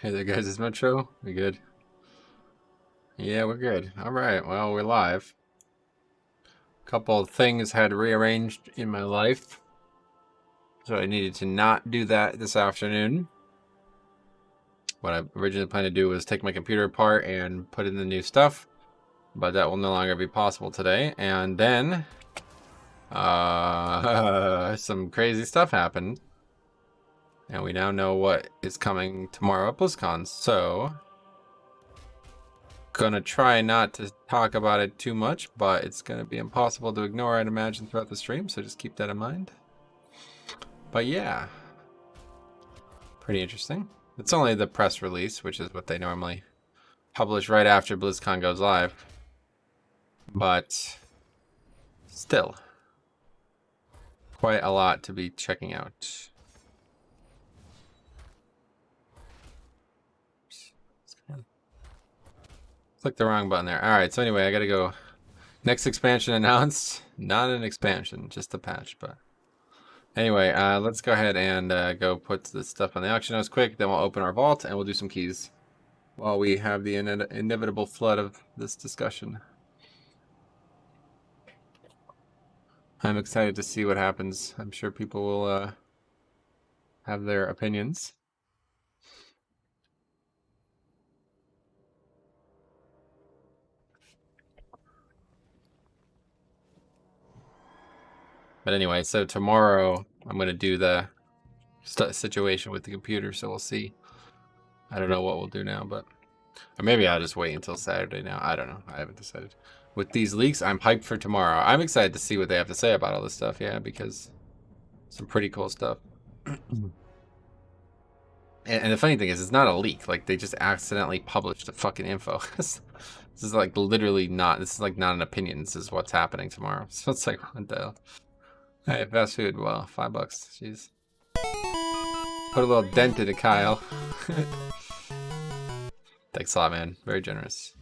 Hey there, guys. Is Metro? We good? Yeah, we're good. All right. Well, we're live. A couple of things had rearranged in my life, so I needed to not do that this afternoon. What I originally planned to do was take my computer apart and put in the new stuff, but that will no longer be possible today. And then, some crazy stuff happened, and we now know what is coming tomorrow at BlizzCon. So gonna try not to talk about it too much, but it's gonna be impossible to ignore, I'd imagine, throughout the stream, so just keep that in mind. But yeah, pretty interesting. It's only the press release, which is what they normally publish right after BlizzCon goes live, but still quite a lot to be checking out. Click the wrong button there. All right, so anyway, I gotta go. Next expansion announced. Not an expansion, just a patch, but anyway, let's go ahead and go put this stuff on the auction house quick. Then we'll open our vault and we'll do some keys while we have the inevitable flood of this discussion. I'm excited to see what happens. I'm sure people will have their opinions. But anyway, so tomorrow I'm going to do the situation with the computer, so we'll see. I don't know what we'll do now, but or maybe I'll just wait until Saturday now. I don't know. I haven't decided. With these leaks, I'm hyped for tomorrow. I'm excited to see what they have to say about all this stuff, yeah, because some pretty cool stuff. And the funny thing is, it's not a leak. Like, they just accidentally published the fucking info. This is like literally not, this is like not an opinion. This is what's happening tomorrow. So it's like, what the hell? Hey, fast food. Well, $5. Jeez. Put a little dent in it, Kyle. Thanks a lot, man. Very generous.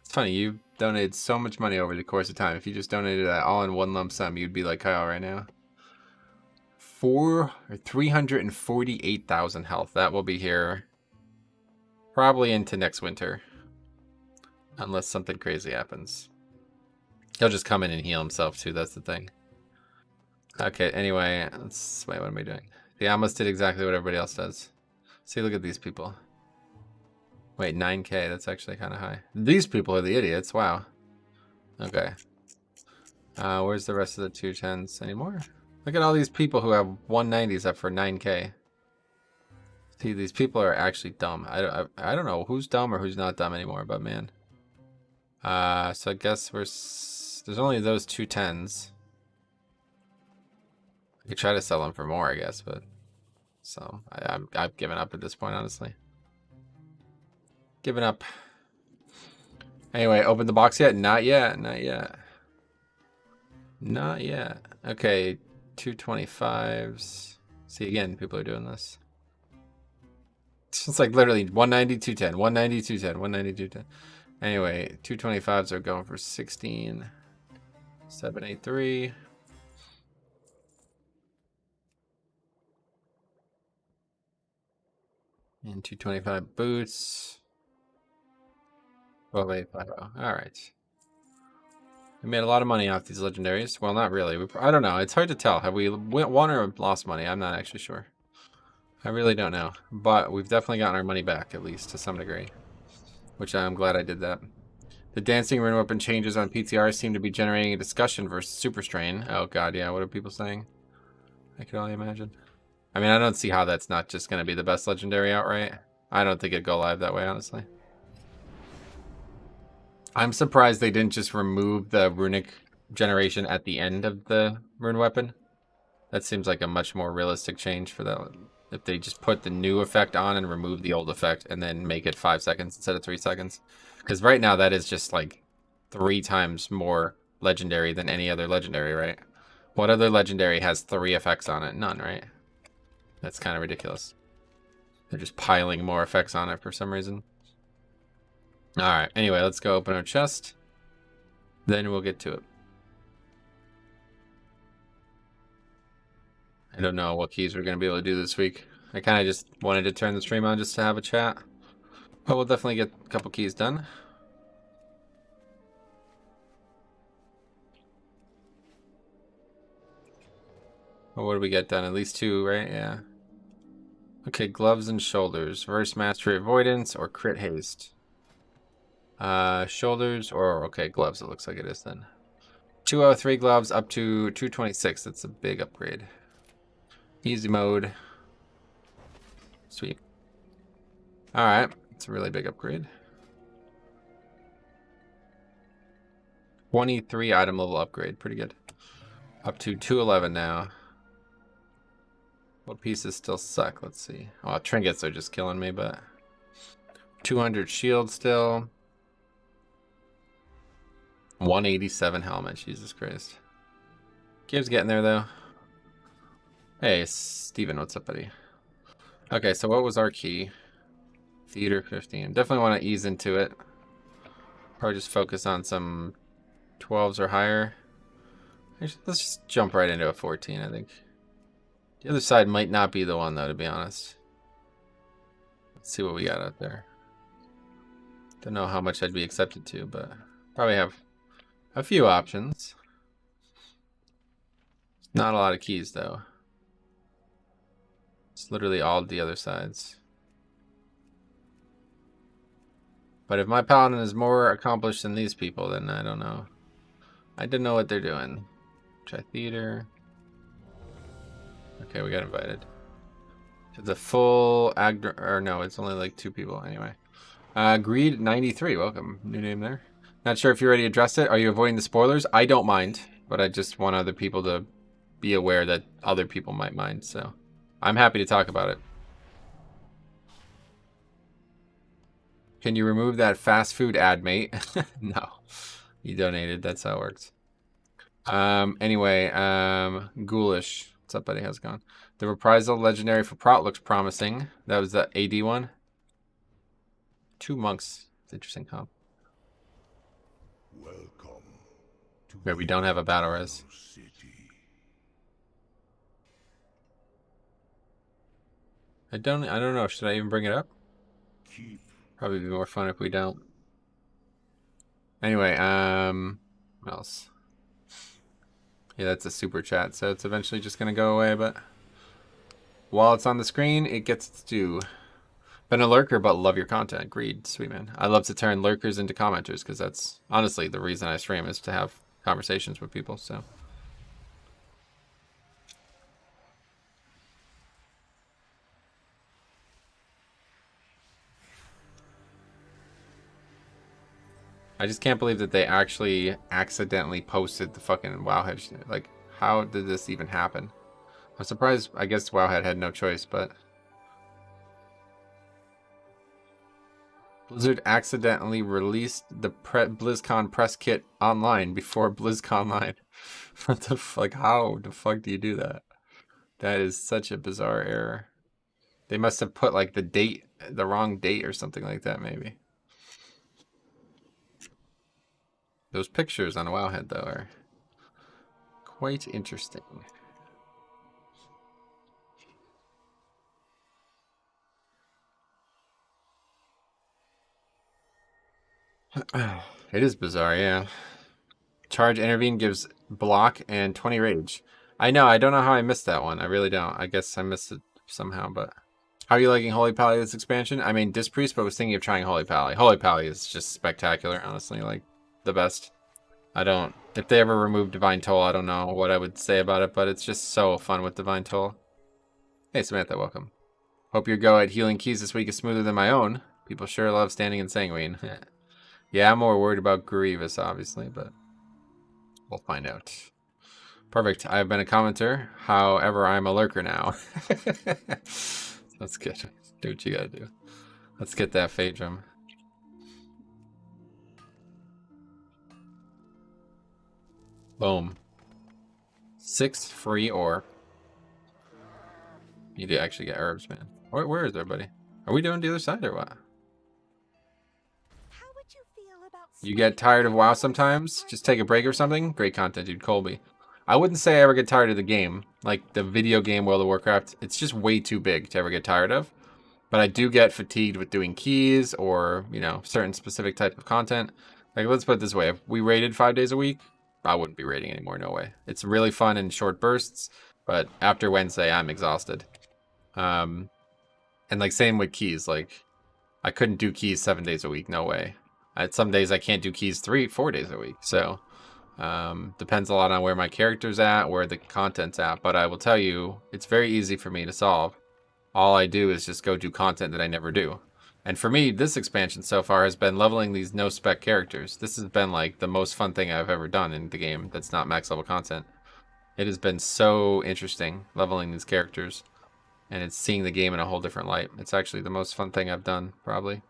It's funny, you donated so much money over the course of time. If you just donated that all in one lump sum, you'd be like Kyle right now. 348,000 health. That will be here probably into next winter. Unless something crazy happens. He'll just come in and heal himself too, that's the thing. Okay, anyway, let's wait, what am I doing? Yeah, I almost did exactly what everybody else does. See, look at these people. Wait, 9K, that's actually kind of high. These people are the idiots, wow. Okay. Where's the rest of the 210s anymore? Look at all these people who have 190s up for 9K. See, these people are actually dumb. I don't know who's dumb or who's not dumb anymore, but man. So I guess there's only those 210s. I could try to sell them for more, I guess, but so I've given up at this point, honestly. Given up. Anyway, open the box yet? Not yet. Not yet. Not yet. Okay, 225s. See, again, people are doing this. It's like literally 190, 210, 190, 210, 190, 210. Anyway, 225s are going for 16. 783. And 225 boots. 12850. All right. We made a lot of money off these legendaries. Well, not really. I don't know. It's hard to tell. Have we won or lost money? I'm not actually sure. I really don't know. But we've definitely gotten our money back, at least to some degree. Which I'm glad I did that. The dancing rune weapon changes on PTR seem to be generating a discussion versus Super Strain. Oh god, yeah. What are people saying? I can only imagine. I mean, I don't see how that's not just going to be the best legendary outright. I don't think it'd go live that way, honestly. I'm surprised they didn't just remove the runic generation at the end of the rune weapon. That seems like a much more realistic change for that. If they just put the new effect on and remove the old effect and then make it 5 seconds instead of 3 seconds. Because right now that is just like 3 times more legendary than any other legendary, right? What other legendary has 3 effects on it? None, right? That's kind of ridiculous. They're just piling more effects on it for some reason. Alright, anyway, let's go open our chest. Then we'll get to it. I don't know what keys we're going to be able to do this week. I kind of just wanted to turn the stream on just to have a chat. But we'll definitely get a couple keys done. Well, what do we get done? At least 2, right? Yeah. Okay, gloves and shoulders. Verse mastery avoidance or crit haste. Shoulders or okay, gloves it looks like it is then. 203 gloves up to 226. That's a big upgrade. Easy mode. Sweet. Alright, it's a really big upgrade. 23 item level upgrade, pretty good. Up to 211 now. What pieces still suck? Let's see. Oh, trinkets are just killing me, but 200 shield still. 187 helmet, Jesus Christ. Gibbs getting there though. Hey, Steven, what's up, buddy? Okay, so what was our key? Theater 15. Definitely want to ease into it. Probably just focus on some 12s or higher. Let's just jump right into a 14, I think. The other side might not be the one, though, to be honest. Let's see what we got out there. Don't know how much I'd be accepted to, but probably have a few options. Not a lot of keys, though. It's literally all the other sides. But if my paladin is more accomplished than these people, then I don't know. I don't know what they're doing. Try theater. Okay, we got invited. To the full or no, it's only like 2 people anyway. Greed 93, welcome. New name there. Not sure if you already addressed it. Are you avoiding the spoilers? I don't mind, but I just want other people to be aware that other people might mind, so I'm happy to talk about it. Can you remove that fast food ad, mate? No. You donated, that's how it works. Anyway, Ghoulish. What's up, buddy? How's it going? The Reprisal Legendary for Prot looks promising. That was the AD one. 2 monks. It's interesting comp. Welcome to where we don't have a battle res. I don't know. Should I even bring it up? Probably be more fun if we don't. Anyway, what else? Yeah, that's a super chat, so it's eventually just gonna go away, but while it's on the screen, it gets its due. Been a lurker, but love your content. Agreed, sweet man. I love to turn lurkers into commenters, because that's honestly the reason I stream, is to have conversations with people, so. I just can't believe that they actually accidentally posted the fucking Wowhead. Like, how did this even happen? I'm surprised. I guess Wowhead had no choice, but Blizzard accidentally released the BlizzCon press kit online before BlizzCon Live. What the fuck? How the fuck do you do that? That is such a bizarre error. They must have put like the wrong date or something like that, maybe. Those pictures on Wowhead, though, are quite interesting. It is bizarre, yeah. Charge intervene gives block and 20 rage. I know, I don't know how I missed that one. I really don't. I guess I missed it somehow, but... How are you liking Holy Pally this expansion? I mean, Dispriest, but was thinking of trying Holy Pally. Holy Pally is just spectacular, honestly, like, the best. If they ever remove Divine Toll, I don't know what I would say about it, but it's just so fun with Divine Toll. Hey, Samantha, welcome. Hope your go at healing keys this week is smoother than my own. People sure love standing in Sanguine. Yeah, I'm more worried about Grievous, obviously, but we'll find out. Perfect. I've been a commenter. However, I'm a lurker now. That's good. Do what you gotta do. Let's get that Phaedrum. Boom. 6 free ore. You do actually get herbs, man. Where is everybody? Are we doing the other side or what? How would you feel about You get tired of WoW sometimes? Just take a break or something? Great content, dude. Colby. I wouldn't say I ever get tired of the game. Like the video game World of Warcraft, it's just way too big to ever get tired of. But I do get fatigued with doing keys or, you know, certain specific type of content. Like, let's put it this way. If we raided 5 days a week, I wouldn't be raiding anymore, no way. It's really fun in short bursts, but after Wednesday, I'm exhausted. And like same with keys, like I couldn't do keys 7 days a week, no way. Some days I can't do keys 3-4 days a week. So depends a lot on where my character's at, where the content's at. But I will tell you, it's very easy for me to solve. All I do is just go do content that I never do. And for me, this expansion so far has been leveling these no-spec characters. This has been like the most fun thing I've ever done in the game that's not max level content. It has been so interesting leveling these characters. And it's seeing the game in a whole different light. It's actually the most fun thing I've done, probably.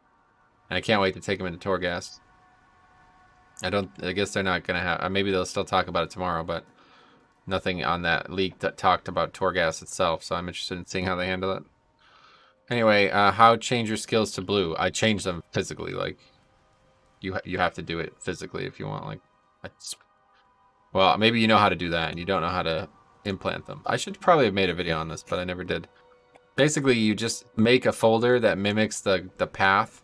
And I can't wait to take them into Torghast. I guess they're not going to have, maybe they'll still talk about it tomorrow, but nothing on that leak that talked about Torghast itself, so I'm interested in seeing how they handle it. Anyway, how change your skills to blue? I change them physically, like, you have to do it physically if you want, like, well, maybe you know how to do that and you don't know how to implant them. I should probably have made a video on this, but I never did. Basically, you just make a folder that mimics the path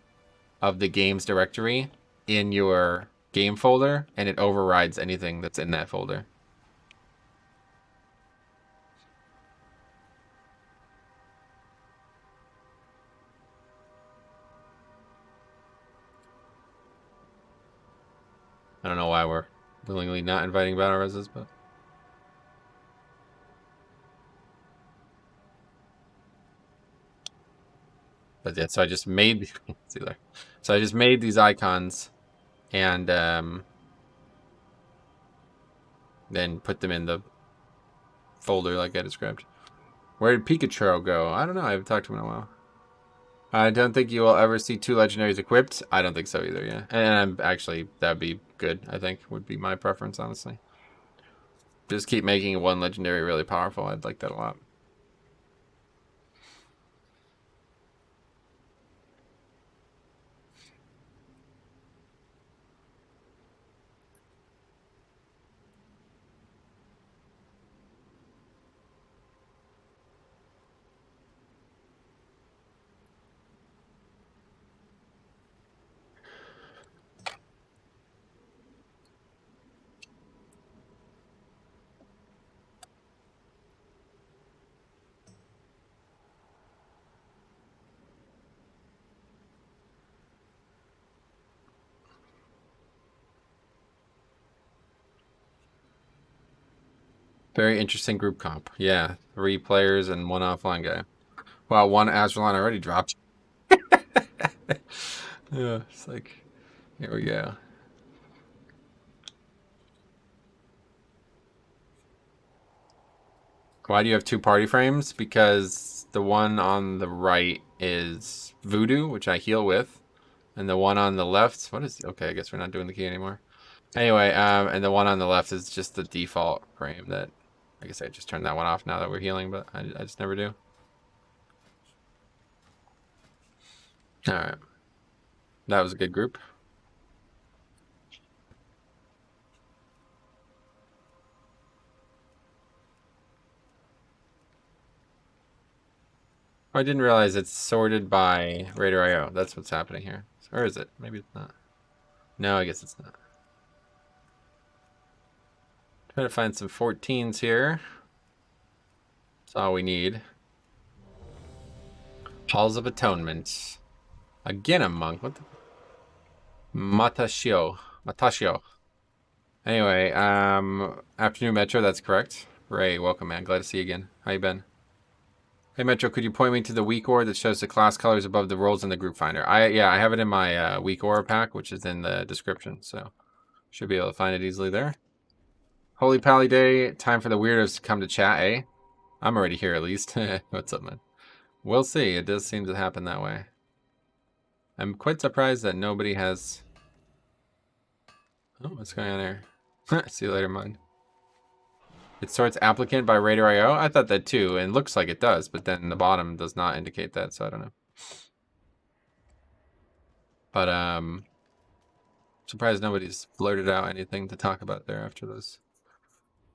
of the game's directory in your game folder, and it overrides anything that's in that folder. I don't know why we're willingly not inviting battle reses, but... But yeah, so I just made... see there. So I just made these icons and then put them in the folder like I described. Where did Pikachu go? I don't know. I haven't talked to him in a while. I don't think you will ever see 2 legendaries equipped. I don't think so either, yeah. And actually, that'd be good, I think. Would be my preference, honestly. Just keep making 1 legendary really powerful. I'd like that a lot. Very interesting group comp. Yeah, 3 players and 1 offline guy. Wow, 1 Azralan already dropped. Yeah, it's like, here we go. Why do you have 2 party frames? Because the one on the right is Voodoo, which I heal with. And the one on the left, what is, okay, I guess we're not doing the key anymore. Anyway, and the one on the left is just the default frame that, I guess I just turned that one off now that we're healing, but I just never do. Alright. That was a good group. I didn't realize it's sorted by Raider.io. That's what's happening here. Or is it? Maybe it's not. No, I guess it's not. Try to find some 14s here. That's all we need. Halls of Atonement. Again, a monk. What the? Matashio. Anyway, afternoon Metro, that's correct. Ray, welcome, man. Glad to see you again. How you been? Hey, Metro, could you point me to the weak ore that shows the class colors above the roles in the group finder? Yeah, I have it in my weak ore pack, which is in the description, so should be able to find it easily there. Holy Pally Day, time for the weirdos to come to chat, eh? I'm already here at least. What's up, man? We'll see. It does seem to happen that way. I'm quite surprised that nobody has... Oh, what's going on there? See you later, mine. It sorts applicant by Raider.io? I thought that too, and looks like it does, but then the bottom does not indicate that, so I don't know. But, surprised nobody's blurted out anything to talk about there after those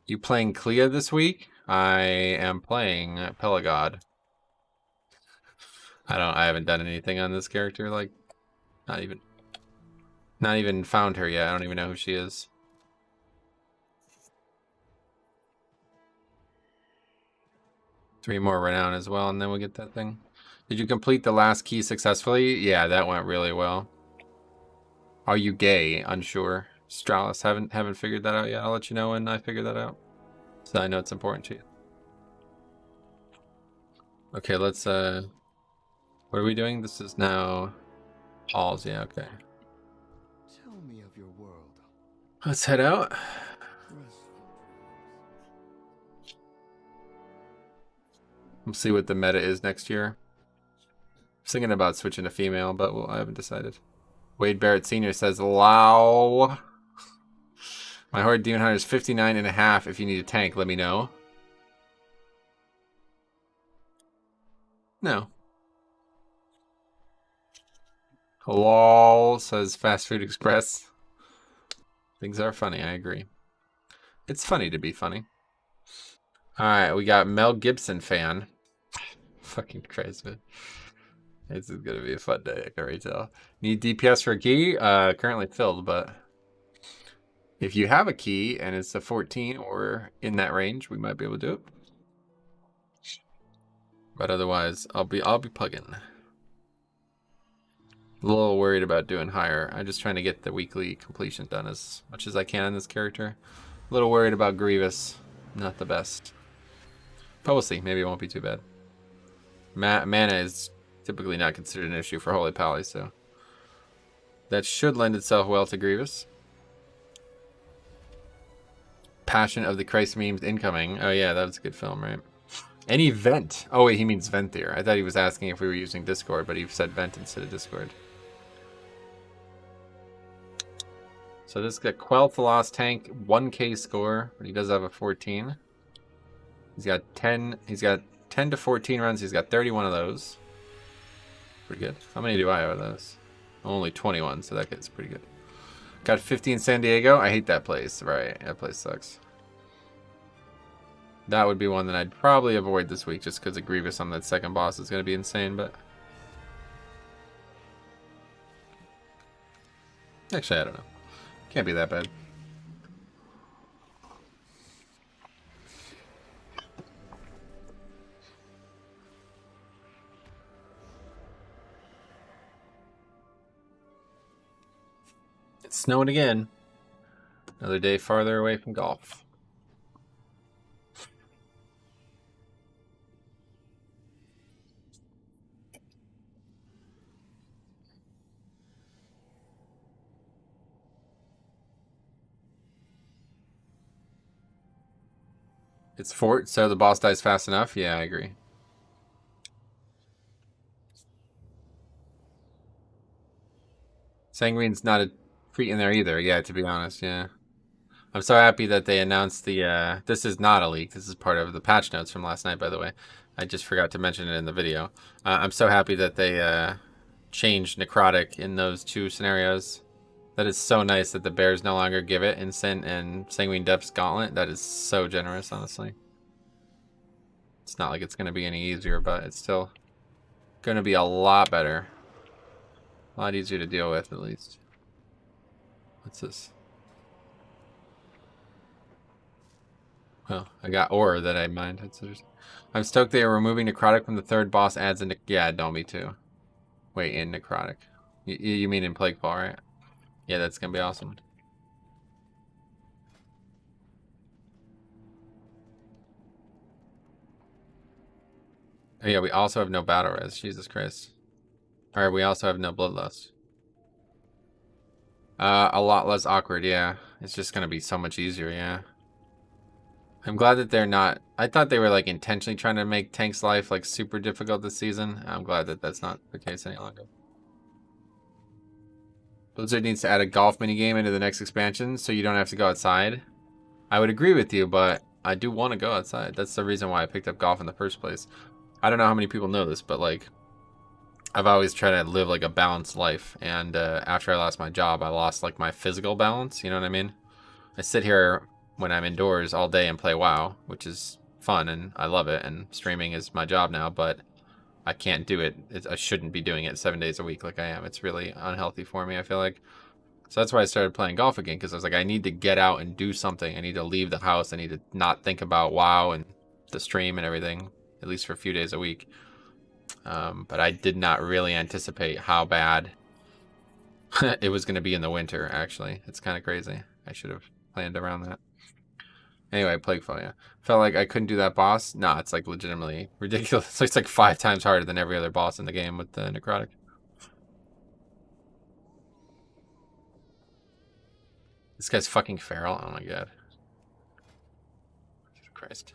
You playing Clea this week? I am playing Pelagod. I haven't done anything on this character, like, not even found her yet. I don't even know who she is. Three more renown as well, and then we'll get that thing. Did you complete the last key successfully? Yeah, that went really well. Are you gay? Unsure. Stralis, haven't figured that out yet. I'll let you know when I figure that out. So I know it's important to you. Okay, let's what are we doing? This is now halls, yeah, okay. Tell me of your world. Let's head out. We'll see what the meta is next year. I was thinking about switching to female, but well, I haven't decided. Wade Barrett Sr. says, "Wow. My Horde Demon Hunter is 59.5. If you need a tank, let me know." No. Lol, says Fast Food Express. Things are funny, I agree. It's funny to be funny. Alright, we got Mel Gibson fan. Fucking Christ, man. This is gonna be a fun day, I can already tell. Need DPS for a key? Currently filled, but if you have a key and it's a 14 or in that range, we might be able to do it. But otherwise, I'll be pugging. A little worried about doing higher. I'm just trying to get the weekly completion done as much as I can on this character. A little worried about Grievous. Not the best. But we'll see. Maybe it won't be too bad. Mana is typically not considered an issue for Holy Pally, so that should lend itself well to Grievous. Passion of the Christ memes incoming. Oh yeah, that was a good film, right? Any vent? Oh wait, he means Venthier. I thought he was asking if we were using Discord, but he said vent instead of Discord. So this got Quell the Lost Tank, 1k score, but he does have a 14. He's got 10 to 14 runs, he's got 31 of those. Pretty good. How many do I have of those? Only 21, so that gets pretty good. Got 50 in San Diego. I hate that place. Right, that place sucks. That would be one that I'd probably avoid this week just because of Grievous on that second boss is going to be insane, but... Actually, I don't know. Can't be that bad. It's snowing again. Another day farther away from golf. It's fort, so the boss dies fast enough? Yeah, I agree. Sanguine's not a treat in there either, yeah, to be honest, yeah. I'm so happy that they announced the, this is not a leak, this is part of the patch notes from last night, by the way. I just forgot to mention it in the video. I'm so happy that they changed Necrotic in those two scenarios. That is so nice that the bears no longer give it Instant and Sanguine Depth's Gauntlet. That is so generous, honestly. It's not like it's going to be any easier, but it's still going to be a lot better. A lot easier to deal with, at least. What's this? Oh, I got ore that I mined. I'm stoked they are removing Necrotic from the third boss adds in... Yeah, don't me too. Wait, in Necrotic. You mean in Plaguefall, right? Yeah, that's going to be awesome. Oh yeah, we also have no battle res. Jesus Christ. Alright, we also have no bloodlust. A lot less awkward, yeah. It's just gonna be so much easier, yeah. I'm glad that they're not... I thought they were like intentionally trying to make Tank's life like super difficult this season. I'm glad that that's not the case any longer. Blizzard needs to add a golf minigame into the next expansion so you don't have to go outside. I would agree with you, but I do want to go outside. That's the reason why I picked up golf in the first place. I don't know how many people know this, but like... I've always tried to live like a balanced life, and after I lost my job, I lost like my physical balance, you know what I mean? I sit here when I'm indoors all day and play WoW, which is fun and I love it, and streaming is my job now, but I can't do it. I shouldn't be doing it 7 days a week like I am. It's really unhealthy for me, I feel like. So that's why I started playing golf again, because I was like, I need to get out and do something. I need to leave the house. I need to not think about WoW and the stream and everything, at least for a few days a week. But I did not really anticipate how bad it was going to be in the winter, actually. It's kind of crazy. I should have planned around that. Anyway, Plaguefall, yeah. Felt like I couldn't do that boss. Nah, it's like legitimately ridiculous. It's like 5 times harder than every other boss in the game with the Necrotic. This guy's fucking feral. Oh my god. Jesus Christ.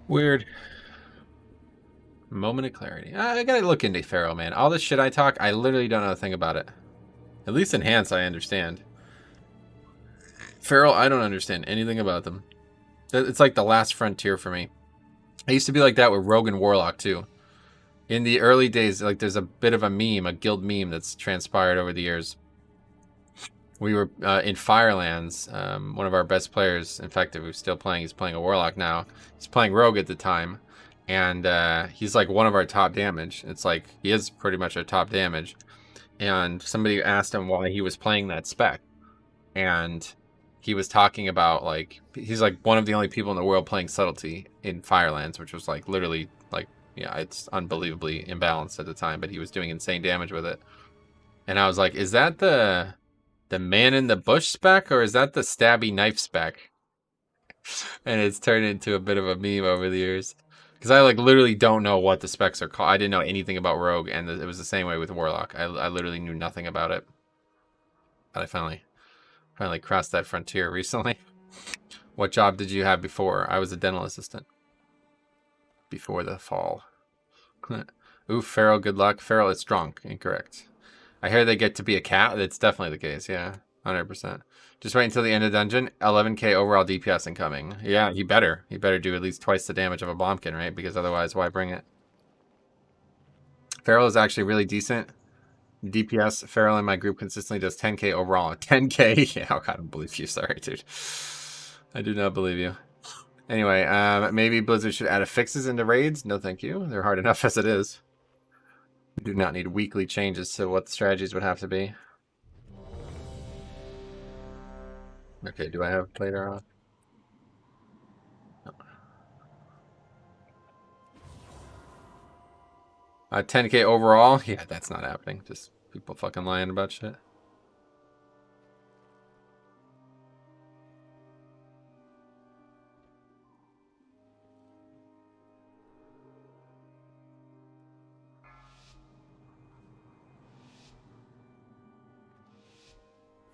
Weird. Moment of clarity. I gotta look into feral, man. All this shit I talk, I literally don't know a thing about it. At least enhance, I understand. Feral, I don't understand anything about them. It's like the last frontier for me. I used to be like that with Rogue and Warlock too. In the early days, like there's a bit of a meme, a guild meme that's transpired over the years. We were in Firelands. One of our best players, in fact, if we're still playing, he's playing a Warlock now. He's playing Rogue at the time. And he's like one of our top damage. It's like, he is pretty much our top damage. And somebody asked him why he was playing that spec. And he was talking about, like, he's like one of the only people in the world playing Subtlety in Firelands, which was like literally, like, yeah, it's unbelievably imbalanced at the time, but he was doing insane damage with it. And I was like, is that the man in the bush spec, or is that the stabby knife spec? And it's turned into a bit of a meme over the years. Because I like literally don't know what the specs are called. I didn't know anything about Rogue, and it was the same way with Warlock. I literally knew nothing about it. But I finally crossed that frontier recently. What job did you have before? I was a dental assistant. Before the fall. Ooh, feral, good luck. Feral is strong. Incorrect. I hear they get to be a cat. That's definitely the case, yeah. 100%. Just wait until the end of the dungeon. 11k overall DPS incoming. Yeah, he better. He better do at least twice the damage of a Bombkin, right? Because otherwise, why bring it? Feral is actually really decent. DPS, Feral in my group consistently does 10k overall. 10k? Yeah, I don't believe you. Sorry, dude. I do not believe you. Anyway, maybe Blizzard should add affixes into raids. No, thank you. They're hard enough as it is. We do not need weekly changes to what the strategies would have to be. Okay, do I have later on? No. 10k overall? Yeah, that's not happening. Just people fucking lying about shit.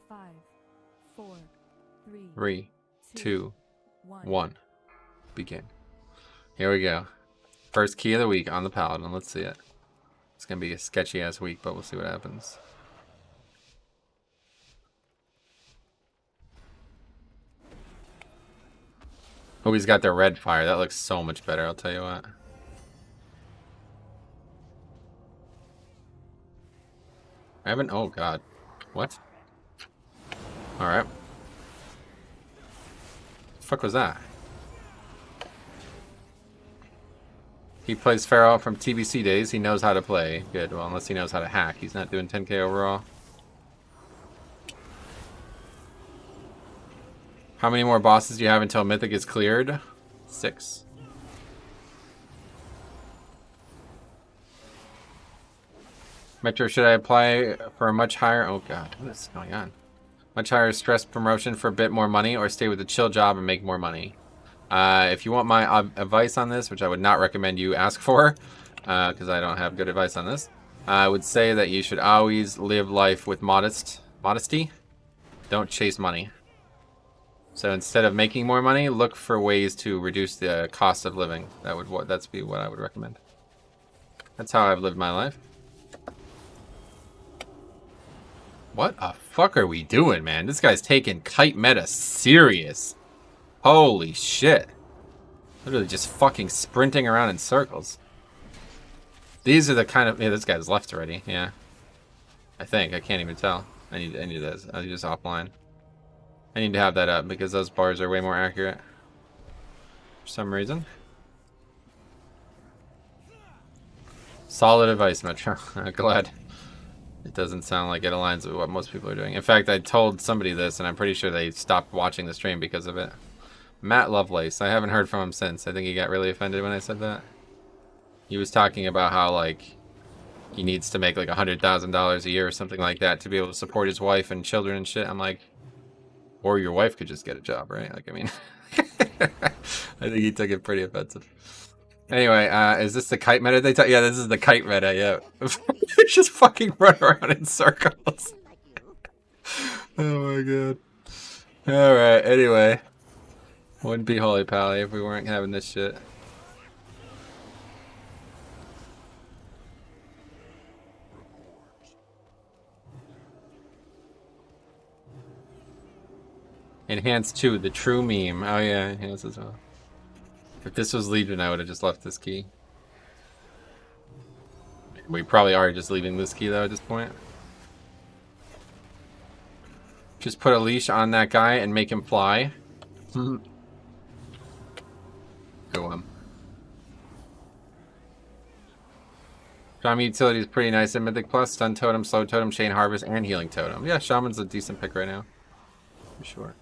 Five, four, three, two, one. Begin. Here we go. First key of the week on the Paladin. Let's see it. It's going to be a sketchy ass week, but we'll see what happens. Oh, he's got the red fire. That looks so much better, I'll tell you what. I haven't... Oh, God. What? Alright. The fuck was that? He plays Pharaoh from TBC days. He knows how to play. Good. Well, unless he knows how to hack. He's not doing 10k overall. How many more bosses do you have until Mythic is cleared? 6. Metro, should I apply for a much higher... Oh, God. What is going on? Much higher stress promotion for a bit more money, or stay with a chill job and make more money? If you want my advice on this, which I would not recommend you ask for, because I don't have good advice on this, I would say that you should always live life with modesty. Don't chase money. So instead of making more money, look for ways to reduce the cost of living. That's be what I would recommend. That's how I've lived my life. What the fuck are we doing, man? This guy's taking kite meta serious. Holy shit. Literally just fucking sprinting around in circles. These are the kind of... Yeah, this guy's left already. Yeah. I think. I can't even tell. I need this. I need this offline. I need to have that up because those bars are way more accurate for some reason. Solid advice, Metro. Glad. It doesn't sound like it aligns with what most people are doing. In fact, I told somebody this, and I'm pretty sure they stopped watching the stream because of it. Matt Lovelace. I haven't heard from him since. I think he got really offended when I said that. He was talking about how, like, he needs to make, like, $100,000 a year or something like that to be able to support his wife and children and shit. I'm like, or your wife could just get a job, right? Like, I mean, I think he took it pretty offensive. Anyway, is this the kite meta they talk? Yeah, this is the kite meta, yeah. They just fucking run around in circles. Oh my god. Alright, anyway. Wouldn't be Holy Pally if we weren't having this shit. Enhance 2, the true meme. Oh yeah, enhance as well. If this was Legion, I would have just left this key. We probably are just leaving this key though at this point. Just put a leash on that guy and make him fly. Go on. Shaman utility is pretty nice in Mythic Plus. Stun Totem, Slow Totem, Chain Harvest, and Healing Totem. Yeah, Shaman's a decent pick right now. For sure.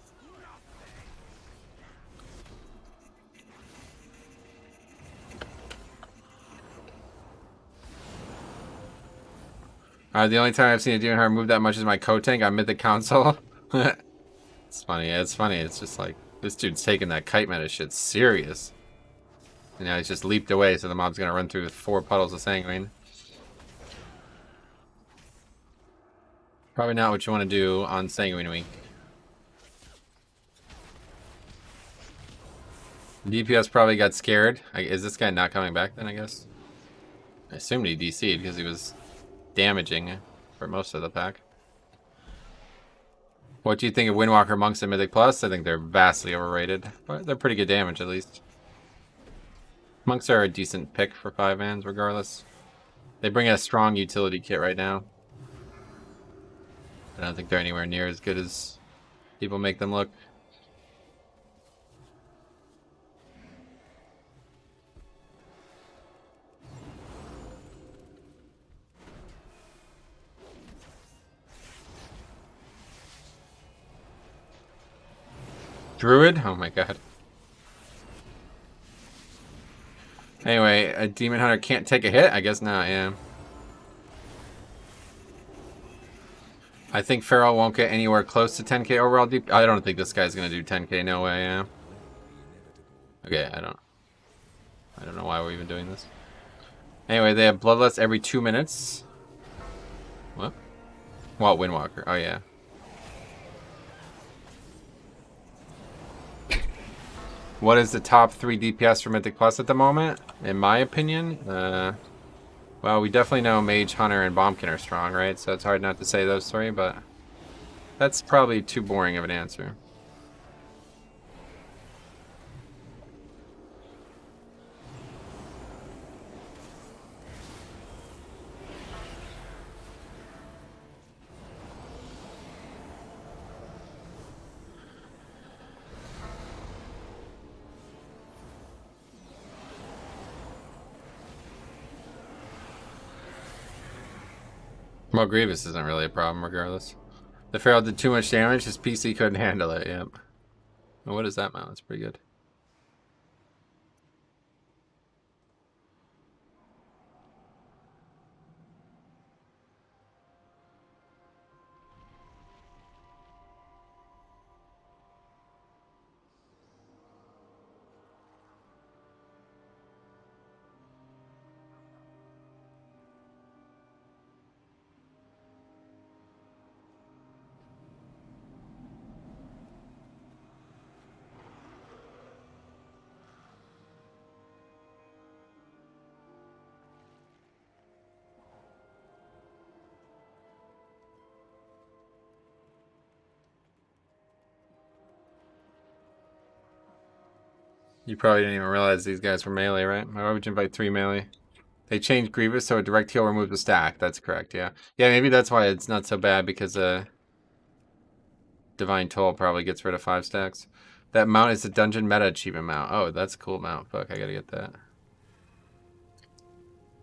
The only time I've seen a Demon Heart move that much is my Kotank on Mythic Console. It's funny. Yeah, it's funny. It's just like, this dude's taking that kite meta shit serious. And now he's just leaped away, so the mob's gonna run through with 4 puddles of sanguine. Probably not what you want to do on Sanguine Week. DPS probably got scared. Is this guy not coming back then, I guess? I assumed he DC'd because he was damaging for most of the pack. What do you think of Windwalker Monks and Mythic Plus? I think they're vastly overrated, but they're pretty good damage at least. Monks are a decent pick for 5-mans regardless. They bring a strong utility kit right now. I don't think they're anywhere near as good as people make them look. Druid? Oh my god. Anyway, a Demon Hunter can't take a hit? I guess not, yeah. I think Feral won't get anywhere close to 10k overall DP. I don't think this guy's gonna do 10k, no way, yeah. Okay, I don't know why we're even doing this. Anyway, they have Bloodlust every 2 minutes. What? Well, Windwalker, oh yeah. What is the top 3 DPS for Mythic Plus at the moment? In my opinion, well, we definitely know Mage, Hunter, and Bombkin are strong, right? So it's hard not to say those 3, but that's probably too boring of an answer. Well, Grievous isn't really a problem regardless. The Feral did too much damage, his PC couldn't handle it, yep. Well, what is that mount? That's pretty good. You probably didn't even realize these guys were melee, right? Why would you invite 3 melee? They changed Grievous so a direct heal removes the stack. That's correct, yeah. Yeah, maybe that's why it's not so bad, because Divine Toll probably gets rid of 5 stacks. That mount is a dungeon meta achievement mount. Oh, that's a cool mount. Fuck, I gotta get that.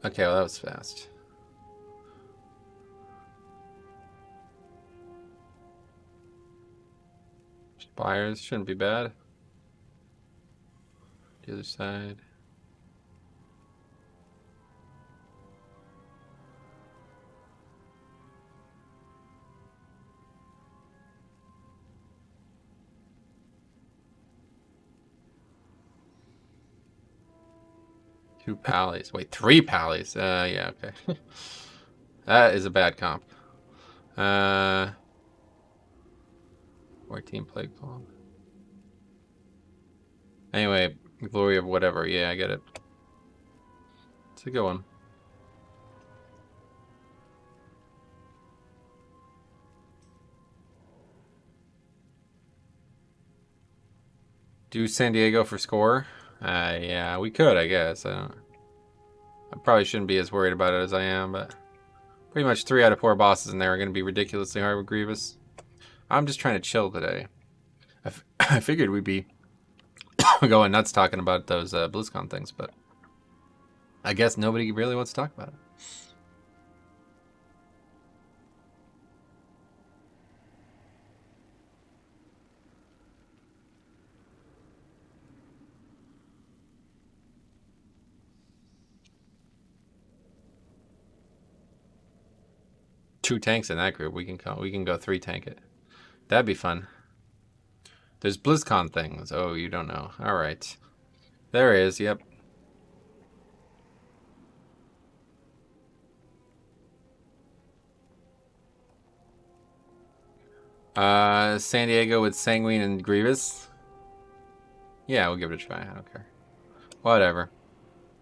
Okay, well that was fast. Spires shouldn't be bad. The other side. Two pallies. Wait, 3 pallies. Yeah, okay. That is a bad comp. 14 plague palm. Anyway, glory of whatever. Yeah, I get it. It's a good one. Do San Diego for score? Yeah, we could, I guess. I probably shouldn't be as worried about it as I am, but pretty much 3 out of 4 bosses in there are going to be ridiculously hard with Grievous. I'm just trying to chill today. I figured we'd be going nuts talking about those BlizzCon things, but I guess nobody really wants to talk about it. Two tanks in that group. We can go 3 tank it. That'd be fun. There's BlizzCon things. Oh, you don't know. All right. There is. Yep. San Diego with Sanguine and Grievous. Yeah, we'll give it a try. I don't care. Whatever.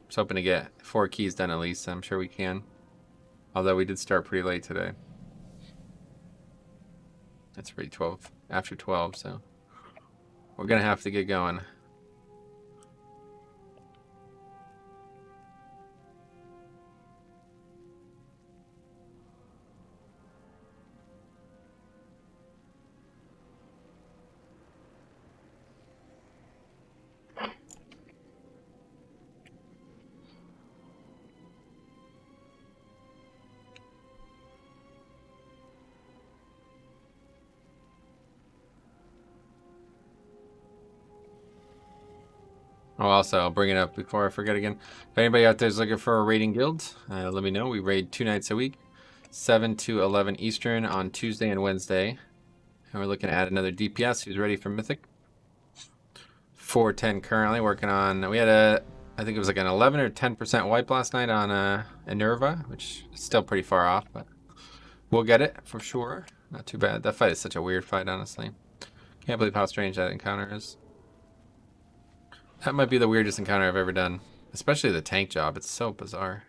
Just hoping to get 4 keys done at least. I'm sure we can. Although we did start pretty late today. That's pretty 12. After 12, so we're gonna have to get going. Oh, also, I'll bring it up before I forget again. If anybody out there is looking for a raiding guild, let me know. We raid 2 nights a week, 7 to 11 Eastern on Tuesday and Wednesday. And we're looking to add another DPS who's ready for Mythic. 410 currently, working on... We had I think it was like an 11 or 10% wipe last night on Enerva, which is still pretty far off, but we'll get it for sure. Not too bad. That fight is such a weird fight, honestly. Can't believe how strange that encounter is. That might be the weirdest encounter I've ever done. Especially the tank job. It's so bizarre.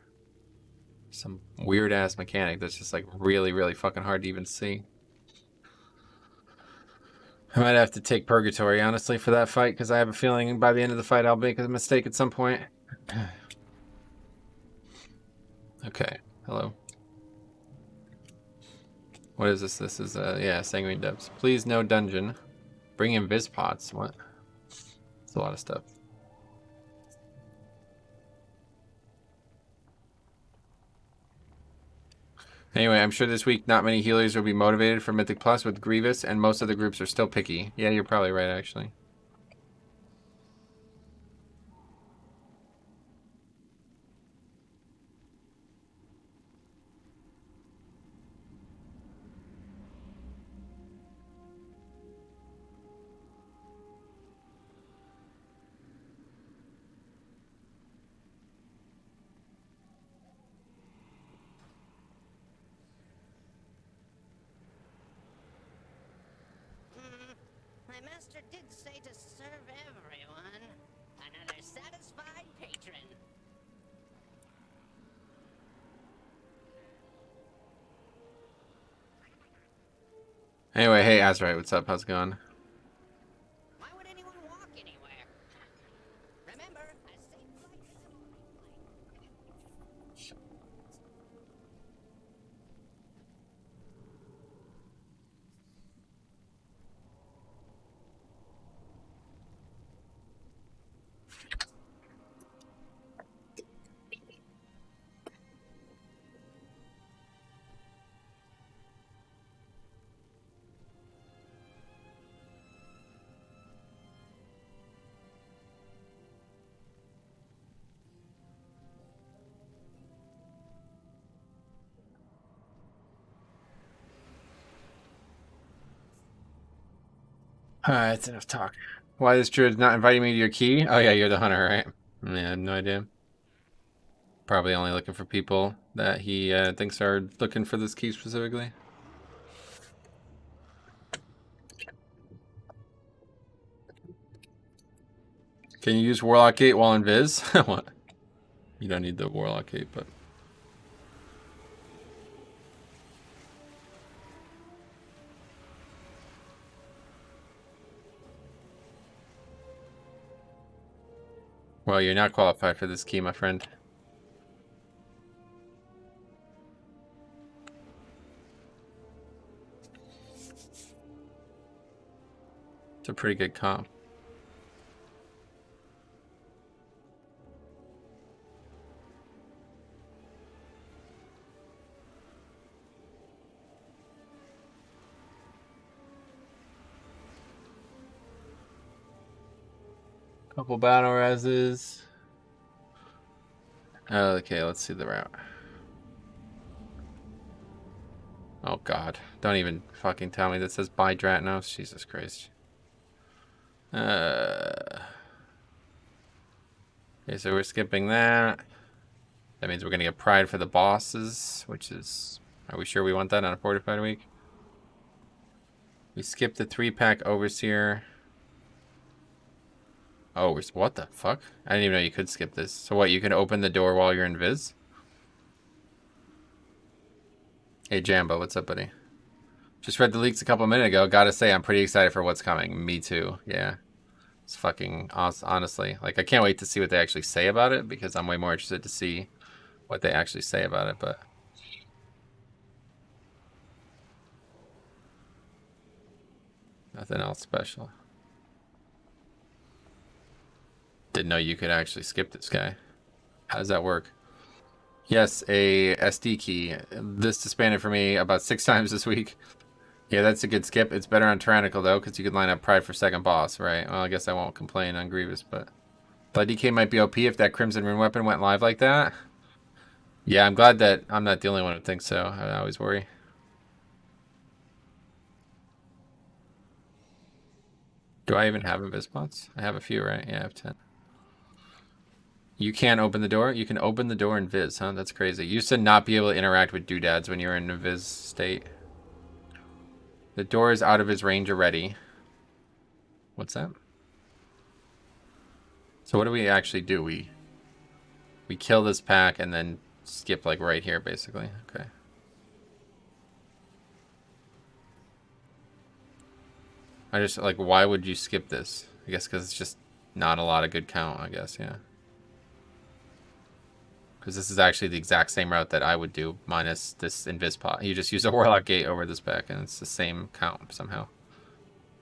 Some weird ass mechanic that's just like really, really fucking hard to even see. I might have to take Purgatory, honestly, for that fight, because I have a feeling by the end of the fight I'll make a mistake at some point. Okay. Hello. What is this? This is, yeah, Sanguine Depths. Please, no dungeon. Bring in Viz pots. What? It's a lot of stuff. Anyway, I'm sure this week not many healers will be motivated for Mythic Plus with Grievous, and most of the groups are still picky. Yeah, you're probably right, actually. My master did say to serve everyone. Another satisfied patron. Anyway, hey, Azrite, what's up? How's it going? Why would anyone walk anywhere? Remember, a safe flight is a flight. Alright, that's enough talk. Why is Druid not inviting me to your key? Oh yeah, you're the hunter, right? Yeah, I have no idea. Probably only looking for people that he thinks are looking for this key specifically. Can you use Warlock Gate while in Viz? What? You don't need the Warlock Gate, but... Well, you're not qualified for this key, my friend. It's a pretty good comp. Couple battle reses. Okay, let's see the route. Oh god. Don't even fucking tell me that says buy Dratnos. Jesus Christ. Okay, so we're skipping that. That means we're gonna get Pride for the bosses, which is... Are we sure we want that on a fortified week? We skipped the 3-pack Overseer. Oh, what the fuck? I didn't even know you could skip this. So what, you can open the door while you're in Viz? Hey Jambo, what's up, buddy? Just read the leaks a couple minutes ago. Gotta say, I'm pretty excited for what's coming. Me too, yeah. It's fucking awesome, honestly. Like, I can't wait to see what they actually say about it, because I'm way more interested to see what they actually say about it, but... Nothing else special. Didn't know you could actually skip this guy. How does that work? Yes, a SD key. This disbanded for me about 6 times this week. Yeah, that's a good skip. It's better on Tyrannical, though, because you could line up Pride for second boss, right? Well, I guess I won't complain on Grievous, but... Blood DK might be OP if that Crimson Rune weapon went live like that. Yeah, I'm glad that I'm not the only one who thinks so. I always worry. Do I even have Invispots? I have a few, right? Yeah, I have 10. You can't open the door? You can open the door in Viz, huh? That's crazy. You used to not be able to interact with doodads when you were in a Viz state. The door is out of his range already. What's that? So what do we actually do? We kill this pack and then skip like right here, basically. Okay. I just, like, why would you skip this? I guess because it's just not a lot of good count, I guess, yeah. Because this is actually the exact same route that I would do, minus this Invispot. You just use a Warlock Gate over this pack, and it's the same count somehow.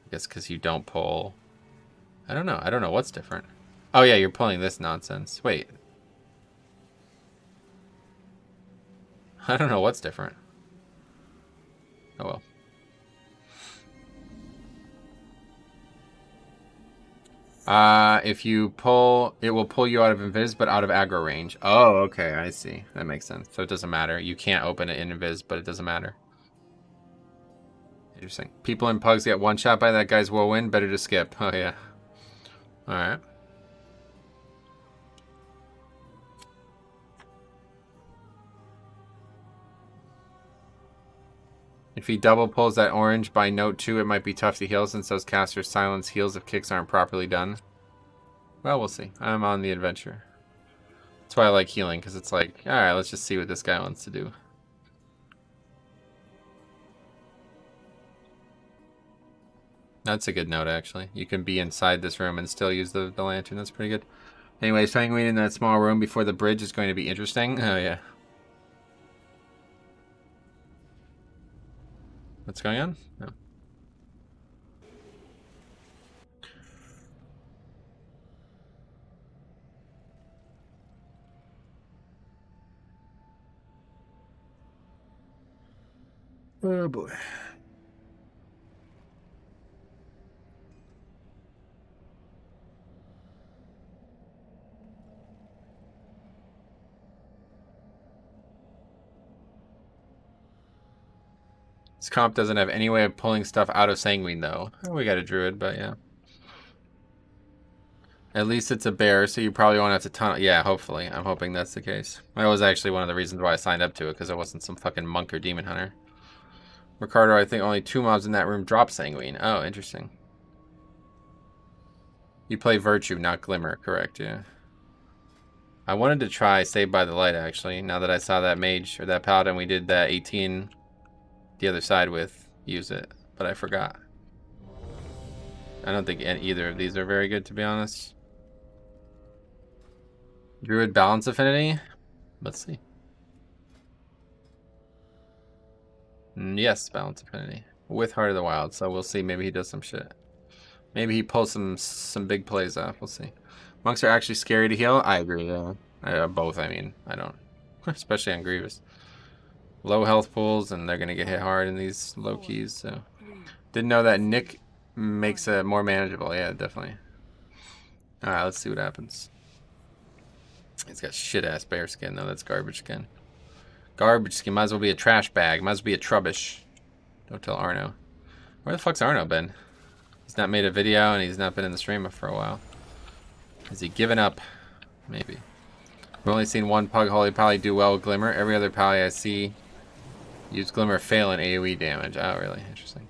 I guess because you don't pull... I don't know. I don't know what's different. Oh, yeah, you're pulling this nonsense. Wait. I don't know what's different. Oh, well. If you pull, it will pull you out of Invis, but out of aggro range. Oh, okay, I see. That makes sense. So it doesn't matter. You can't open it in Invis, but it doesn't matter. Interesting. People in Pugs get one shot by that guy's whirlwind. Better to skip. Oh, yeah. Alright. If he double pulls that orange by note 2, it might be tough to heal since those casters silence heals if kicks aren't properly done. Well, we'll see. I'm on the adventure. That's why I like healing, because it's like, alright, let's just see what this guy wants to do. That's a good note, actually. You can be inside this room and still use the lantern. That's pretty good. Anyways, Penguin in that small room before the bridge is going to be interesting. Oh, yeah. What's going on? No. Oh, boy. This comp doesn't have any way of pulling stuff out of Sanguine, though. Oh, we got a druid, but yeah. At least it's a bear, so you probably won't have to tunnel. Yeah, hopefully. I'm hoping that's the case. That was actually one of the reasons why I signed up to it, because I wasn't some fucking monk or demon hunter. Ricardo, I think only 2 mobs in that room drop Sanguine. Oh, interesting. You play Virtue, not Glimmer, correct, yeah. I wanted to try Saved by the Light, actually, now that I saw that mage, or that paladin we did that 18 the other side with, use it, but I forgot. I don't think either of these are very good, to be honest. Druid Balance Affinity? Let's see. Yes, Balance Affinity. With Heart of the Wild, so we'll see. Maybe he does some shit. Maybe he pulls some big plays off. We'll see. Monks are actually scary to heal? I agree, yeah. Both, I mean. I don't. Especially on Grievous. Low health pools, and they're going to get hit hard in these low keys, so. Didn't know that Nick makes it more manageable. Yeah, definitely. Alright, let's see what happens. He's got shit-ass bear skin, though. That's garbage skin. Garbage skin. Might as well be a trash bag. Might as well be a trubbish. Don't tell Arno. Where the fuck's Arno been? He's not made a video, and he's not been in the stream for a while. Is he given up? Maybe. I've only seen one Pug Holy Pally do well with Glimmer. Every other Pally I see use Glimmer fail in AoE damage. Oh, really? Interesting.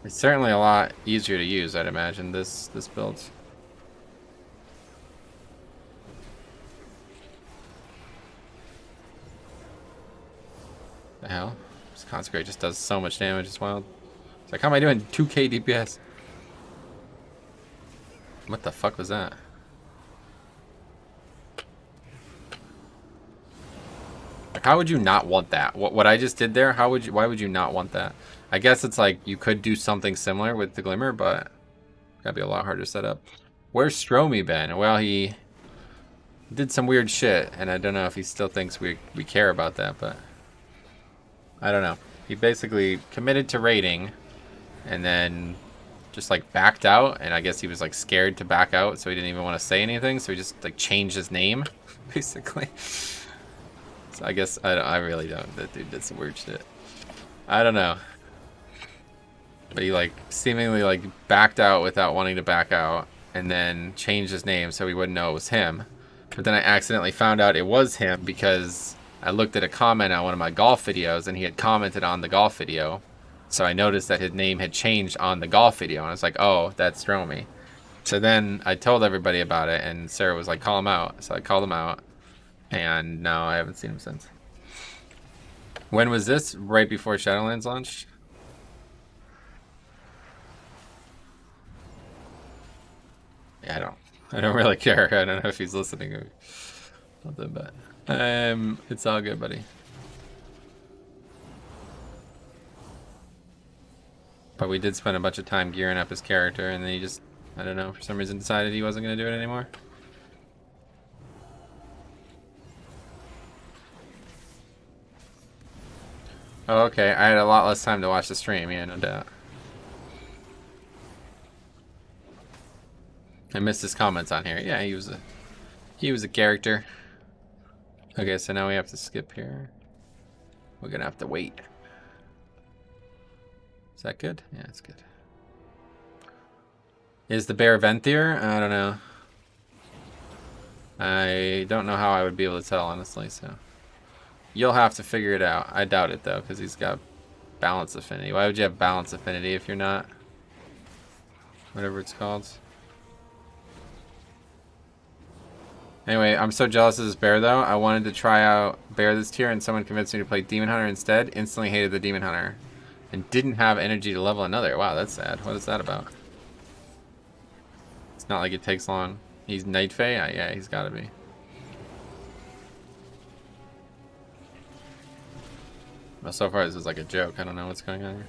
It's certainly a lot easier to use, I'd imagine, this build. The hell? This Consecrate just does so much damage, it's wild. It's like, how am I doing 2k DPS? What the fuck was that? How would you not want that? What I just did there, why would you not want that? I guess it's like you could do something similar with the Glimmer, but gotta be a lot harder to set up. Where's Stromy been? Well, he did some weird shit, and I don't know if he still thinks we care about that, but I don't know. He basically committed to raiding, and then just like backed out, and I guess he was like scared to back out, so he didn't even want to say anything, so he just like changed his name, basically. So I guess I really don't. That dude did some weird shit. I don't know. But he like seemingly like backed out without wanting to back out, and then changed his name so we wouldn't know it was him. But then I accidentally found out it was him because I looked at a comment on one of my golf videos, and he had commented on the golf video. So I noticed that his name had changed on the golf video, and I was like, oh, that's Stromy. So then I told everybody about it, and Sarah was like, call him out. So I called him out, and no, I haven't seen him since. When was this? Right before Shadowlands launched? Yeah, I don't really care. I don't know if he's listening or something, but it's all good, buddy. But we did spend a bunch of time gearing up his character, and then he just, I don't know, for some reason decided he wasn't going to do it anymore. Oh, okay. I had a lot less time to watch the stream, yeah, no doubt. I missed his comments on here. Yeah, he was a character. Okay, so now we have to skip here. We're gonna have to wait. Is that good? Yeah, it's good. Is the bear Venthyr? I don't know. I don't know how I would be able to tell, honestly, so. You'll have to figure it out. I doubt it, though, because he's got balance affinity. Why would you have balance affinity if you're not? Whatever it's called. Anyway, I'm so jealous of this bear, though. I wanted to try out bear this tier, and someone convinced me to play Demon Hunter instead. Instantly hated the Demon Hunter. And didn't have energy to level another. Wow, that's sad. What is that about? It's not like it takes long. He's Night Fae? Yeah, he's gotta be. Well, so far this is like a joke. I don't know what's going on here.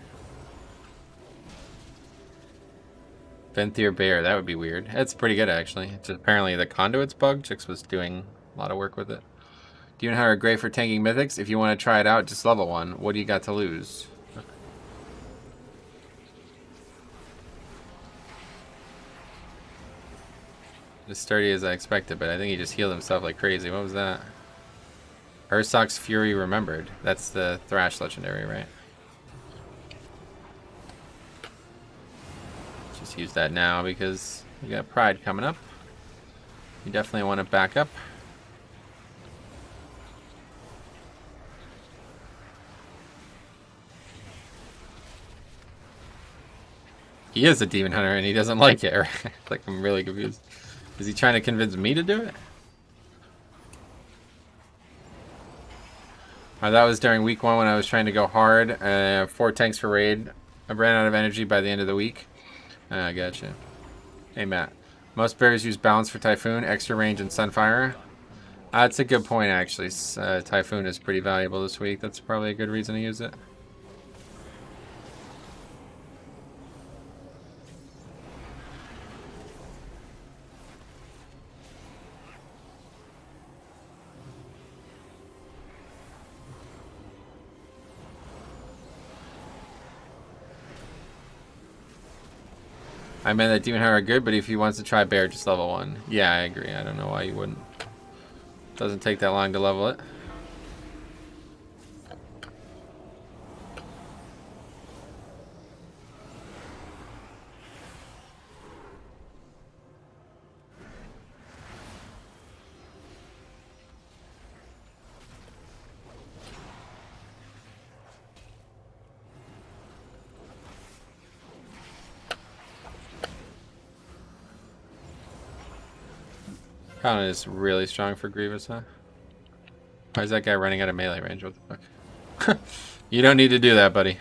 Venthyr Bear, that would be weird. It's pretty good, actually. It's apparently the conduit's bugged. Chix was doing a lot of work with it. Demon Hunter are great for tanking mythics. If you want to try it out, just level one. What do you got to lose? As sturdy as I expected, but I think he just healed himself like crazy. What was that? Ursoc's Fury Remembered. That's the Thrash legendary, right? Just use that now because we got Pride coming up. You definitely want to back up. He is a demon hunter and he doesn't like it, right? Like, I'm really confused. Is he trying to convince me to do it? That was during week 1 when I was trying to go hard. 4 tanks for raid. I ran out of energy by the end of the week. Gotcha. Hey, Matt. Most bears use balance for Typhoon, extra range, and Sunfire. That's a good point, actually. Typhoon is pretty valuable this week. That's probably a good reason to use it. I meant that Demon Hunter are good, but if he wants to try Bear, just level 1. Yeah, I agree. I don't know why you wouldn't. Doesn't take that long to level it. Paladin is really strong for Grievous, huh? Why is that guy running out of melee range? What the fuck? You don't need to do that, buddy.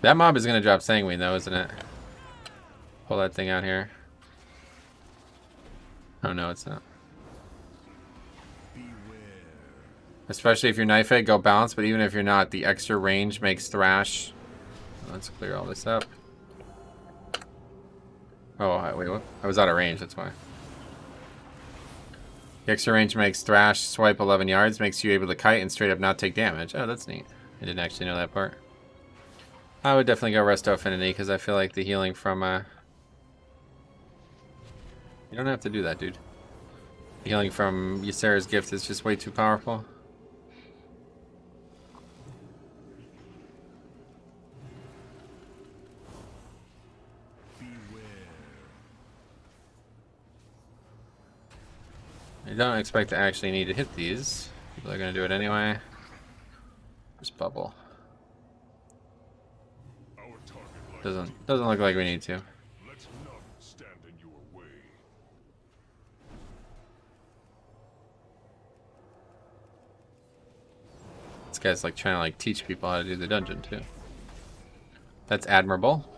That mob is going to drop Sanguine, though, isn't it? Pull that thing out here. Oh, no, it's not. Especially if you're Knife Egg, go balance, but even if you're not, the extra range makes Thrash. Let's clear all this up. Oh, wait, what? I was out of range, that's why. The extra range makes Thrash swipe 11 yards, makes you able to kite and straight up not take damage. Oh, that's neat. I didn't actually know that part. I would definitely go Resto Affinity because I feel like the healing from... You don't have to do that, dude. The healing from Ysera's gift is just way too powerful. I don't expect to actually need to hit these. People are going to do it anyway. Just bubble. Doesn't look like we need to. Let's not stand in your way. This guy's like trying to like teach people how to do the dungeon too. That's admirable.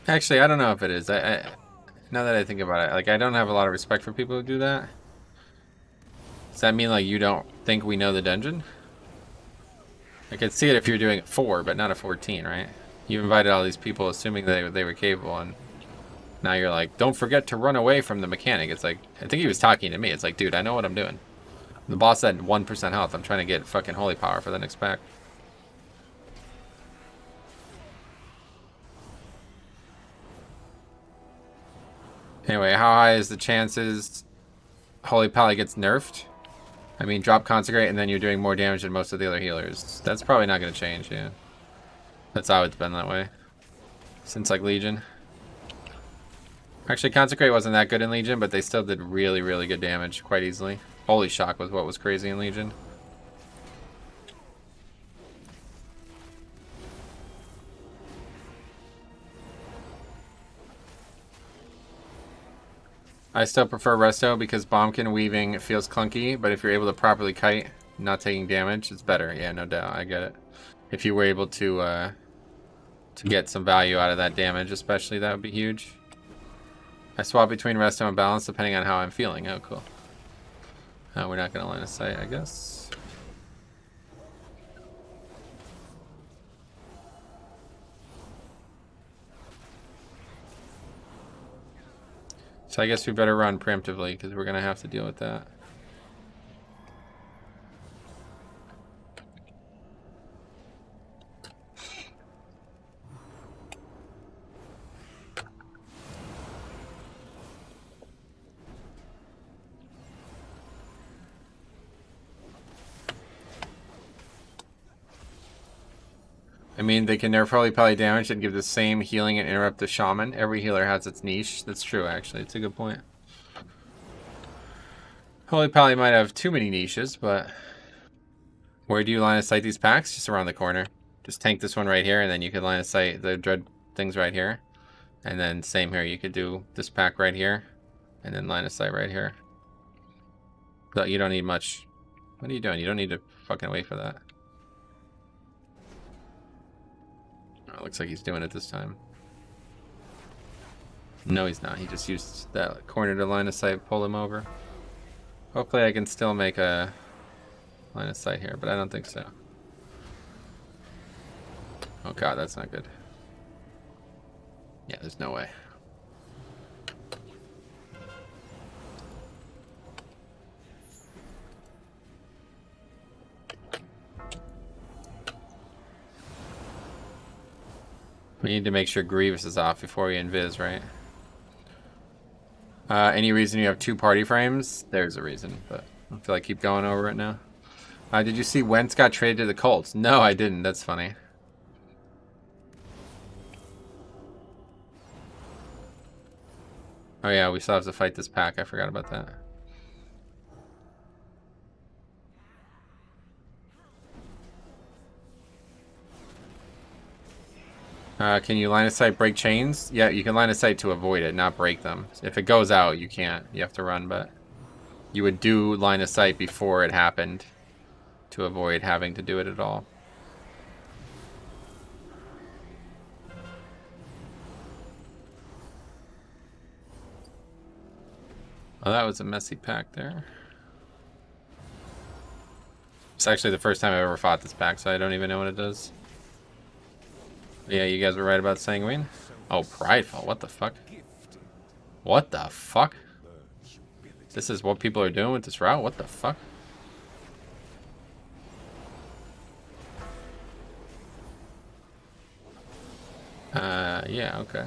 Actually, I don't know if it is. Now that I think about it, like I don't have a lot of respect for people who do that. Does that mean like you don't think we know the dungeon? I could see it if you're doing a 4, but not a 14, right? You invited all these people assuming they were capable, and now you're like, don't forget to run away from the mechanic. It's like, I think he was talking to me. It's like, dude, I know what I'm doing. The boss had 1% health. I'm trying to get fucking holy power for the next pack. Anyway, how high is the chances Holy Pally gets nerfed? I mean, drop Consecrate and then you're doing more damage than most of the other healers. That's probably not going to change, yeah. That's always been that way. Since, like, Legion. Actually, Consecrate wasn't that good in Legion, but they still did really, really good damage quite easily. Holy Shock was what was crazy in Legion. I still prefer Resto because Bombkin weaving feels clunky, but if you're able to properly kite, not taking damage, it's better. Yeah, no doubt. I get it. If you were able to get some value out of that damage, especially, that would be huge. I swap between Resto and Balance depending on how I'm feeling. Oh, cool. We're not going to line of sight, I guess. So I guess we better run preemptively because we're going to have to deal with that. I mean, they can nerf Holy Pally damage and give the same healing and interrupt the Shaman. Every healer has its niche. That's true, actually. It's a good point. Holy Pally might have too many niches, but... Where do you line of sight these packs? Just around the corner. Just tank this one right here, and then you can line of sight the dread things right here. And then same here. You could do this pack right here, and then line of sight right here. But you don't need much. What are you doing? You don't need to fucking wait for that. Oh, looks like he's doing it this time. No, he's not. He just used that corner to line of sight, pull him over. Hopefully I can still make a line of sight here, but I don't think so. Oh god, that's not good. Yeah, there's no way. We need to make sure Grievous is off before we invis, right? Any reason you have 2 party frames? There's a reason, but I feel like keep going over it now. Did you see Wentz got traded to the Colts? No, I didn't. That's funny. Oh yeah, we still have to fight this pack. I forgot about that. Can you line of sight break chains? Yeah, you can line of sight to avoid it, not break them. If it goes out, you can't. You have to run, but you would do line of sight before it happened to avoid having to do it at all. Oh, that was a messy pack there. It's actually the first time I've ever fought this pack, so I don't even know what it does. Yeah, you guys were right about Sanguine. Oh, Prideful. What the fuck? What the fuck? This is what people are doing with this route? What the fuck? Yeah, okay.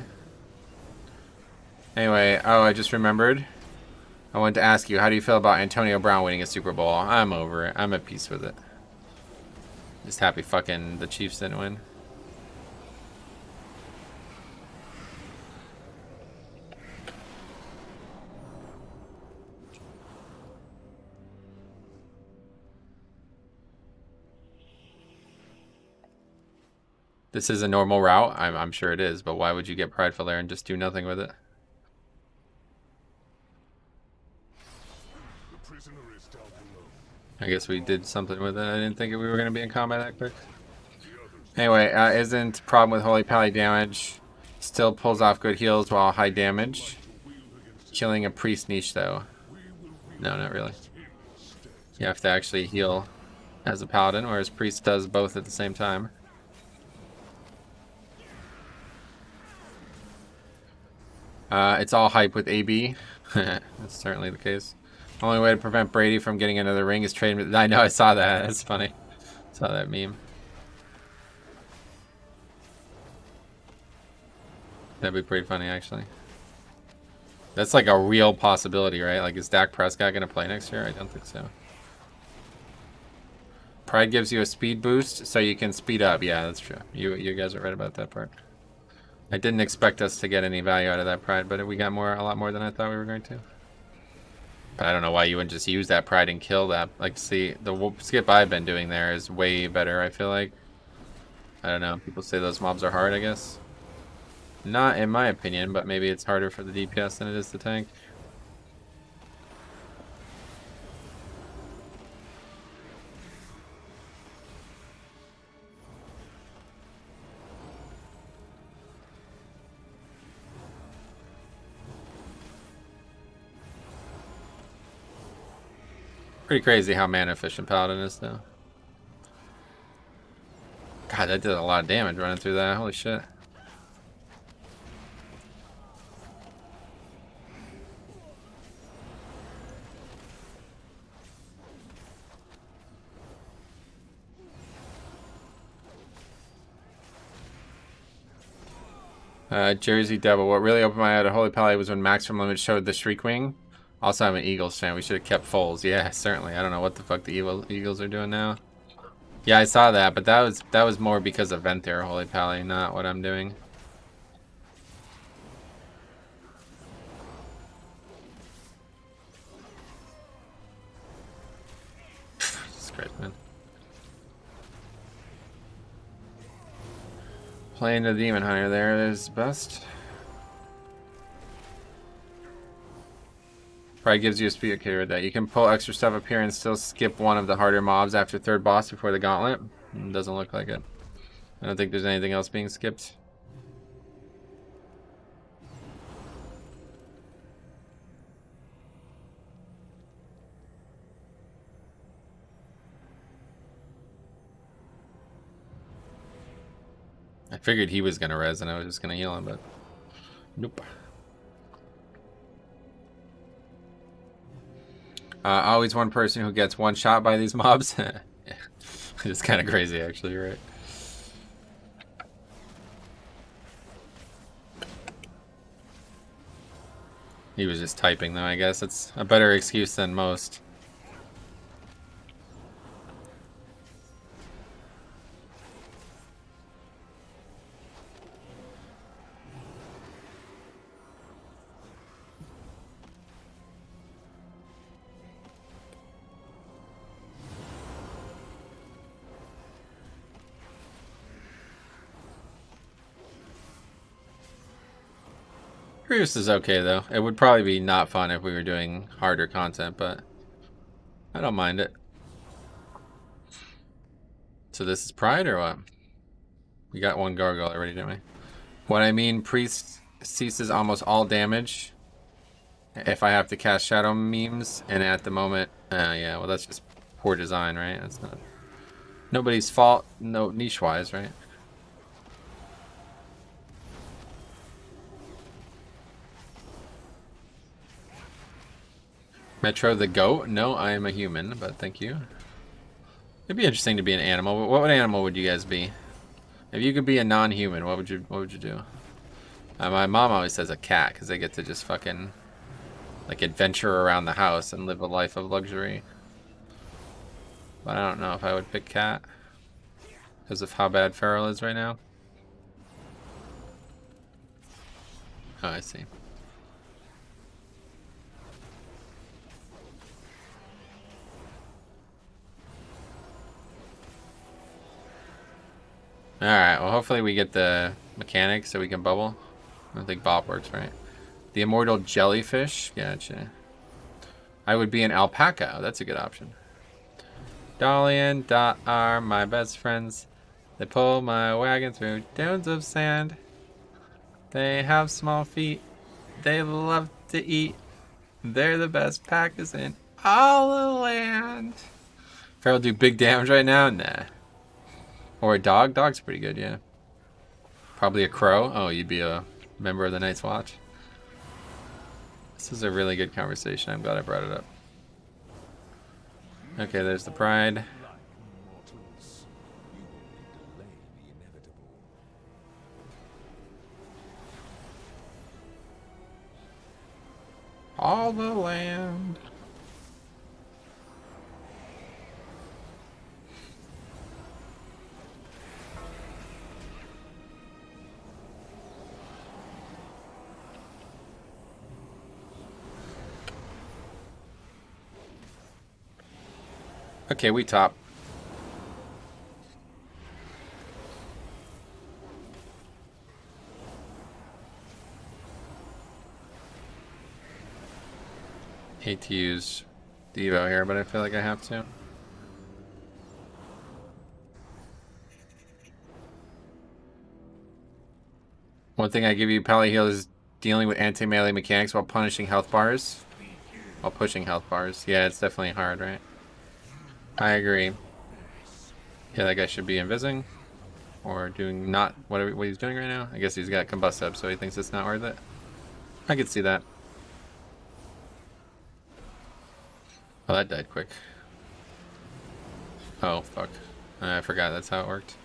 Anyway, oh, I just remembered. I wanted to ask you, how do you feel about Antonio Brown winning a Super Bowl? I'm over it. I'm at peace with it. Just happy fucking the Chiefs didn't win. This is a normal route. I'm sure it is, but why would you get Prideful there and just do nothing with it? The prisoner is down below. I guess we did something with it. I didn't think we were going to be in combat that quick. Anyway, isn't problem with Holy Pally damage. Still pulls off good heals while high damage. Killing a priest niche though. No, not really. You have to actually heal as a paladin, whereas priest does both at the same time. It's all hype with AB. That's certainly the case. Only way to prevent Brady from getting another ring is trade. I know, I saw that. That's funny. Saw that meme. That'd be pretty funny, actually. That's like a real possibility, right? Like, is Dak Prescott going to play next year? I don't think so. Pride gives you a speed boost, so you can speed up. Yeah, that's true. You guys are right about that part. I didn't expect us to get any value out of that Pride, but we got a lot more than I thought we were going to. But I don't know why you wouldn't just use that Pride and kill that. Like, see, the skip I've been doing there is way better, I feel like. I don't know. People say those mobs are hard, I guess. Not in my opinion, but maybe it's harder for the DPS than it is the tank. Pretty crazy how mana efficient Paladin is, though. God, that did a lot of damage running through that. Holy shit. Jersey Devil. What really opened my eye to Holy Pally was when Max from Limit showed the Shriekwing. Also, I'm an Eagles fan. We should have kept Foles. Yeah, certainly. I don't know what the fuck the Eagles are doing now. Yeah, I saw that, but that was more because of vent there, Holy Pally, not what I'm doing. Jesus Christ, man. Playing the Demon Hunter there is best. Probably gives you a speed okay with that. You can pull extra stuff up here and still skip one of the harder mobs after third boss before the gauntlet. Doesn't look like it. I don't think there's anything else being skipped. I figured he was gonna res and I was just gonna heal him, but nope. Always one person who gets one shot by these mobs. It's kind of crazy, actually, right? He was just typing, though, I guess. It's a better excuse than most. Prius is okay, though. It would probably be not fun if we were doing harder content, but I don't mind it. So this is Pride or what? We got one gargoyle already, didn't we? What I mean, Priest ceases almost all damage if I have to cast Shadow Memes, and at the moment, yeah, well that's just poor design, right? That's not nobody's fault, no niche-wise, right? Metro the goat? No, I am a human, but thank you. It'd be interesting to be an animal. What animal would you guys be? If you could be a non-human, what would you do? My mom always says a cat, because they get to just fucking like adventure around the house and live a life of luxury. But I don't know if I would pick cat because of how bad Feral is right now. Oh, I see. Alright, well hopefully we get the mechanics so we can bubble. I don't think Bob works, right? The immortal jellyfish? Gotcha. I would be an alpaca. Oh, that's a good option. Dolly and Dot are my best friends. They pull my wagon through dunes of sand. They have small feet. They love to eat. They're the best packers in all the land. Feral do big damage right now? Nah. Or a dog? Dog's pretty good, yeah. Probably a crow. Oh, you'd be a member of the Night's Watch. This is a really good conversation. I'm glad I brought it up. Okay, there's the Pride. All the land. Okay, we top. Hate to use Devo here, but I feel like I have to. One thing I give you, Pally Heal, is dealing with anti-melee mechanics while punishing health bars. While pushing health bars. Yeah, it's definitely hard, right? I agree. Yeah, that guy should be invising. Or doing not what he's doing right now. I guess he's got combust up, so he thinks it's not worth it. I could see that. Oh, that died quick. Oh, fuck. I forgot that's how it worked.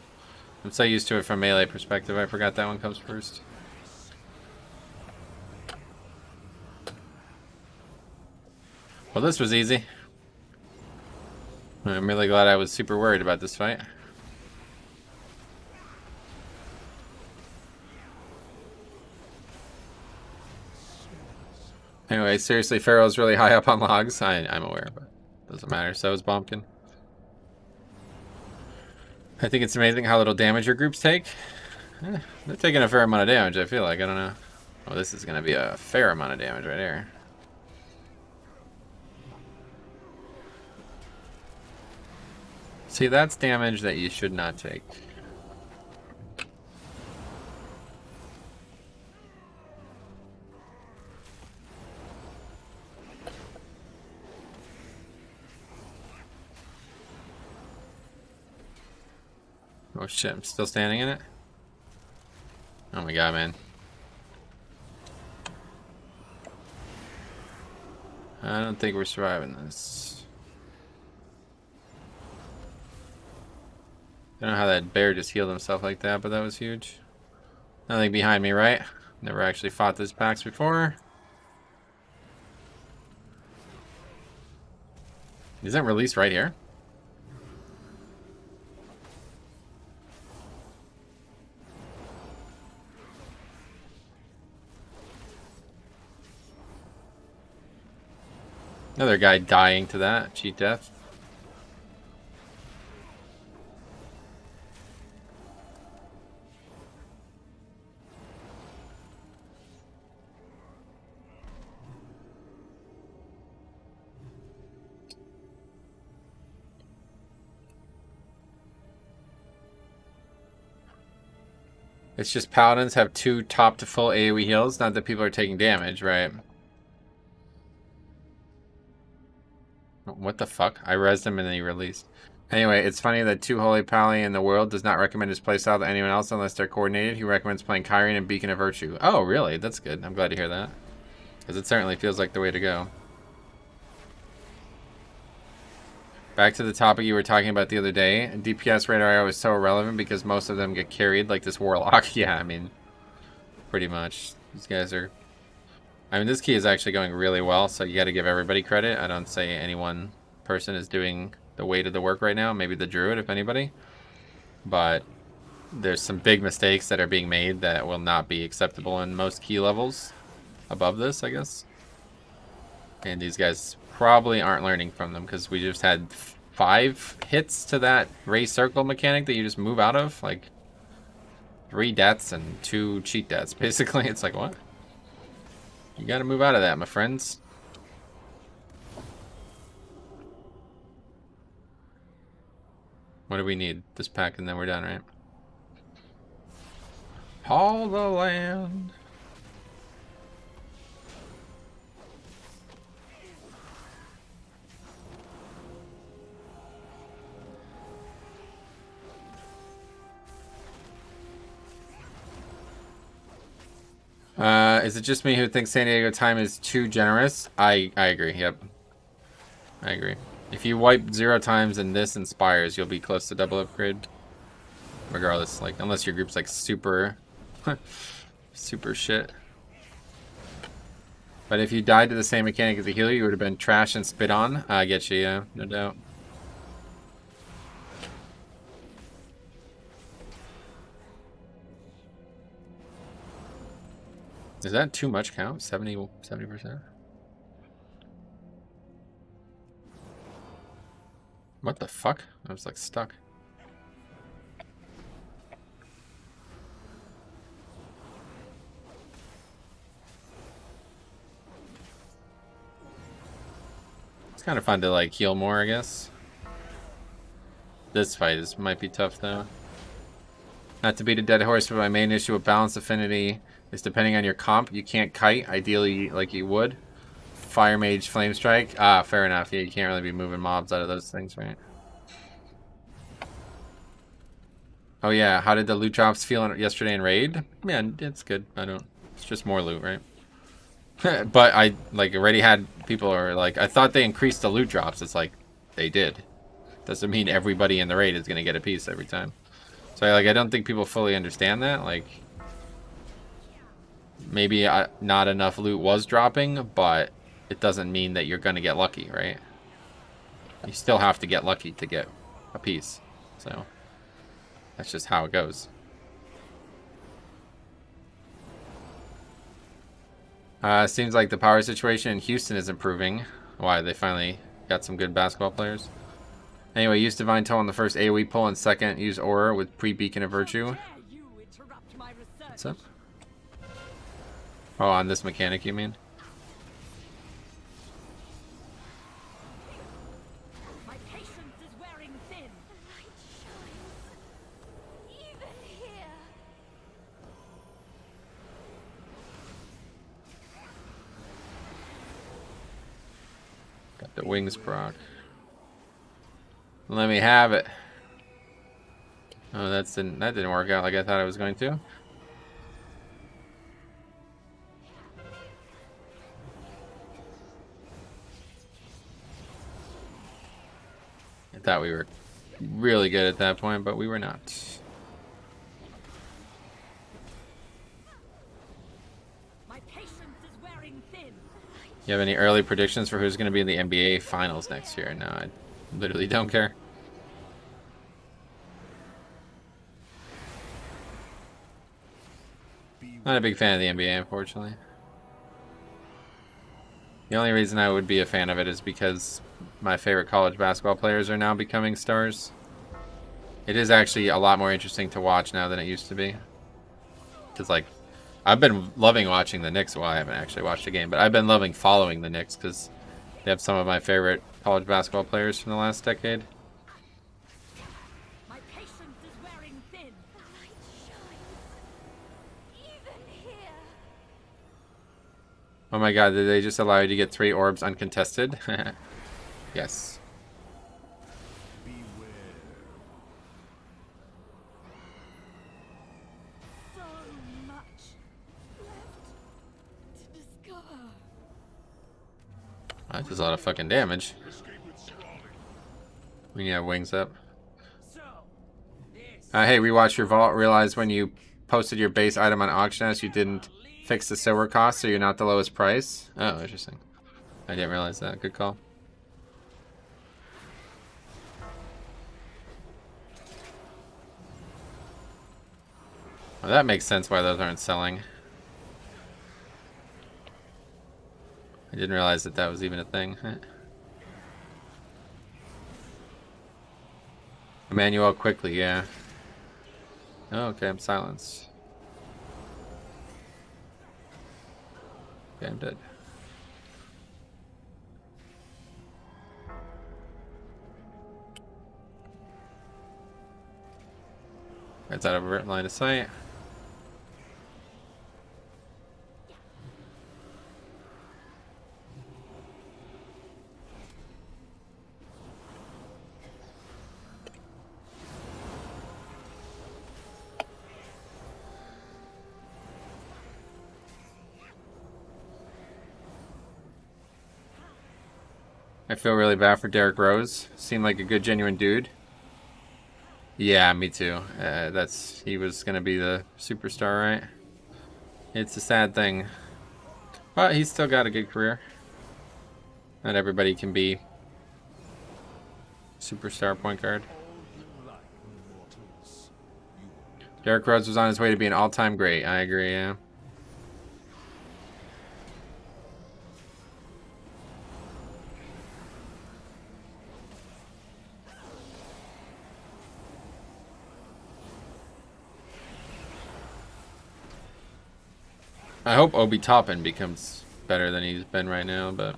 I'm so used to it from melee perspective, I forgot that one comes first. Well, this was easy. I'm really glad I was super worried about this fight. Anyway, seriously, Pharaoh's really high up on logs. I'm aware, but doesn't matter. So is Bompkin. I think it's amazing how little damage your groups take. They're taking a fair amount of damage, I feel like. I don't know. Oh, this is going to be a fair amount of damage right here. See, that's damage that you should not take. Oh shit, I'm still standing in it? Oh my god, man. I don't think we're surviving this. I don't know how that bear just healed himself like that, but that was huge. Nothing behind me, right? Never actually fought this PAX before. Isn't release right here? Another guy dying to that. Cheat death. It's just Paladins have 2 top to full AoE heals, not that people are taking damage, right? What the fuck? I rezzed him and then he released. Anyway, it's funny that 2 holy Paladin in the world does not recommend his playstyle to anyone else unless they're coordinated. He recommends playing Kyrian and Beacon of Virtue. Oh, really? That's good. I'm glad to hear that. Because it certainly feels like the way to go. Back to the topic you were talking about the other day. DPS radar IO is so irrelevant because most of them get carried like this Warlock. Yeah, I mean, pretty much. These guys are... I mean, this key is actually going really well, so you got to give everybody credit. I don't say any one person is doing the weight of the work right now. Maybe the Druid, if anybody. But there's some big mistakes that are being made that will not be acceptable in most key levels above this, I guess. And these guys probably aren't learning from them because we just had 5 hits to that Ray Circle mechanic that you just move out of. Like 3 deaths and 2 cheat deaths. Basically, it's like, what? You gotta move out of that, my friends. What do we need? This pack and then we're done, right? Haul the land. Is it just me who thinks San Diego time is too generous? I agree, yep. I agree. If you wipe 0 times and this inspires, you'll be close to double upgrade. Regardless, like, unless your group's like super, super shit. But if you died to the same mechanic as a healer, you would have been trash and spit on. I get you, yeah, no doubt. Is that too much count? 70%? What the fuck? I was like stuck. It's kind of fun to like heal more, I guess. This fight might be tough though. Not to beat a dead horse, but my main issue with balance affinity is depending on your comp, you can't kite, ideally like you would. Fire Mage, Flame Strike. Ah, fair enough. Yeah, you can't really be moving mobs out of those things, right? Oh yeah, how did the loot drops feel yesterday in Raid? Man, it's good. It's just more loot, right? But I like already had people are like, I thought they increased the loot drops. It's like, they did. Doesn't mean everybody in the raid is gonna get a piece every time. So like, I don't think people fully understand that. Like, maybe not enough loot was dropping, but it doesn't mean that you're gonna get lucky, right? You still have to get lucky to get a piece. So that's just how it goes. Seems like the power situation in Houston is improving. Why, they finally got some good basketball players. Anyway, use Divine Toll on the first AoE pull, and second, use Aura with pre-Beacon of Virtue. What's up? Oh, on this mechanic, you mean? My patience is wearing thin. The light shines. Even here. Got the wings proc. Let me have it. Oh, that didn't work out like I thought it was going to. I thought we were really good at that point, but we were not. My patience is wearing thin. You have any early predictions for who's going to be in the NBA Finals next year? No, I literally don't care. Not a big fan of the NBA, unfortunately. The only reason I would be a fan of it is because my favorite college basketball players are now becoming stars. It is actually a lot more interesting to watch now than it used to be. Because, like, I've been loving watching the Knicks. Well, I haven't actually watched a game, but I've been loving following the Knicks because they have some of my favorite college basketball players from the last decade. My patience is wearing thin. The light shines. Even here. Oh my god, did they just allow you to get 3 orbs uncontested? Yes. So much left to discover. That does a lot of fucking damage. We need to have wings up. So, this Hey, rewatch your vault. Realize when you posted your base item on auction house, you didn't fix the silver cost, so you're not the lowest price. Oh, interesting. I didn't realize that. Good call. Well, that makes sense why those aren't selling. I didn't realize that that was even a thing. Emmanuel quickly, yeah. Oh, okay, I'm silenced. Okay, I'm dead. That's out of line of sight. I feel really bad for Derrick Rose. Seemed like a good, genuine dude. Yeah, me too. He was gonna be the superstar, right? It's a sad thing, but he's still got a good career. Not everybody can be superstar point guard. Derrick Rose was on his way to be an all-time great. I agree. Yeah. I hope Obi Toppin becomes better than he's been right now, but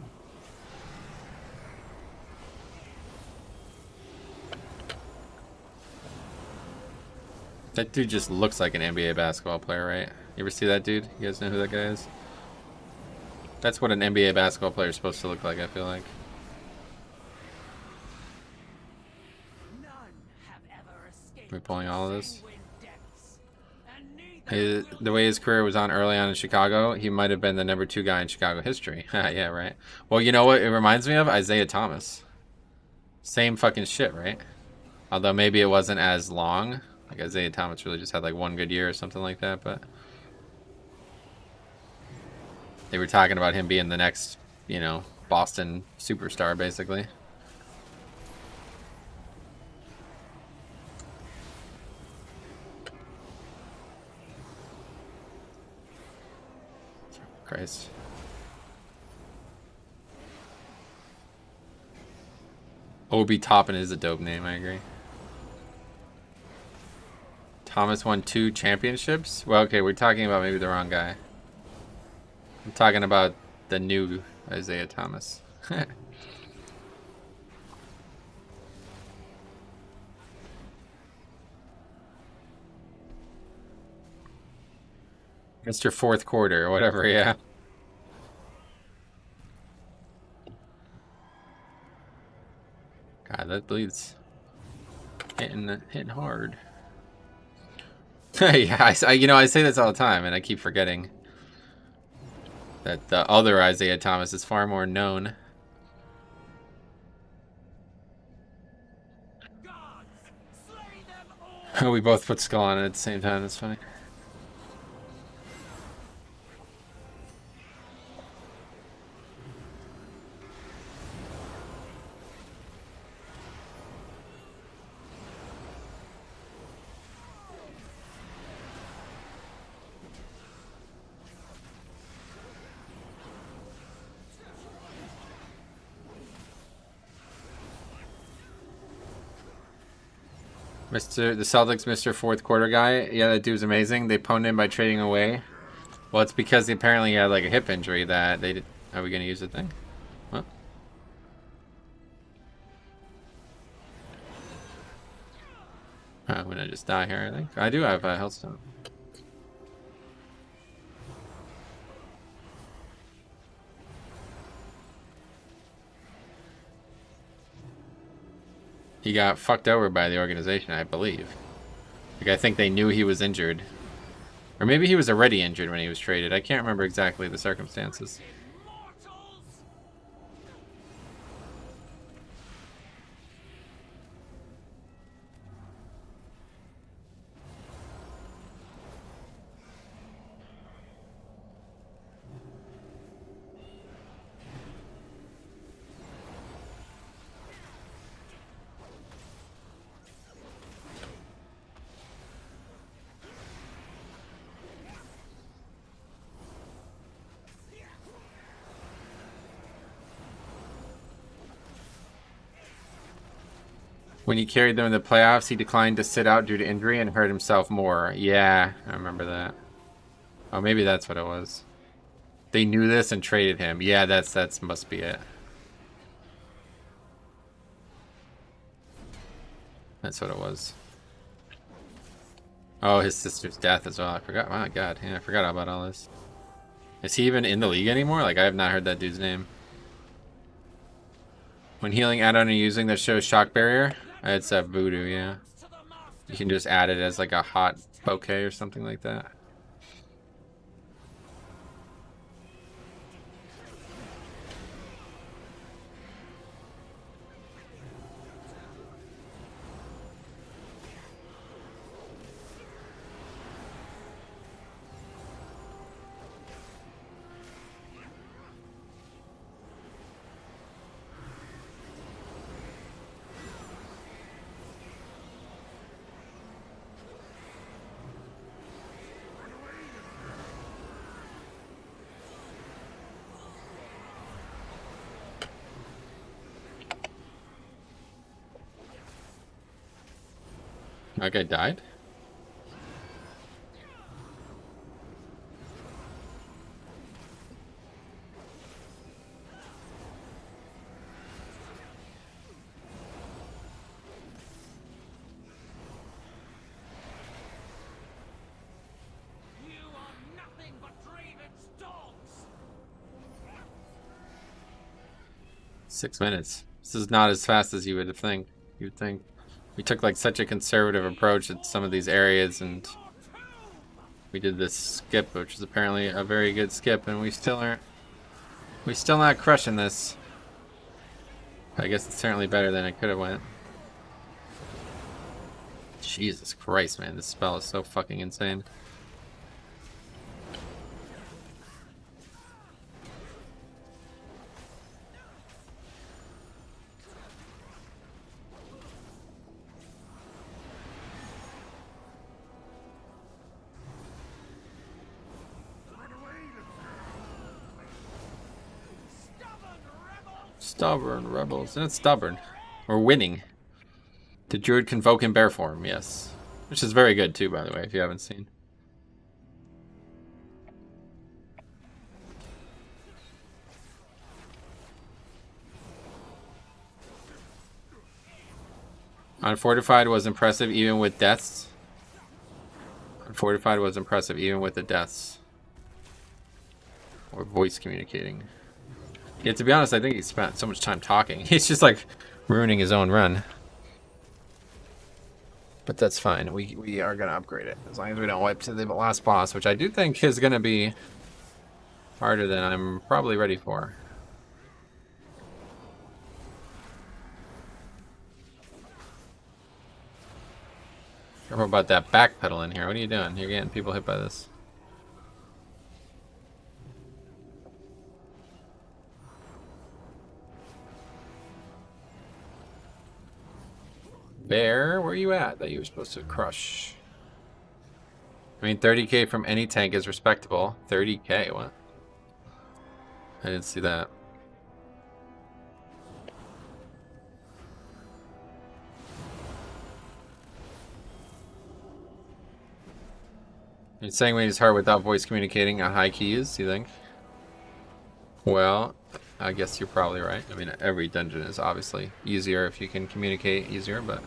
that dude just looks like an NBA basketball player, right? You ever see that dude? You guys know who that guy is? That's what an NBA basketball player is supposed to look like, I feel like. none have ever escaped. We're pulling all of this. sanguine depths, and neither The way his career was on early on in Chicago, he might have been the #2 guy in Chicago history. Yeah, right. Well, you know what it reminds me of? Isaiah Thomas. Same fucking shit, right? Although maybe it wasn't as long. Like Isaiah Thomas really just had like one good year or something like that, but they were talking about him being the next, Boston superstar, basically. Christ. Obi Toppin is a dope name, I agree. Thomas won 2 championships? Well, okay, we're talking about maybe the wrong guy. I'm talking about the new Isaiah Thomas. Mr. Fourth Quarter or whatever, yeah. God, that bleeds. Hitting hard. Yeah, I say this all the time, and I keep forgetting that the other Isaiah Thomas is far more known. We both put skull on it at the same time. That's funny. The Celtics Mr. Fourth Quarter guy. Yeah, that dude's amazing. They pwned him by trading away. Well, it's because he apparently had like a hip injury that they did. Are we gonna use the thing? What? I'm gonna just die here, I think. I do have a health stone. He got fucked over by the organization, I believe. Like, I think they knew he was injured. Or maybe he was already injured when he was traded. I can't remember exactly the circumstances. When he carried them in the playoffs, he declined to sit out due to injury and hurt himself more. Yeah, I remember that. Oh, maybe that's what it was. They knew this and traded him. Yeah, that's must be it. That's what it was. Oh, his sister's death as well. I forgot. Oh my God, yeah, I forgot about all this. Is he even in the league anymore? Like, I have not heard that dude's name. When healing add-on and using that shows shock barrier, it's a voodoo, yeah. You can just add it as like a hot bouquet or something like that. That guy died? You are nothing but Draven's dogs. 6 minutes. This is not as fast as you would think. You'd think. We took like such a conservative approach at some of these areas, and we did this skip, which is apparently a very good skip, and we still aren't. We still not crushing this. I guess it's certainly better than it could have went. Jesus Christ, man, this spell is so fucking insane. Stubborn rebels. That's stubborn. We're winning. The druid can invoke in bear form, yes. Which is very good too, by the way, if you haven't seen. Unfortified was impressive even with deaths. Unfortified was impressive even with the deaths. Or voice communicating. Yeah, to be honest, I think he spent so much time talking. He's just like ruining his own run. But that's fine. We are going to upgrade it. As long as we don't wipe to the last boss, which I do think is going to be harder than I'm probably ready for. Careful about that backpedal in here. What are you doing? You're getting people hit by this. Bear, where are you at that you were supposed to crush? I mean, 30k from any tank is respectable. 30k, what? I didn't see that. You're saying when he's hard without voice communicating on high keys, you think? Well, I guess you're probably right. I mean, every dungeon is obviously easier if you can communicate easier, but...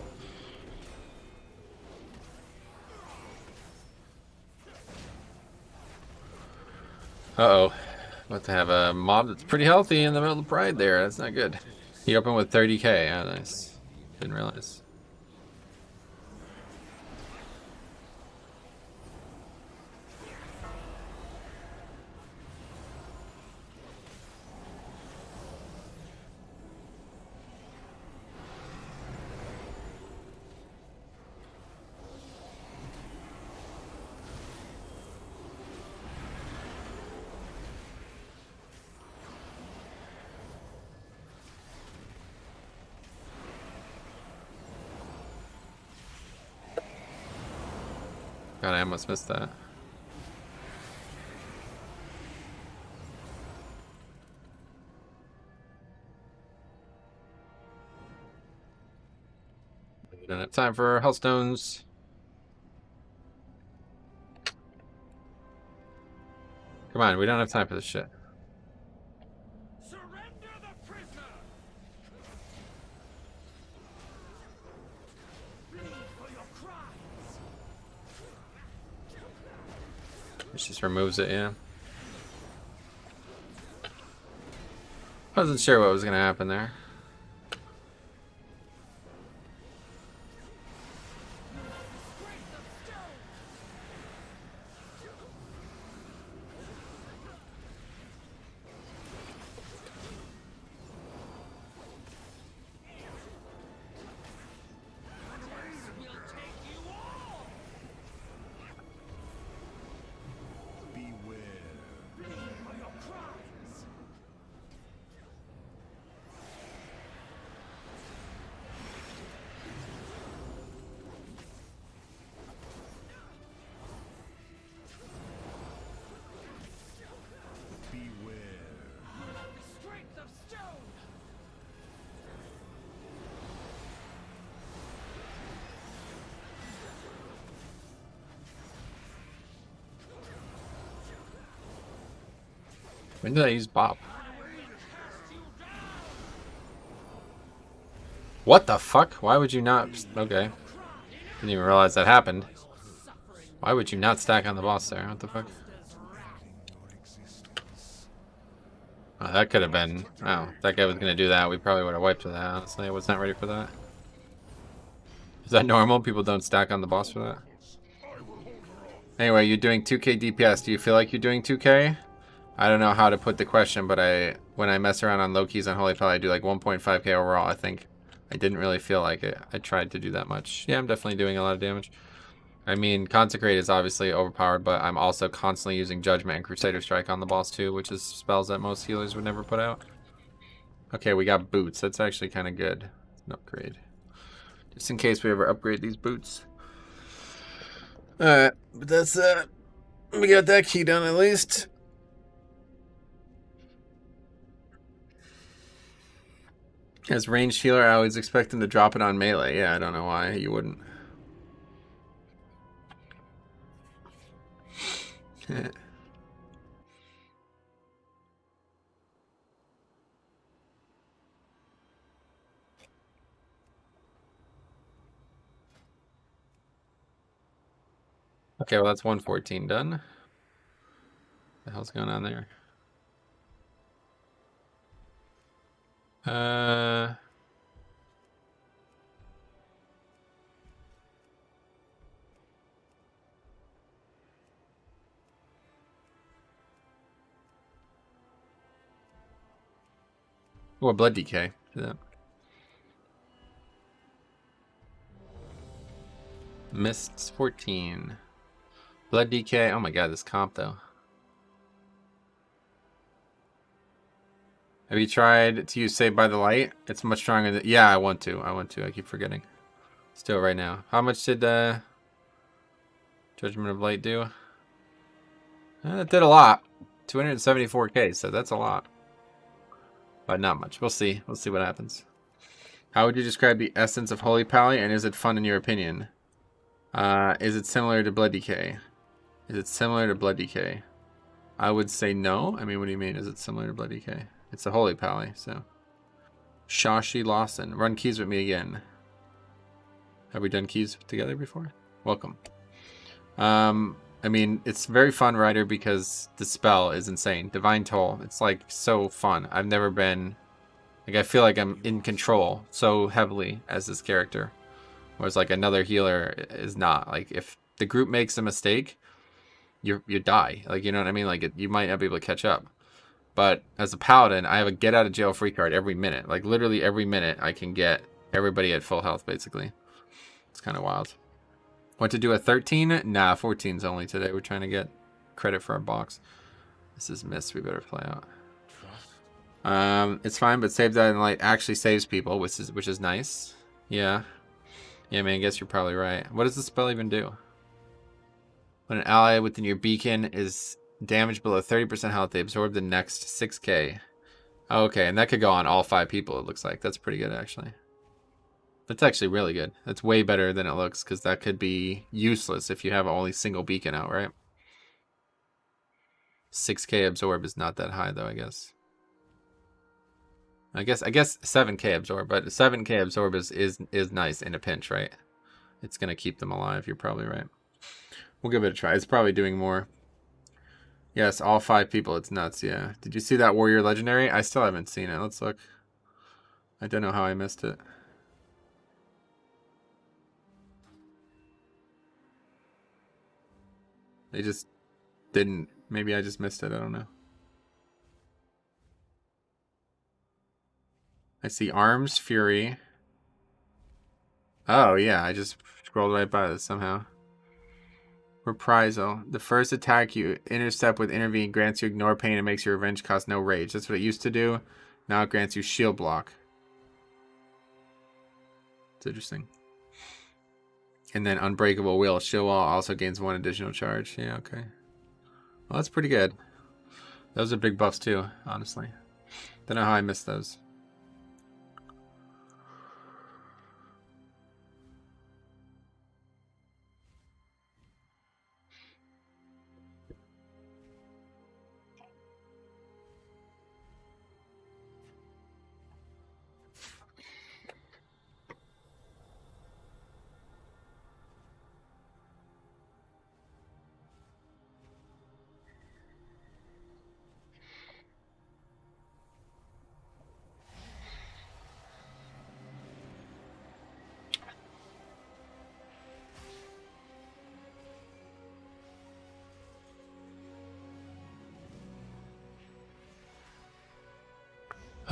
Uh-oh. About to have a mob that's pretty healthy in the middle of Pride there. That's not good. He opened with 30k. Yeah, nice. Didn't realize. God, I almost missed that. We don't have time for Hellstones. Come on, we don't have time for this shit. Surrender the prisoner! Bleed for your crimes! It just removes it, yeah. Wasn't sure what was gonna happen there. We'll take you all! Beware. Bleed for your crimes! Beware. Strength of stone! When did I use Bob? What the fuck? Why would you not? Okay. Didn't even realize that happened. Why would you not stack on the boss there? What the fuck? Oh, that could have been... Oh, if that guy was going to do that, we probably would have wiped with that, honestly. I was not ready for that. Is that normal? People don't stack on the boss for that? Anyway, you're doing 2k DPS. Do you feel like you're doing 2k? I don't know how to put the question, but when I mess around on low keys on Holy Pal, I do like 1.5k overall, I think. I didn't really feel like it. I tried to do that much. Yeah, I'm definitely doing a lot of damage. I mean, Consecrate is obviously overpowered, but I'm also constantly using Judgment and Crusader Strike on the boss too, which is spells that most healers would never put out. Okay, we got boots. That's actually kind of good. It's an upgrade. Just in case we ever upgrade these boots. Alright, but that's we got that key done at least. As ranged healer, I always expect him to drop it on melee. Yeah, I don't know why you wouldn't. Okay, well that's 114 done. What the hell's going on there? Oh, blood decay. Do that. Mists 14. Blood decay. Oh my god, this comp though. Have you tried to use Saved by the Light? It's much stronger than... Yeah, I want to. I keep forgetting. Let's do it right now. How much did Judgment of Light do? It did a lot. 274k, so that's a lot. But not much. We'll see. We'll see what happens. How would you describe the essence of Holy Pally, and is it fun in your opinion? Is it similar to Blood Decay? Is it similar to Blood Decay? I would say no. I mean, what do you mean? Is it similar to Blood Decay? It's a Holy Pally, so. Shashi Lawson. Run keys with me again. Have we done keys together before? Welcome. I mean, it's very fun, Ryder, because the spell is insane. Divine Toll. It's like so fun. I've never been... Like, I feel like I'm in control so heavily as this character. Whereas, like, another healer is not. Like, if the group makes a mistake, you die. Like, you know what I mean? Like, you might not be able to catch up. But as a Paladin, I have a get out of jail free card every minute. Like, literally every minute I can get everybody at full health, basically. It's kind of wild. Want to do a 13? Nah, 14's only today. We're trying to get credit for our box. This is missed. We better play out. It's fine, but Save That in Light actually saves people, which is nice. Yeah. Yeah, man, I guess you're probably right. What does the spell even do? When an ally within your beacon is damaged below 30% health, they absorb the next 6k. Oh, okay, and that could go on all 5 people, it looks like. That's pretty good, actually. That's actually really good. That's way better than it looks, because that could be useless if you have only single beacon out, right? 6k absorb is not that high, though, I guess. I guess 7k absorb, but 7k absorb is nice in a pinch, right? It's going to keep them alive, you're probably right. We'll give it a try. It's probably doing more. Yes, all 5 people. It's nuts, yeah. Did you see that Warrior Legendary? I still haven't seen it. Let's look. I don't know how I missed it. They just didn't. Maybe I just missed it. I don't know. I see Arms, Fury. Oh, yeah. I just scrolled right by this somehow. Reprisal. The first attack you intercept with Intervene grants you Ignore Pain and makes your revenge cost no rage. That's what it used to do. Now it grants you Shield Block. It's interesting. And then Unbreakable Will. Shield Wall also gains 1 additional charge. Yeah, okay. Well, that's pretty good. Those are big buffs too, honestly. Don't know how I missed those.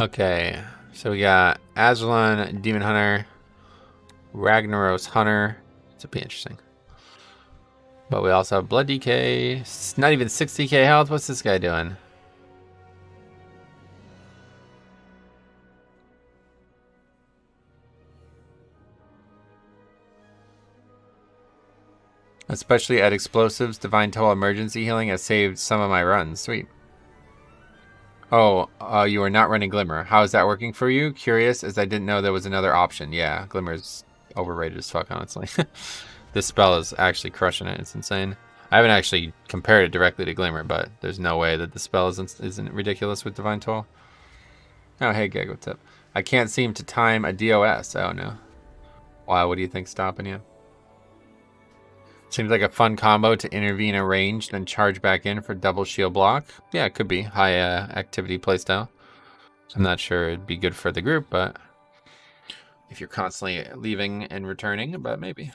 Okay, so we got Azulon, Demon Hunter, Ragnaros Hunter. It's pretty interesting. But we also have Blood Decay. It's not even 60k health. What's this guy doing? Especially at explosives, Divine Toll emergency healing has saved some of my runs. Sweet. Oh, you are not running Glimmer. How is that working for you? Curious, as I didn't know there was another option. Yeah, Glimmer's overrated as fuck, honestly. This spell is actually crushing it. It's insane. I haven't actually compared it directly to Glimmer, but there's no way that the spell isn't ridiculous with Divine Toll. Oh, hey, Gag, what's up? I can't seem to time a DOS. Oh, no. Wow, what do you think's stopping you? Seems like a fun combo to intervene a range, then charge back in for double shield block. Yeah, it could be. High activity playstyle. I'm not sure it'd be good for the group, but if you're constantly leaving and returning, but maybe.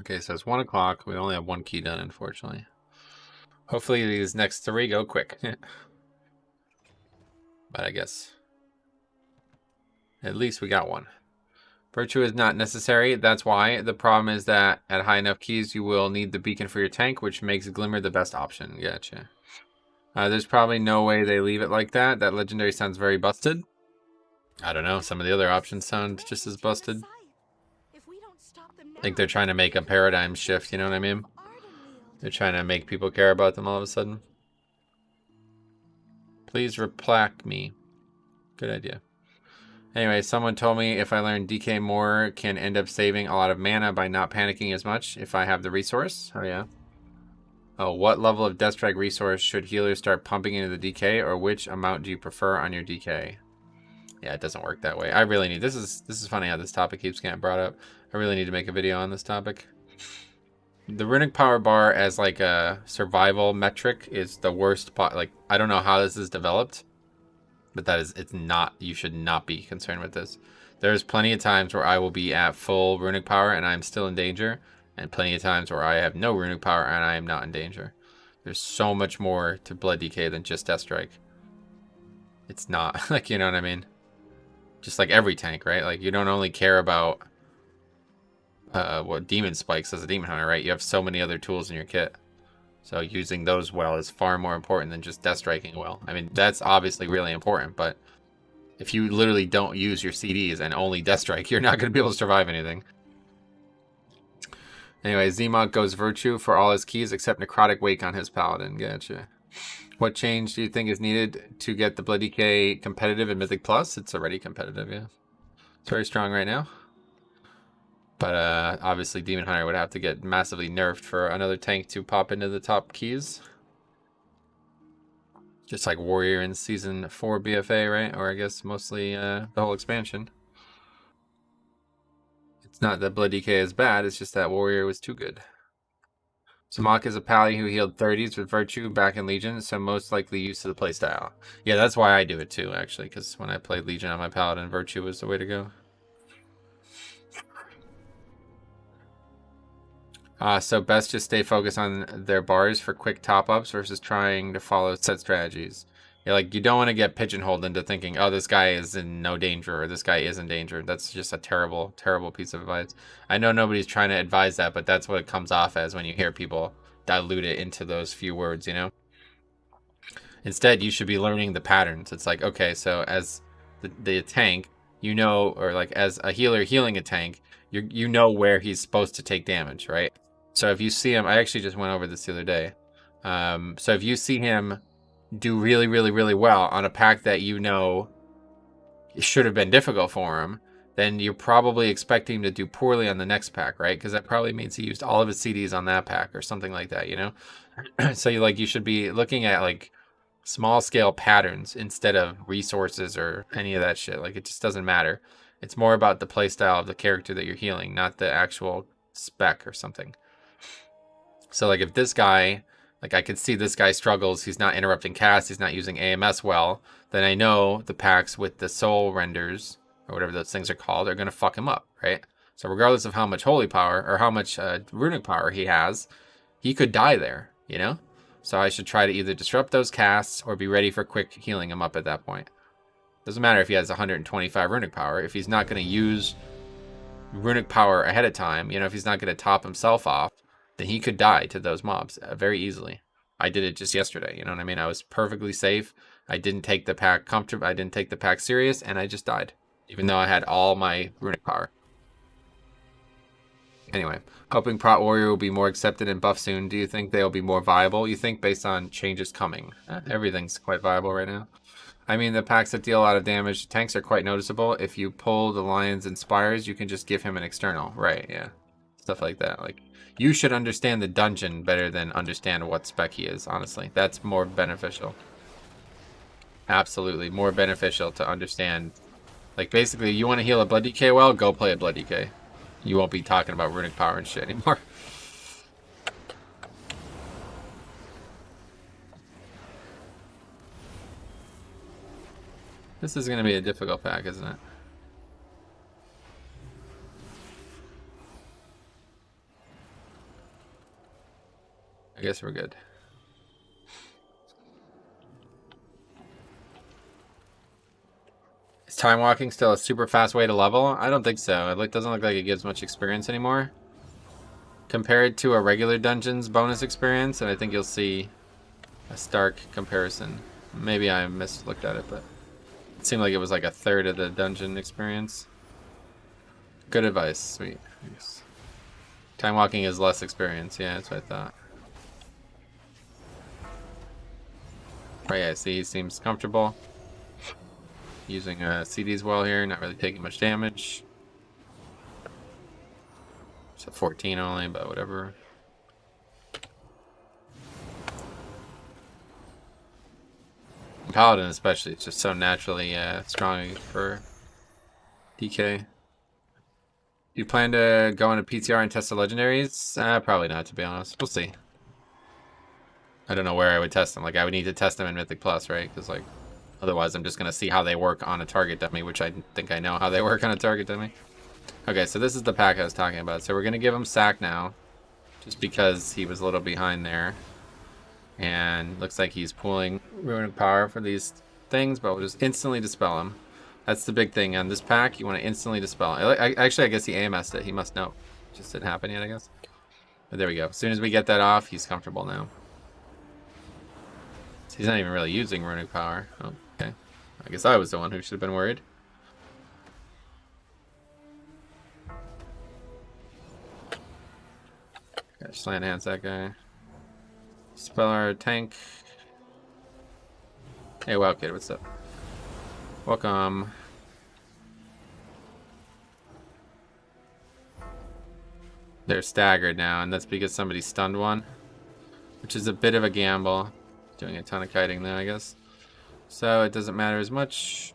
Okay, so it's 1 o'clock. We only have one key done, unfortunately. Hopefully these next 3 go quick. But I guess at least we got one. Virtue is not necessary. That's why. The problem is that at high enough keys, you will need the beacon for your tank, which makes Glimmer the best option. Gotcha. There's probably no way they leave it like that. That legendary sounds very busted. I don't know. Some of the other options sound just as busted. Like they're trying to make a paradigm shift, you know what I mean? They're trying to make people care about them all of a sudden. Please replac me. Good idea. Anyway, someone told me if I learn DK more, can end up saving a lot of mana by not panicking as much if I have the resource. Oh, yeah. Oh, what level of Death Strike resource should healers start pumping into the DK, or which amount do you prefer on your DK? Yeah, it doesn't work that way. I really need... This is funny how this topic keeps getting brought up. I really need to make a video on this topic. The runic power bar as like a survival metric is the worst part. Like, I don't know how this is developed, but it's not, you should not be concerned with this. There's plenty of times where I will be at full runic power and I'm still in danger, and plenty of times where I have no runic power and I am not in danger. There's so much more to Blood DK than just Death Strike. It's not, like, you know what I mean? Just like every tank, right? Like, you don't only care about what Demon Spikes as a Demon Hunter, right? You have so many other tools in your kit. So using those well is far more important than just Death Striking well. I mean, that's obviously really important, but if you literally don't use your CDs and only Death Strike, you're not going to be able to survive anything. Anyway, Zmog goes Virtue for all his keys except Necrotic Wake on his Paladin. Gotcha. What change do you think is needed to get the Blood DK competitive in Mythic Plus? It's already competitive, yeah. It's very strong right now. But obviously Demon Hunter would have to get massively nerfed for another tank to pop into the top keys. Just like Warrior in Season 4 BFA, right? Or I guess mostly the whole expansion. It's not that Blood DK is bad, it's just that Warrior was too good. Samok is a pally who healed 30s with Virtue back in Legion, so most likely used to the playstyle. Yeah, that's why I do it too, actually, because when I played Legion on my Paladin, Virtue was the way to go. So best just stay focused on their bars for quick top-ups versus trying to follow set strategies. Yeah, like, you don't want to get pigeonholed into thinking, oh, this guy is in no danger or this guy is in danger. That's just a terrible, terrible piece of advice. I know nobody's trying to advise that, but that's what it comes off as when you hear people dilute it into those few words, you know? Instead, you should be learning the patterns. It's like, okay, so as the tank, you know, or like as a healer healing a tank, you know where he's supposed to take damage, right? So if you see him, I actually just went over this the other day. So if you see him do really, really, really well on a pack that you know should have been difficult for him, then you're probably expecting him to do poorly on the next pack, right? Because that probably means he used all of his CDs on that pack or something like that, you know? So you should be looking at like small scale patterns instead of resources or any of that shit. Like, it just doesn't matter. It's more about the playstyle of the character that you're healing, not the actual spec or something. So like if this guy, like I could see this guy struggles, he's not interrupting cast, he's not using AMS well, then I know the packs with the soul renders, or whatever those things are called, are going to fuck him up, right? So regardless of how much holy power or how much runic power he has, he could die there, you know? So I should try to either disrupt those casts or be ready for quick healing him up at that point. Doesn't matter if he has 125 runic power. If he's not going to use runic power ahead of time, you know, if he's not going to top himself off, then he could die to those mobs very easily. I did it just yesterday, you know what I mean? I was perfectly safe. I didn't take the pack comfortable. I didn't take the pack serious, and I just died, even though I had all my runic power. Anyway, hoping Prot Warrior will be more accepted and buffed soon. Do you think they'll be more viable? You think based on changes coming? Everything's quite viable right now. I mean, the packs that deal a lot of damage, tanks are quite noticeable. If you pull the Lions and Spires, you can just give him an external. Right, yeah. Stuff like that. Like, you should understand the dungeon better than understand what spec he is, honestly. That's more beneficial. Absolutely, more beneficial to understand. Like, basically, you want to heal a Blood DK well, go play a Blood DK. You won't be talking about runic power and shit anymore. This is going to be a difficult pack, isn't it? I guess we're good. Is time walking still a super fast way to level? I don't think so. It doesn't look like it gives much experience anymore. Compared to a regular dungeon's bonus experience, and I think you'll see a stark comparison. Maybe I mislooked at it, but it seemed like it was like a third of the dungeon experience. Good advice, sweet. Thanks. Time walking is less experience, yeah, that's what I thought. Right, yeah, see, he seems comfortable. Using CDs well here, not really taking much damage. It's a 14 only, but whatever. Paladin especially, it's just so naturally strong for DK. Do you plan to go into PTR and test the legendaries? Probably not, to be honest. We'll see. I don't know where I would test them. Like, I would need to test them in Mythic Plus, right? Because, like, otherwise I'm just going to see how they work on a target dummy, which I think I know how they work on a target dummy. Okay, so this is the pack I was talking about. So we're going to give him sack now, just because he was a little behind there. And looks like he's pulling runic power for these things, but we'll just instantly dispel him. That's the big thing on this pack. You want to instantly dispel. Actually, I guess he AMS'd it. He must know. Just didn't happen yet, I guess. But there we go. As soon as we get that off, he's comfortable now. So he's not even really using runic power. Oh, okay. I guess I was the one who should have been worried. Gotta slant hands that guy. Spell our tank. Hey, wow, kid, what's up? Welcome. They're staggered now, and that's because somebody stunned one, which is a bit of a gamble. Doing a ton of kiting though, I guess. So it doesn't matter as much.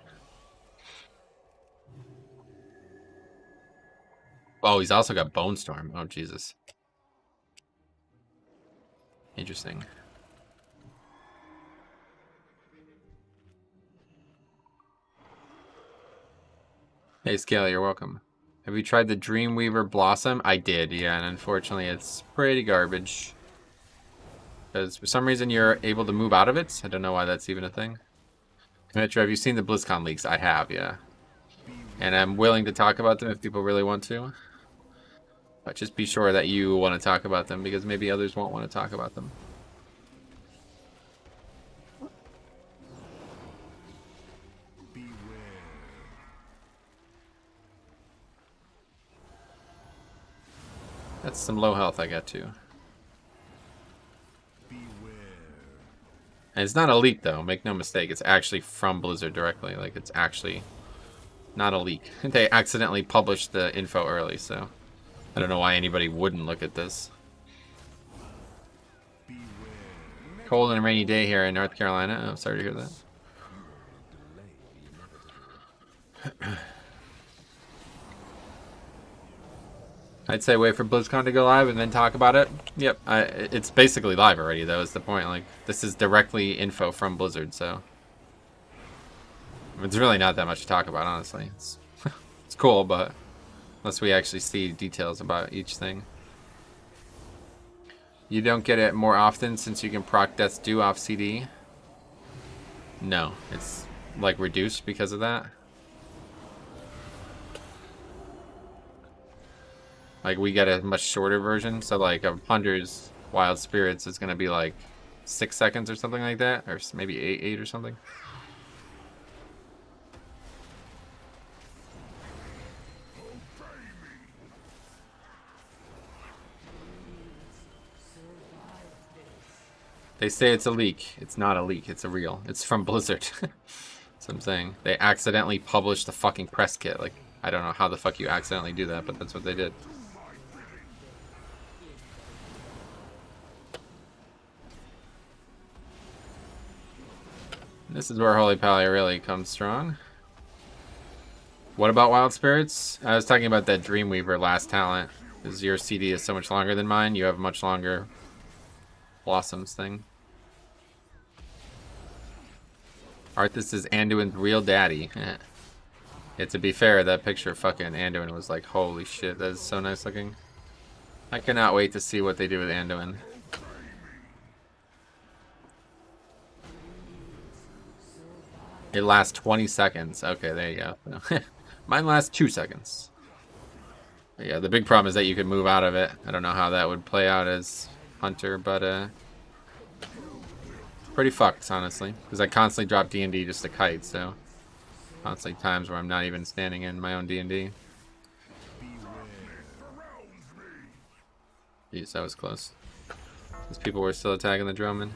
Oh, he's also got Bone Storm. Oh, Jesus. Interesting. Hey, Scale, you're welcome. Have you tried the Dreamweaver Blossom? I did, yeah, and unfortunately it's pretty garbage. Because for some reason you're able to move out of it. I don't know why that's even a thing. Metro, have you seen the BlizzCon leaks? I have, yeah. And I'm willing to talk about them if people really want to. But just be sure that you want to talk about them, because maybe others won't want to talk about them. Beware. That's some low health I got too. Beware. And it's not a leak though, make no mistake. It's actually from Blizzard directly. Like, it's actually not a leak. They accidentally published the info early, so I don't know why anybody wouldn't look at this. Beware. Cold and a rainy day here in North Carolina. Oh, sorry to hear that. I'd say wait for BlizzCon to go live and then talk about it. Yep, it's basically live already, though, is the point. Like, this is directly info from Blizzard, so it's really not that much to talk about, honestly. It's cool, but Unless we actually see details about each thing. You don't get it more often since you can proc Death's Due off CD? No, it's like reduced because of that. Like we get a much shorter version, so like a Hunter's Wild Spirits is gonna be like 6 seconds or something like that, or maybe 8 or something. They say it's a leak. It's not a leak. It's a real. It's from Blizzard. That's what I'm saying. They accidentally published the fucking press kit. Like, I don't know how the fuck you accidentally do that, but that's what they did. This is where Holy Pally really comes strong. What about Wild Spirits? I was talking about that Dreamweaver last talent. Because your CD is so much longer than mine. You have much longer Blossoms thing. Arthas is Anduin's real daddy. Yeah, to be fair, that picture of fucking Anduin was like, holy shit, that is so nice looking. I cannot wait to see what they do with Anduin. It lasts 20 seconds. Okay, there you go. Mine lasts 2 seconds. But yeah, the big problem is that you can move out of it. I don't know how that would play out as Hunter, but pretty fucked, honestly. Because I constantly drop D&D just to kite, so constantly times where I'm not even standing in my own D&D. Jeez, that was close. These people were still attacking the Droman.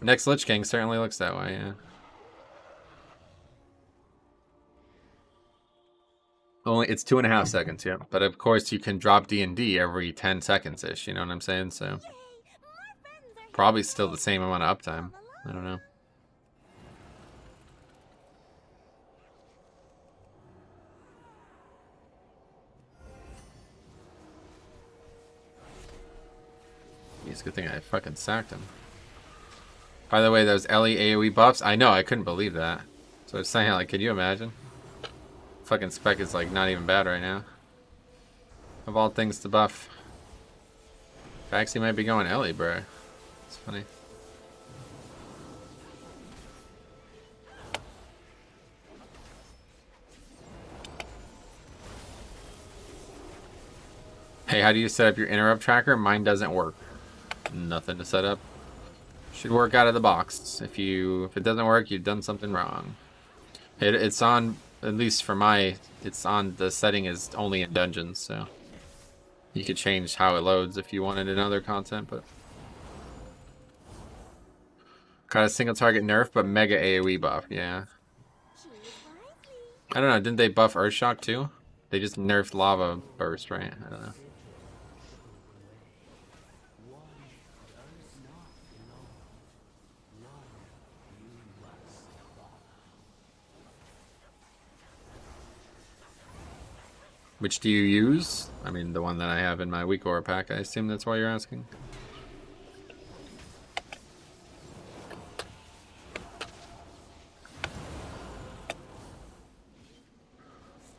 Next Lich King certainly looks that way, yeah. Only it's 2.5 seconds, yeah. But of course you can drop D&D every 10 seconds ish, you know what I'm saying? So probably still the same amount of uptime. I don't know. It's a good thing I fucking sacked him. By the way, those Ellie AoE buffs, I know, I couldn't believe that. So I was saying, like, could you imagine? Fucking spec is like not even bad right now. Of all things to buff. I actually might be going Ellie, bro. It's funny. Hey, how do you set up your interrupt tracker? Mine doesn't work. Nothing to set up. Should work out of the box. If it doesn't work, you've done something wrong. It's on, at least for it's on, the setting is only in dungeons, so you could change how it loads if you wanted in other content, but got a single target nerf, but mega AoE buff, yeah. I don't know, didn't they buff Earthshock too? They just nerfed Lava Burst, right? I don't know. Which do you use? I mean, the one that I have in my weak aura pack. I assume that's why you're asking.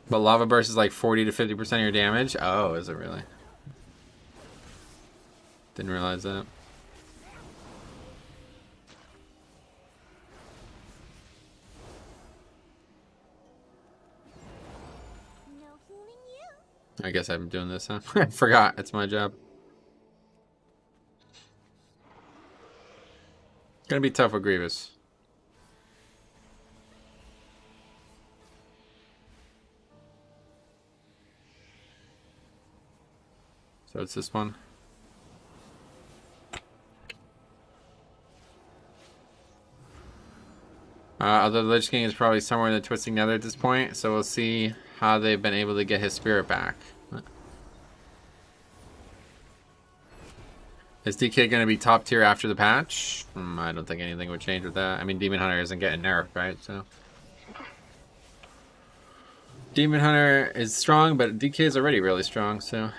But Lava Burst is like 40 to 50% of your damage? Oh, is it really? Didn't realize that. I guess I'm doing this, huh? I forgot. It's my job. Gonna be tough with Grievous. So it's this one. Although the Lich King is probably somewhere in the Twisting Nether at this point, so we'll see how they've been able to get his spirit back. Is DK going to be top tier after the patch? I don't think anything would change with that. I mean, Demon Hunter isn't getting nerfed, right? So Demon Hunter is strong, but DK is already really strong, so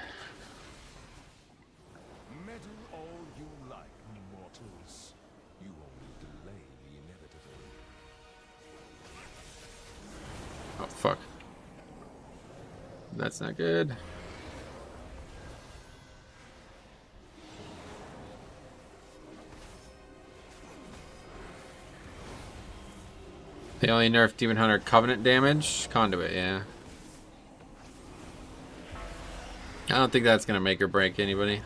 Meddle all you like, mortals. You only delay the inevitable. oh fuck. That's not good. They only nerfed Demon Hunter Covenant damage. Conduit, yeah. I don't think that's gonna make or break anybody.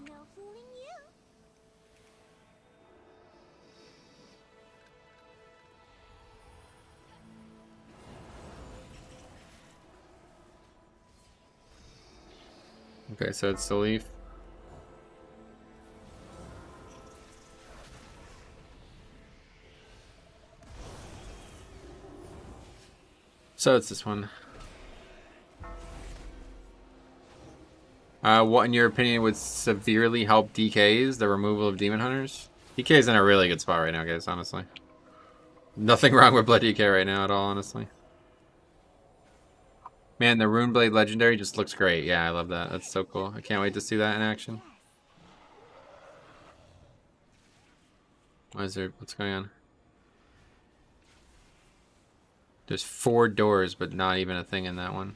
No fooling you. Okay, so it's the leaf. So it's this one. What, in your opinion, would severely help DKs, the removal of Demon Hunters? DK's in a really good spot right now, guys, honestly. Nothing wrong with Blood DK right now at all, honestly. Man, the Runeblade Legendary just looks great. Yeah, I love that. That's so cool. I can't wait to see that in action. What's going on? There's 4 doors, but not even a thing in that one.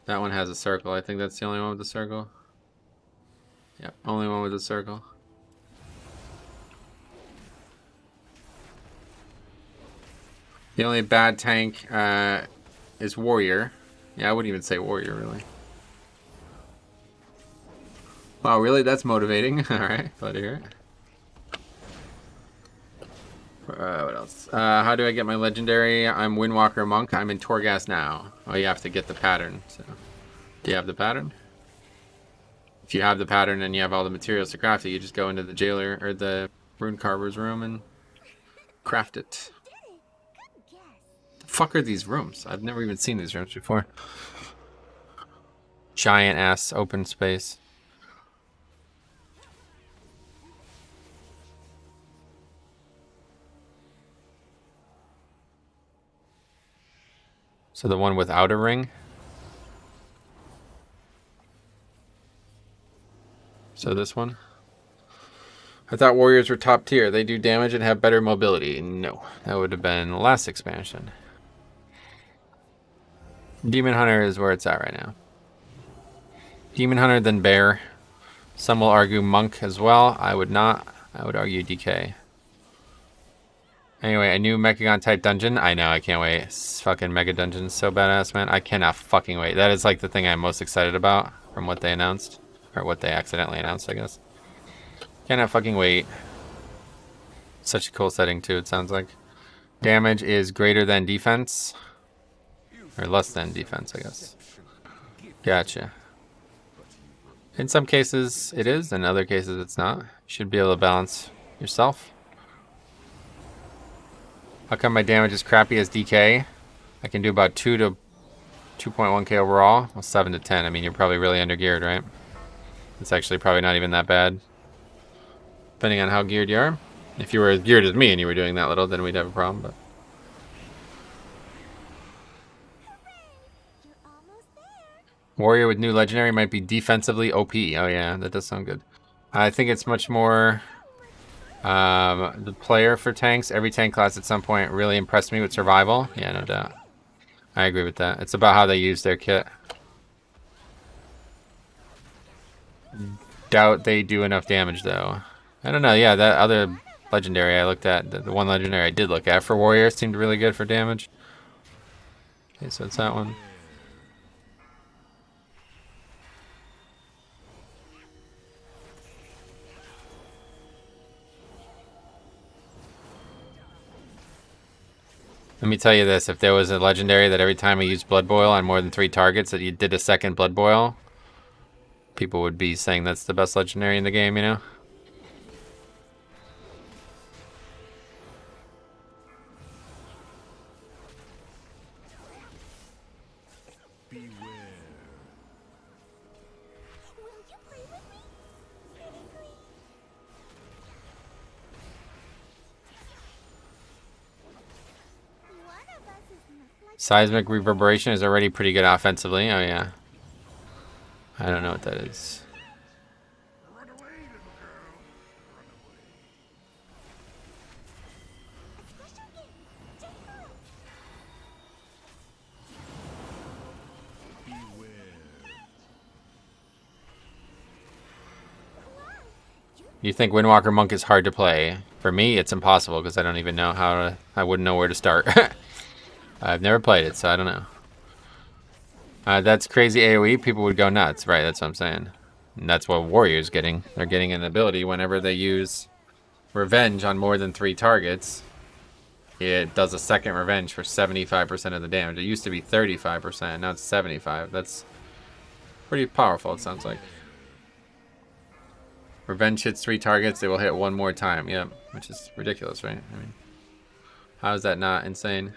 That one has a circle. I think that's the only one with a circle. Yep, only one with a circle. The only bad tank is Warrior. Yeah, I wouldn't even say Warrior, really. Wow, really? That's motivating. Alright, glad to hear it. What else? How do I get my legendary? I'm Windwalker Monk. I'm in Torghast now. Oh, you have to get the pattern. So, do you have the pattern? If you have the pattern and you have all the materials to craft it, you just go into the jailer or the rune carver's room and craft it. The fuck are these rooms? I've never even seen these rooms before. Giant ass open space. So the one without a ring? So this one? I thought warriors were top tier. They do damage and have better mobility. No, that would have been the last expansion. Demon Hunter is where it's at right now. Demon Hunter, then Bear. Some will argue Monk as well. I would not. I would argue DK. Anyway, a new Mechagon type dungeon. I know, I can't wait. It's fucking Mega Dungeon is so badass, man. I cannot fucking wait. That is like the thing I'm most excited about from what they announced. Or what they accidentally announced, I guess. Cannot fucking wait. Such a cool setting too, it sounds like. Damage is greater than defense. Or less than defense, I guess. Gotcha. In some cases it is, in other cases it's not. You should be able to balance yourself. How come my damage is crappy as DK? I can do about 2 to 2.1k overall. Well, 7 to 10. I mean, you're probably really under-geared, right? It's actually probably not even that bad. Depending on how geared you are. If you were as geared as me and you were doing that little, then we'd have a problem, but... You're almost there. Warrior with new legendary might be defensively OP. Oh yeah, that does sound good. I think it's much more... the player for tanks. Every tank class at some point really impressed me with survival. Yeah, no doubt. I agree with that. It's about how they use their kit. Doubt they do enough damage though. I don't know. Yeah, that other legendary I looked at, the one legendary I did look at for warrior seemed really good for damage. Okay, so it's that one. Let me tell you this, if there was a legendary that every time I used Blood Boil on more than 3 targets that you did a second Blood Boil, people would be saying that's the best legendary in the game, you know? Beware. Will you play with me? Pretty please. One of us is most like Seismic Reverberation is already pretty good offensively. Oh yeah. I don't know what that is. Run away, little girl. Run away. special gift. Take off. You think Windwalker Monk is hard to play? For me, it's impossible because I don't even know how to. I wouldn't know where to start. I've never played it, so I don't know. That's crazy AoE. People would go nuts, right? That's what I'm saying. And that's what Warrior's getting. They're getting an ability whenever they use Revenge on more than 3 targets. It does a second Revenge for 75% of the damage. It used to be 35%. Now it's 75%. That's pretty powerful, it sounds like. Revenge hits 3 targets. They will hit 1 more time. Yep, which is ridiculous, right? I mean, how is that not insane?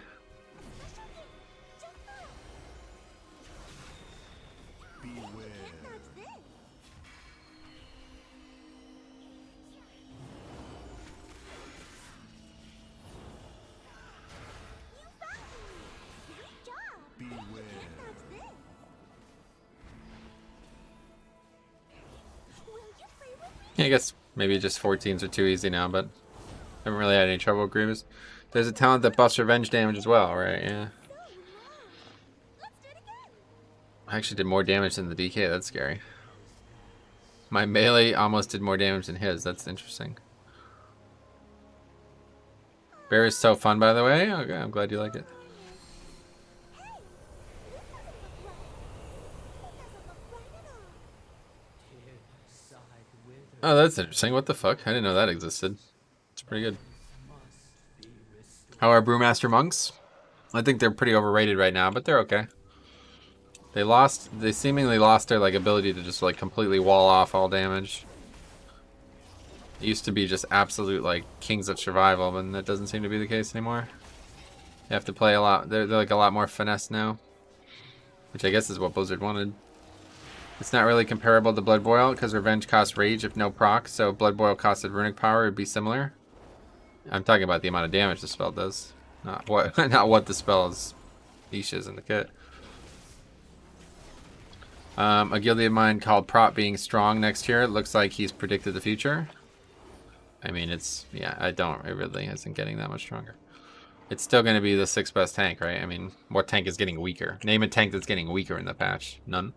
Yeah, I guess maybe just 14s are too easy now, but I haven't really had any trouble with Grievous. There's a talent that buffs revenge damage as well, right? Yeah. I actually did more damage than the DK. That's scary. My melee almost did more damage than his. That's interesting. Bear is so fun, by the way. Okay, I'm glad you like it. Oh, that's interesting. What the fuck? I didn't know that existed. It's pretty good. How are Brewmaster Monks? I think they're pretty overrated right now, but they're okay. They seemingly lost their like ability to just like completely wall off all damage. It used to be just absolute like kings of survival, but that doesn't seem to be the case anymore. You have to play a lot. They're like a lot more finesse now, which I guess is what Blizzard wanted. It's not really comparable to Blood Boil because Revenge costs Rage if no proc, so if Blood Boil costed Runic Power, it'd be similar. I'm talking about the amount of damage the spell does, not what not what the spell's niche is in the kit. A guilty of mine called Prop being strong next year. It looks like he's predicted the future. I mean, it's yeah. It really isn't getting that much stronger. It's still going to be the 6th best tank, right? I mean, what tank is getting weaker? Name a tank that's getting weaker in the patch. None.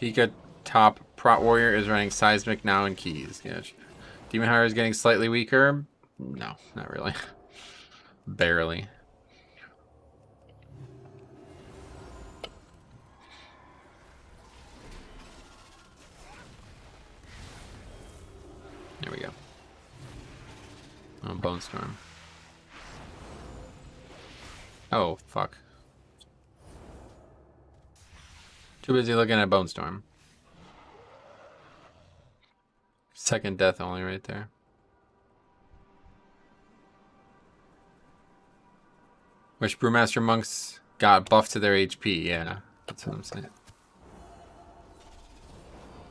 Pika top Prot Warrior is running Seismic now in keys. Yeah. Demon Hunter is getting slightly weaker. No, not really. Barely. There we go. Oh, Bone Storm. Oh, fuck. Too busy looking at Bone Storm. Second death only right there. Wish Brewmaster Monks got buffed to their HP. Yeah, that's what I'm saying.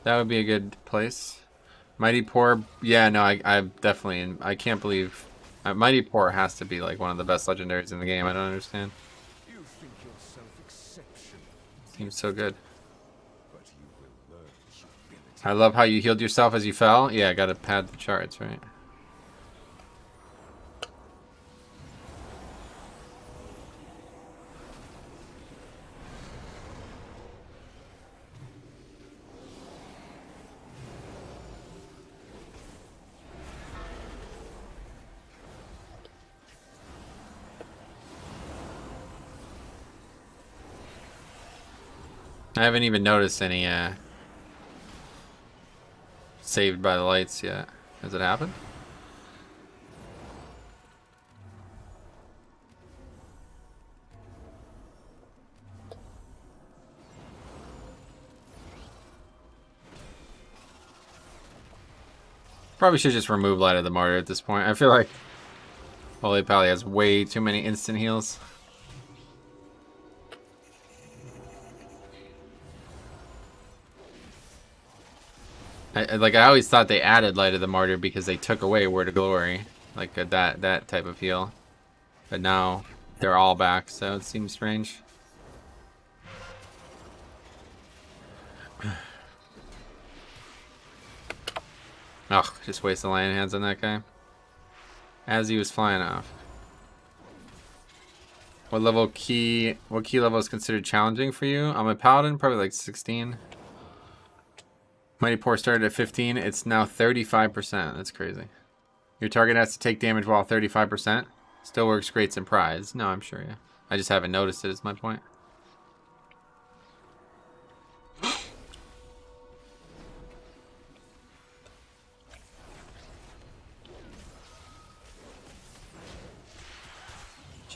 That would be a good place. Mighty Poor. Yeah, no, I definitely. I can't believe. Mighty Poor has to be like one of the best legendaries in the game. I don't understand. You think yourself exceptional, Seems so good. but you will learn humility. I love how you healed yourself as you fell. Yeah, I gotta pad the charts, right? I haven't even noticed any saved by the lights yet. Has it happened? Probably should just remove Light of the Martyr at this point. I feel like Holy Pally has way too many instant heals. I always thought they added Light of the Martyr because they took away Word of Glory, like that type of heal. But now they're all back, so it seems strange. Ugh, just waste the lion hands on that guy. As he was flying off. What key level is considered challenging for you? I'm a paladin, probably like 16. Mighty Pour started at 15. It's now 35%. That's crazy. Your target has to take damage while 35%. Still works great in prize. No, I'm sure, yeah. I just haven't noticed it, is my point.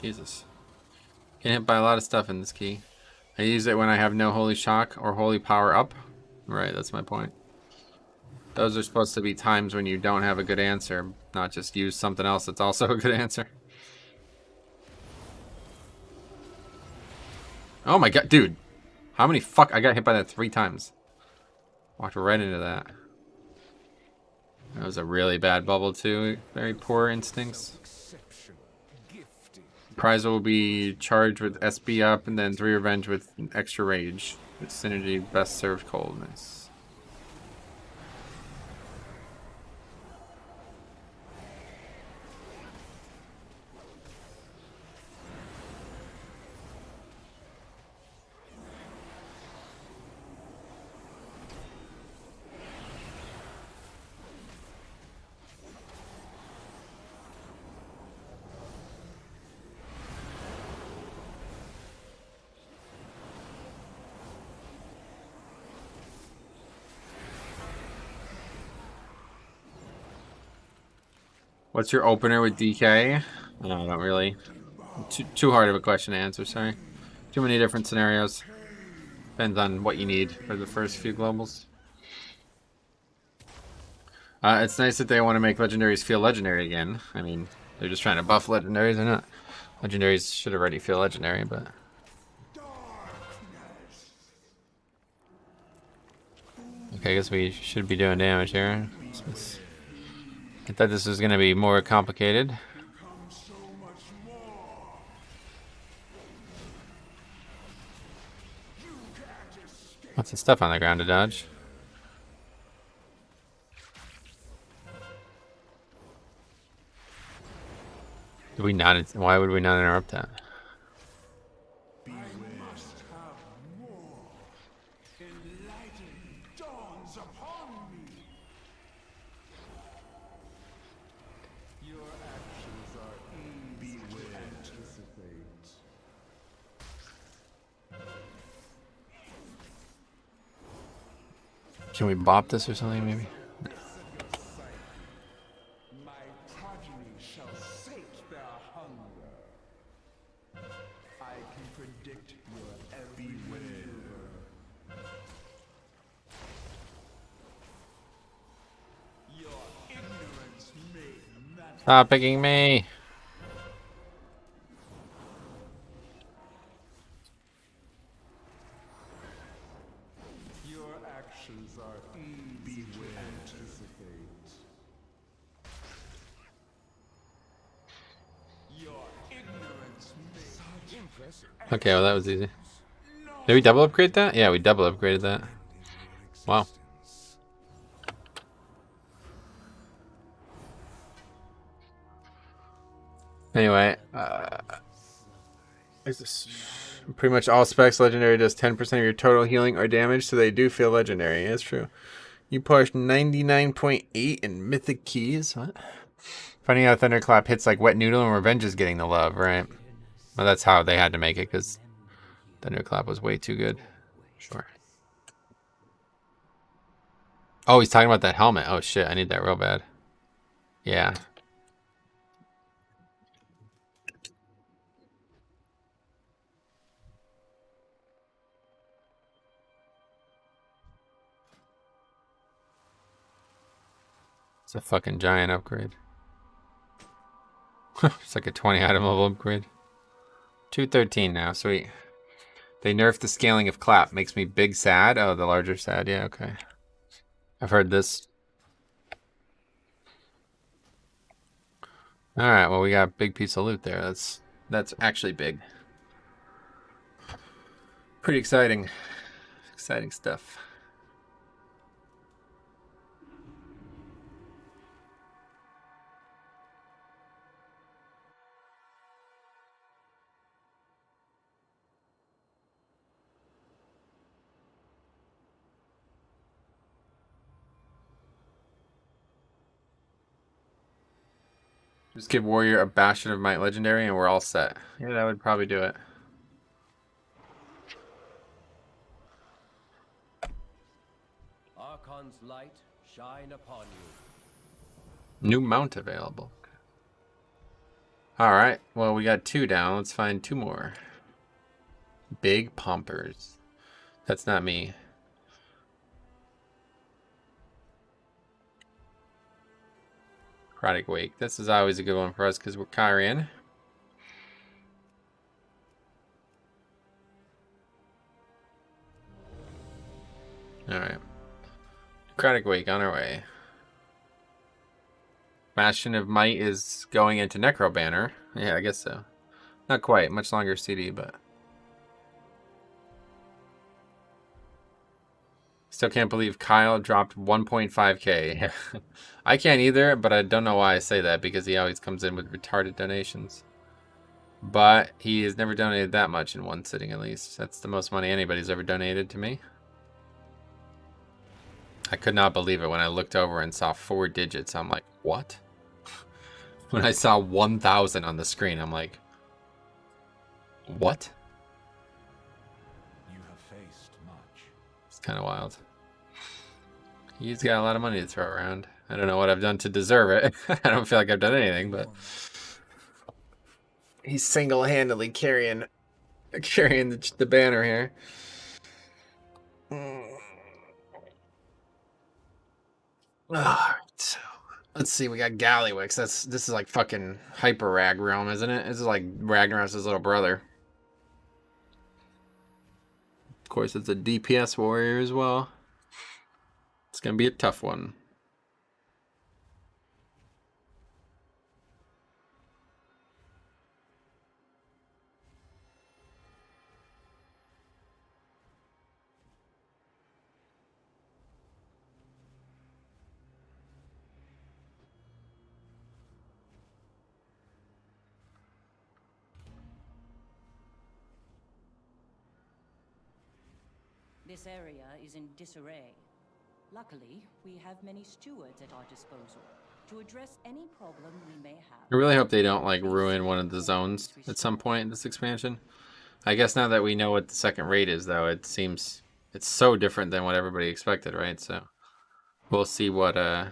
Jesus. Get hit by a lot of stuff in this key. I use it when I have no Holy Shock or Holy Power up. Right, that's my point. Those are supposed to be times when you don't have a good answer, not just use something else that's also a good answer. Oh my god, dude. How many I got hit by that 3 times. Walked right into that. That was a really bad bubble too. Very poor instincts. Prize will be charged with SB up and then 3 revenge with extra rage. With synergy best served cold. Nice. What's your opener with DK? No, not really. Too hard of a question to answer, sorry. Too many different scenarios. Depends on what you need for the first few globals. It's nice that they want to make legendaries feel legendary again. I mean, they're just trying to buff legendaries or not. Legendaries should already feel legendary, but... Okay, I guess we should be doing damage here. I thought this was going to be more complicated. Lots of stuff on the ground to dodge. Did we not? Why would we not interrupt that? Can we bop this or something, maybe? No. My progeny shall sate their hunger. I can predict your every maneuver. Your ignorance may not... Stop picking me! Okay, well that was easy. Did we double upgrade that? Yeah, we double upgraded that. Wow. Anyway, pretty much all specs legendary does 10% of your total healing or damage, so they do feel legendary. That's true. You pushed 99.8 in mythic keys. What? Finding out Thunderclap hits like Wet Noodle and Revenge is getting the love, right? Well, that's how they had to make it, because Thunderclap was way too good. Sure. Oh, he's talking about that helmet. Oh, shit. I need that real bad. Yeah. It's a fucking giant upgrade. It's like a 20 item level upgrade. 213 now, sweet. They nerfed the scaling of clap. Makes me big sad. Oh, the larger sad. Yeah, okay. I've heard this. All right, well, we got a big piece of loot there. That's actually big. Pretty exciting. Exciting stuff. Just give Warrior a Bastion of Might Legendary and we're all set. Yeah, that would probably do it. Archon's light shine upon you. New mount available. Alright, well, we got 2 down. Let's find 2 more. Big Pumpers. That's not me. Necrotic Wake. This is always a good one for us because we're Kyrian. Alright. Necrotic Wake on our way. Bastion of Might is going into Necro Banner. Yeah, I guess so. Not quite. Much longer CD, but... Still can't believe Kyle dropped 1.5k. I can't either, but I don't know why I say that, because he always comes in with retarded donations. But he has never donated that much in one sitting, at least. That's the most money anybody's ever donated to me. I could not believe it when I looked over and saw 4 digits. I'm like, what? When I saw 1,000 on the screen, I'm like, what? You have faced much. It's kind of wild. He's got a lot of money to throw around. I don't know what I've done to deserve it. I don't feel like I've done anything, but he's single-handedly carrying the banner here. Alright, so let's see. We got Gallywix. This is like fucking hyper rag realm, isn't it? This is like Ragnarok's little brother. Of course, it's a DPS warrior as well. It's gonna be a tough one. This area is in disarray. Luckily, we have many stewards at our disposal to address any problem we may have. I really hope they don't like ruin one of the zones at some point in this expansion. I guess now that we know what the second raid is, though, it seems it's so different than what everybody expected, right? So we'll see what I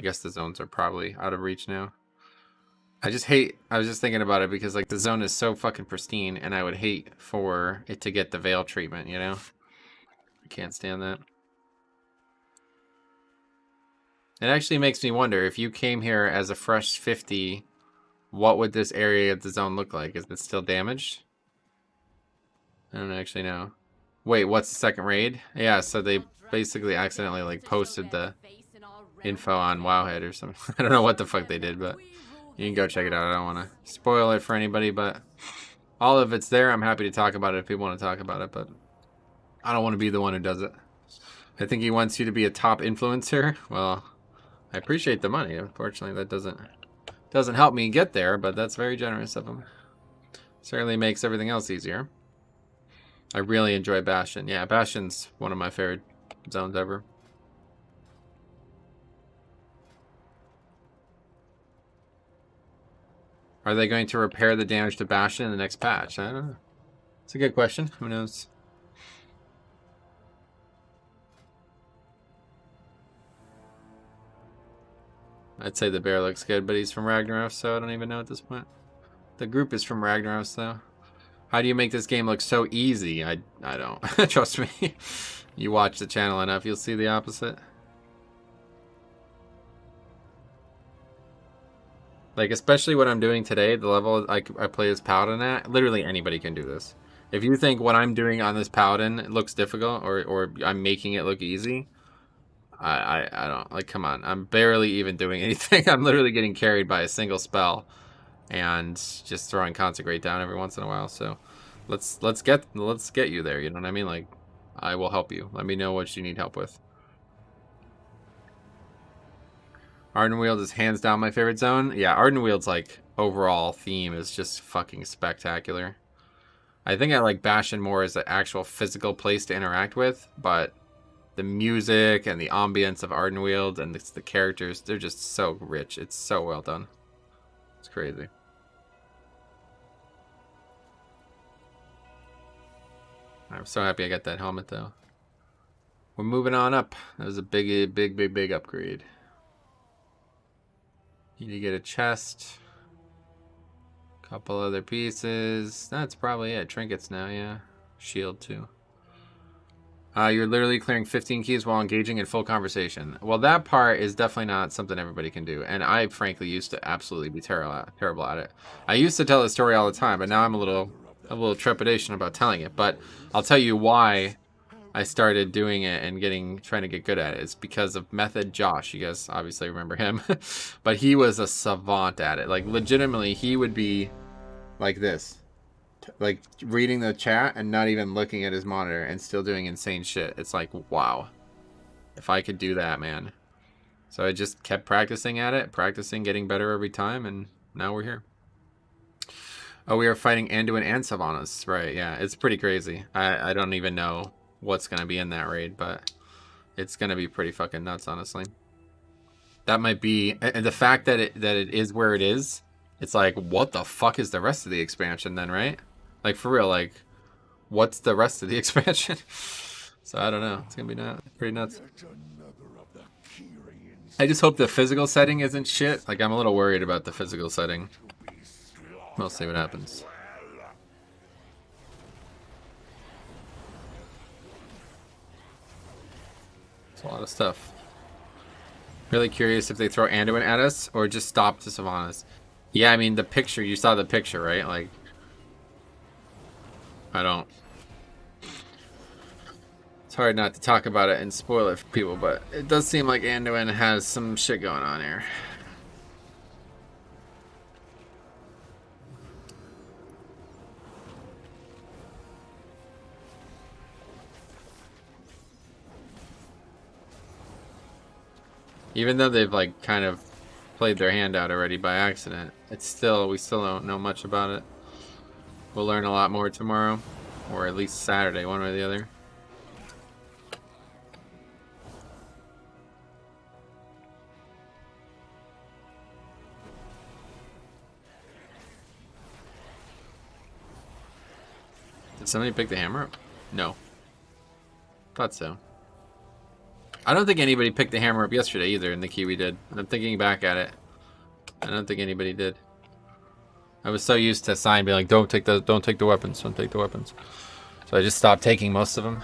guess the zones are probably out of reach now. I was just thinking about it because like the zone is so fucking pristine, and I would hate for it to get the veil treatment, you know? I can't stand that. It actually makes me wonder, if you came here as a fresh 50, what would this area of the zone look like? Is it still damaged? I don't actually know. Wait, what's the second raid? Yeah, so they basically accidentally like posted the info on Wowhead or something. I don't know what the fuck they did, but you can go check it out. I don't want to spoil it for anybody, but all of it's there. I'm happy to talk about it if people want to talk about it, but I don't want to be the one who does it. I think he wants you to be a top influencer. Well, I appreciate the money. Unfortunately, that doesn't help me get there, but that's very generous of him. Certainly makes everything else easier. I really enjoy Bastion. Yeah, Bastion's one of my favorite zones ever. Are they going to repair the damage to Bastion in the next patch? I don't know. It's a good question. Who knows? I'd say the bear looks good, but he's from Ragnarok, so I don't even know at this point. The group is from Ragnarok, though. How do you make this game look so easy? I don't. Trust me. You watch the channel enough, you'll see the opposite. Like, especially what I'm doing today, the level I play as Paladin at, literally anybody can do this. If you think what I'm doing on this Paladin looks difficult, or I'm making it look easy, I don't, like, come on. I'm barely even doing anything. I'm literally getting carried by a single spell and just throwing Consecrate down every once in a while. So let's get you there, you know what I mean? Like, I will help you. Let me know what you need help with. Ardenweald is hands down my favorite zone. Yeah, Ardenweald's like overall theme is just fucking spectacular. I think I like Bastion more as an actual physical place to interact with, but the music and the ambience of Ardenweald and the characters, they're just so rich. It's so well done. It's crazy. I'm so happy I got that helmet though. We're moving on up. That was a big upgrade. Need to get a chest. Couple other pieces. That's probably it. Trinkets now, yeah. Shield too. You're literally clearing 15 keys while engaging in full conversation. Well, that part is definitely not something everybody can do. And I frankly used to absolutely be terrible at it. I used to tell the story all the time, but now I'm a little trepidation about telling it. But I'll tell you why I started doing it and trying to get good at it. It's because of Method Josh. You guys obviously remember him. But he was a savant at it. Like, legitimately, he would be like this. Like, reading the chat and not even looking at his monitor and still doing insane shit. It's like, wow. If I could do that, man. So I just kept practicing at it. Practicing, getting better every time, and now we're here. Oh, we are fighting Anduin and Sylvanas. Right, yeah. It's pretty crazy. I don't even know what's going to be in that raid, but it's going to be pretty fucking nuts, honestly. That might be... And the fact that it is where it is, it's like, what the fuck is the rest of the expansion then, right? Like, for real, like, what's the rest of the expansion? So, I don't know. It's going to be pretty nuts. I just hope the physical setting isn't shit. Like, I'm a little worried about the physical setting. We'll see what happens. It's a lot of stuff. Really curious if they throw Anduin at us or just stop the Sylvanas. Yeah, I mean, the picture, you saw the picture, right? Like, I don't... It's hard not to talk about it and spoil it for people, but it does seem like Anduin has some shit going on here. Even though they've, like, kind of played their hand out already by accident, we still don't know much about it. We'll learn a lot more tomorrow, or at least Saturday, one way or the other. Did somebody pick the hammer up? No. Thought so. I don't think anybody picked the hammer up yesterday either in the queue we did. I'm thinking back at it. I don't think anybody did. I was so used to Sign being like, don't take the weapons, don't take the weapons. So I just stopped taking most of them.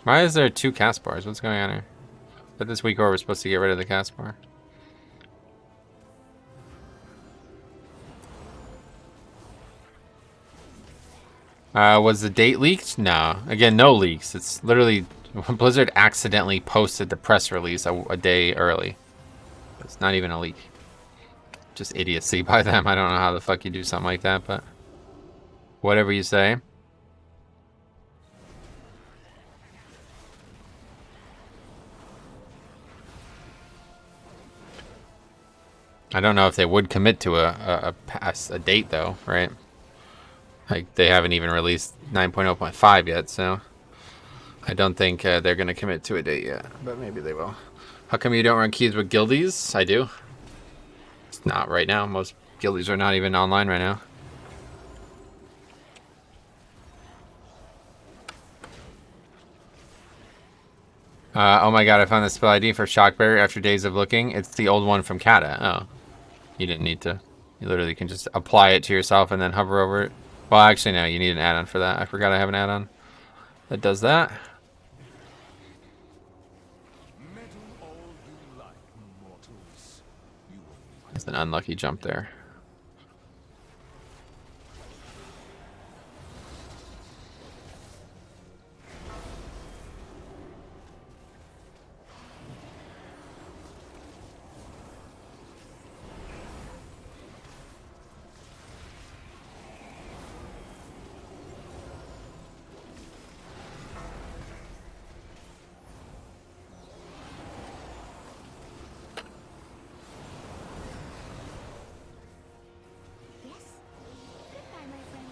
Why is there 2 cast bars? What's going on here? But this week we're supposed to get rid of the cast bar. Was the date leaked? No. Again, no leaks. It's literally Blizzard accidentally posted the press release a day early. It's not even a leak. Just idiocy by them. I don't know how the fuck you do something like that, but whatever you say. I don't know if they would commit to a date though, right? Like, they haven't even released 9.0.5 yet, so I don't think they're going to commit to a date yet, but maybe they will. How come you don't run keys with guildies? I do. It's not right now. Most guildies are not even online right now. Oh my god, I found the spell ID for Shockberry after days of looking. It's the old one from Kata. Oh. You didn't need to. You literally can just apply it to yourself and then hover over it. Well, actually, no, you need an add-on for that. I forgot I have an add-on that does that. Meddle all you like, mortals. You was an unlucky jump there. Yes? Goodbye, my friend.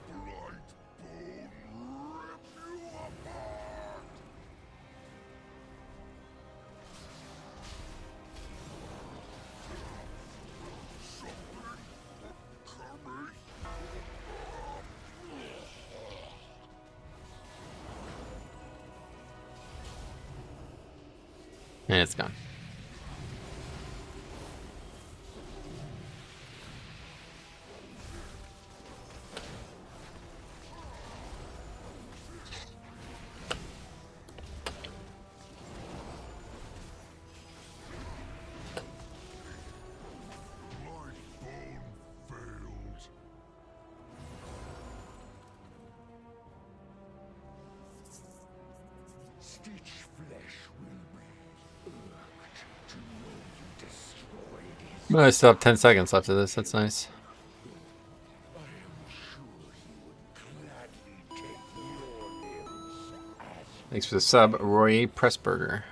Brightbone rip you apart! Something coming! And it's gone. Brightbone failed. Stitch flesh will be irked to know you destroyed his. I still have 10 seconds left of this. That's nice. I am sure he would gladly take your limbs as Thanks for the sub, Roy Pressburger.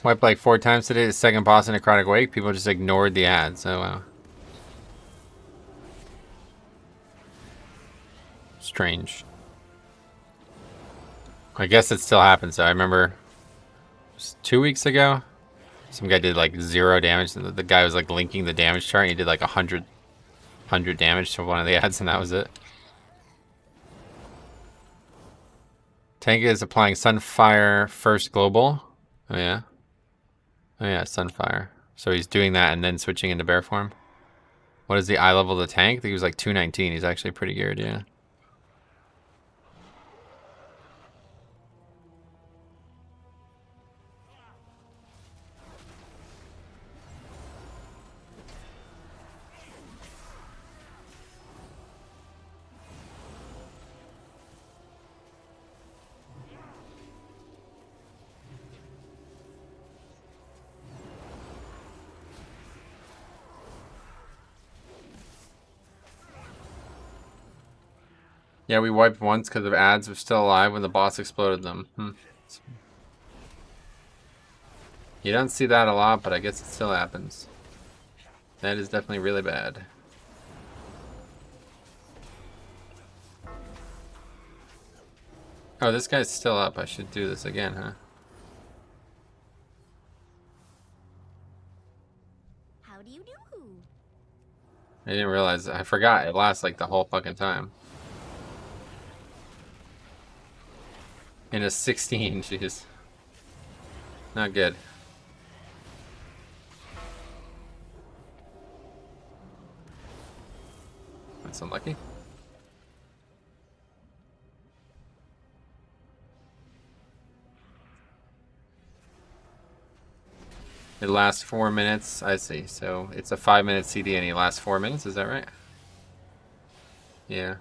Wiped like 4 times today. The second boss in Necrotic Wake. People just ignored the ads. Oh wow. Strange. I guess it still happens. So I remember just 2 weeks ago, some guy did like 0 damage, and the guy was like linking the damage chart, and he did like 100 damage to one of the ads, and that was it. Tank is applying Sunfire first global. Oh yeah. Oh yeah, Sunfire. So he's doing that and then switching into bear form. What is the eye level of the tank? I think he was like 219. He's actually pretty geared, yeah. Yeah, we wiped once because of ads were still alive when the boss exploded them. You don't see that a lot, but I guess it still happens. That is definitely really bad. Oh, this guy's still up. I should do this again, huh? How do you do? I didn't realize. I forgot. It lasts like the whole fucking time. In a 16, jeez. Not good. That's unlucky. It lasts 4 minutes. I see. So it's a 5-minute CD and he lasts 4 minutes. Is that right? Yeah.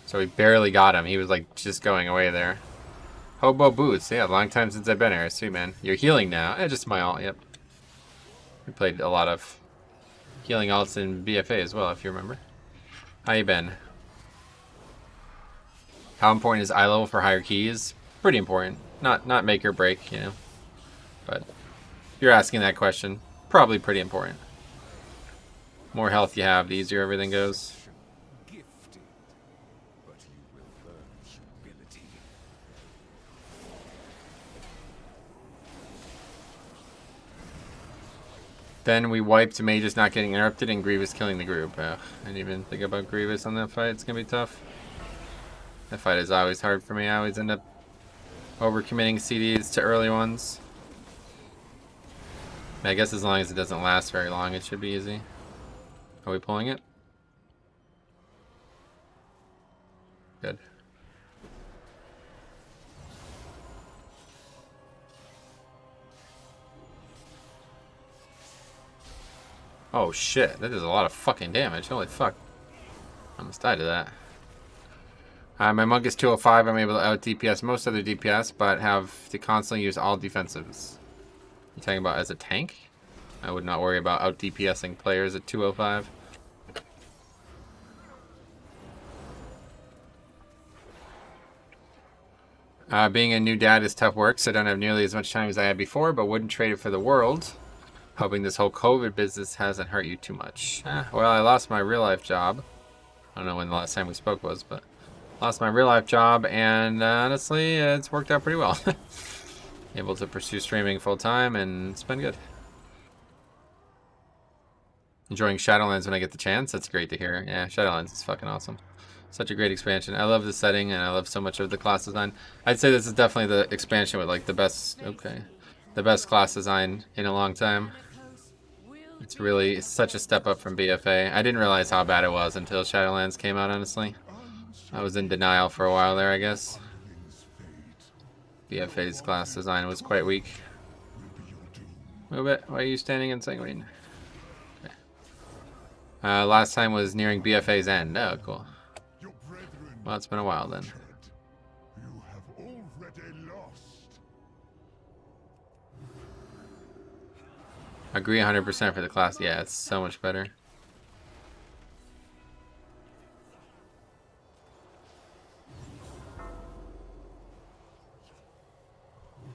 So we barely got him. He was like just going away there. Hobo Boots. Yeah, long time since I've been here. I see, man. You're healing now. Just my ult. Yep. We played a lot of healing alts in BFA as well, if you remember. How you been? How important is eye level for higher keys? Pretty important. Not make or break, you know. But if you're asking that question, probably pretty important. More health you have, the easier everything goes. Gifted, but you will learn humility. Then we wiped Mages not getting interrupted and Grievous killing the group. Ugh, I didn't even think about Grievous on that fight. It's going to be tough. That fight is always hard for me. I always end up overcommitting CDs to early ones. I guess as long as it doesn't last very long, it should be easy. Are we pulling it? Good. Oh shit, that is a lot of fucking damage. Holy fuck. I almost died to that. My monk is 205. I'm able to out DPS most other DPS, but have to constantly use all defensives. You talking about as a tank? I would not worry about out DPSing players at 205. Being a new dad is tough work, so I don't have nearly as much time as I had before, but wouldn't trade it for the world. Hoping this whole COVID business hasn't hurt you too much. Well, I lost my real life job. I don't know when the last time we spoke was, but lost my real life job, and honestly, it's worked out pretty well. Able to pursue streaming full time, and it's been good. Enjoying Shadowlands when I get the chance. That's great to hear. Yeah, Shadowlands is fucking awesome. Such a great expansion. I love the setting, and I love so much of the class design. I'd say this is definitely the expansion with like the best. Okay, the best class design in a long time. It's really such a step up from BFA. I didn't realize how bad it was until Shadowlands came out, honestly. I was in denial for a while there, I guess. BFA's class design was quite weak. Move it. Why are you standing in Sanguine? Okay. Last time was nearing BFA's end. Oh, cool. Well, it's been a while then. You have already lost. Agree 100% for the class. Yeah, it's so much better.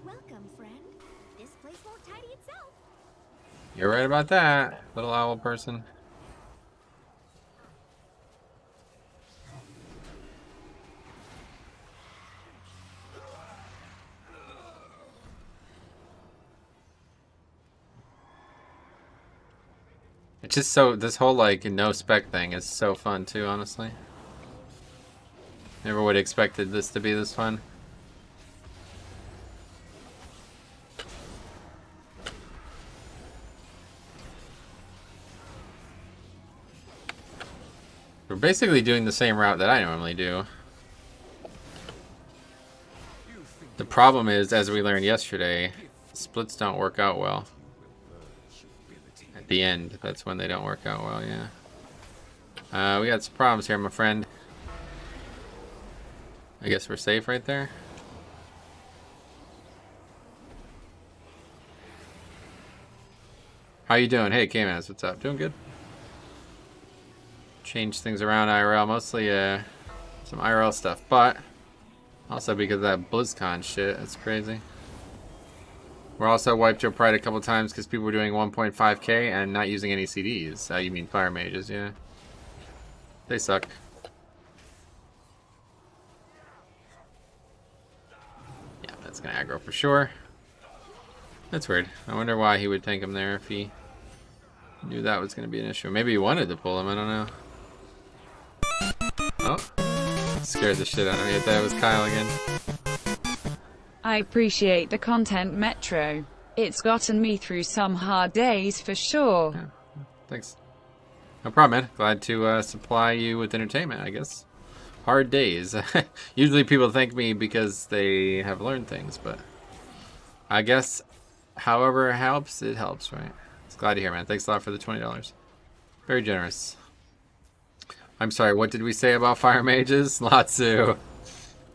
Welcome, friend. This place won't tidy itself. You're right about that, little owl person. It's just so, this whole like no spec thing is so fun too, honestly. Never would have expected this to be this fun. We're basically doing the same route that I normally do. The problem is, as we learned yesterday, splits don't work out well. At the end, that's when they don't work out well, yeah. We got some problems here, my friend. I guess we're safe right there. How you doing? Hey, K-Mans, what's up? Doing good? Change things around IRL, mostly some IRL stuff, but also because of that BlizzCon shit, that's crazy. We're also wiped your pride a couple times because people were doing 1.5k and not using any CDs. You mean fire mages, yeah. They suck. Yeah, that's gonna aggro for sure. That's weird. I wonder why he would tank him there if he knew that was gonna be an issue. Maybe he wanted to pull him, I don't know. Oh, scared the shit out of me. I thought it was Kyle again. I appreciate the content, Metro. It's gotten me through some hard days for sure. Yeah, thanks. No problem, man. Glad to supply you with entertainment, I guess. Hard days. Usually people thank me because they have learned things, but I guess however it helps, right? It's glad to hear, man. Thanks a lot for the $20. Very generous. I'm sorry, what did we say about fire mages? Latsu.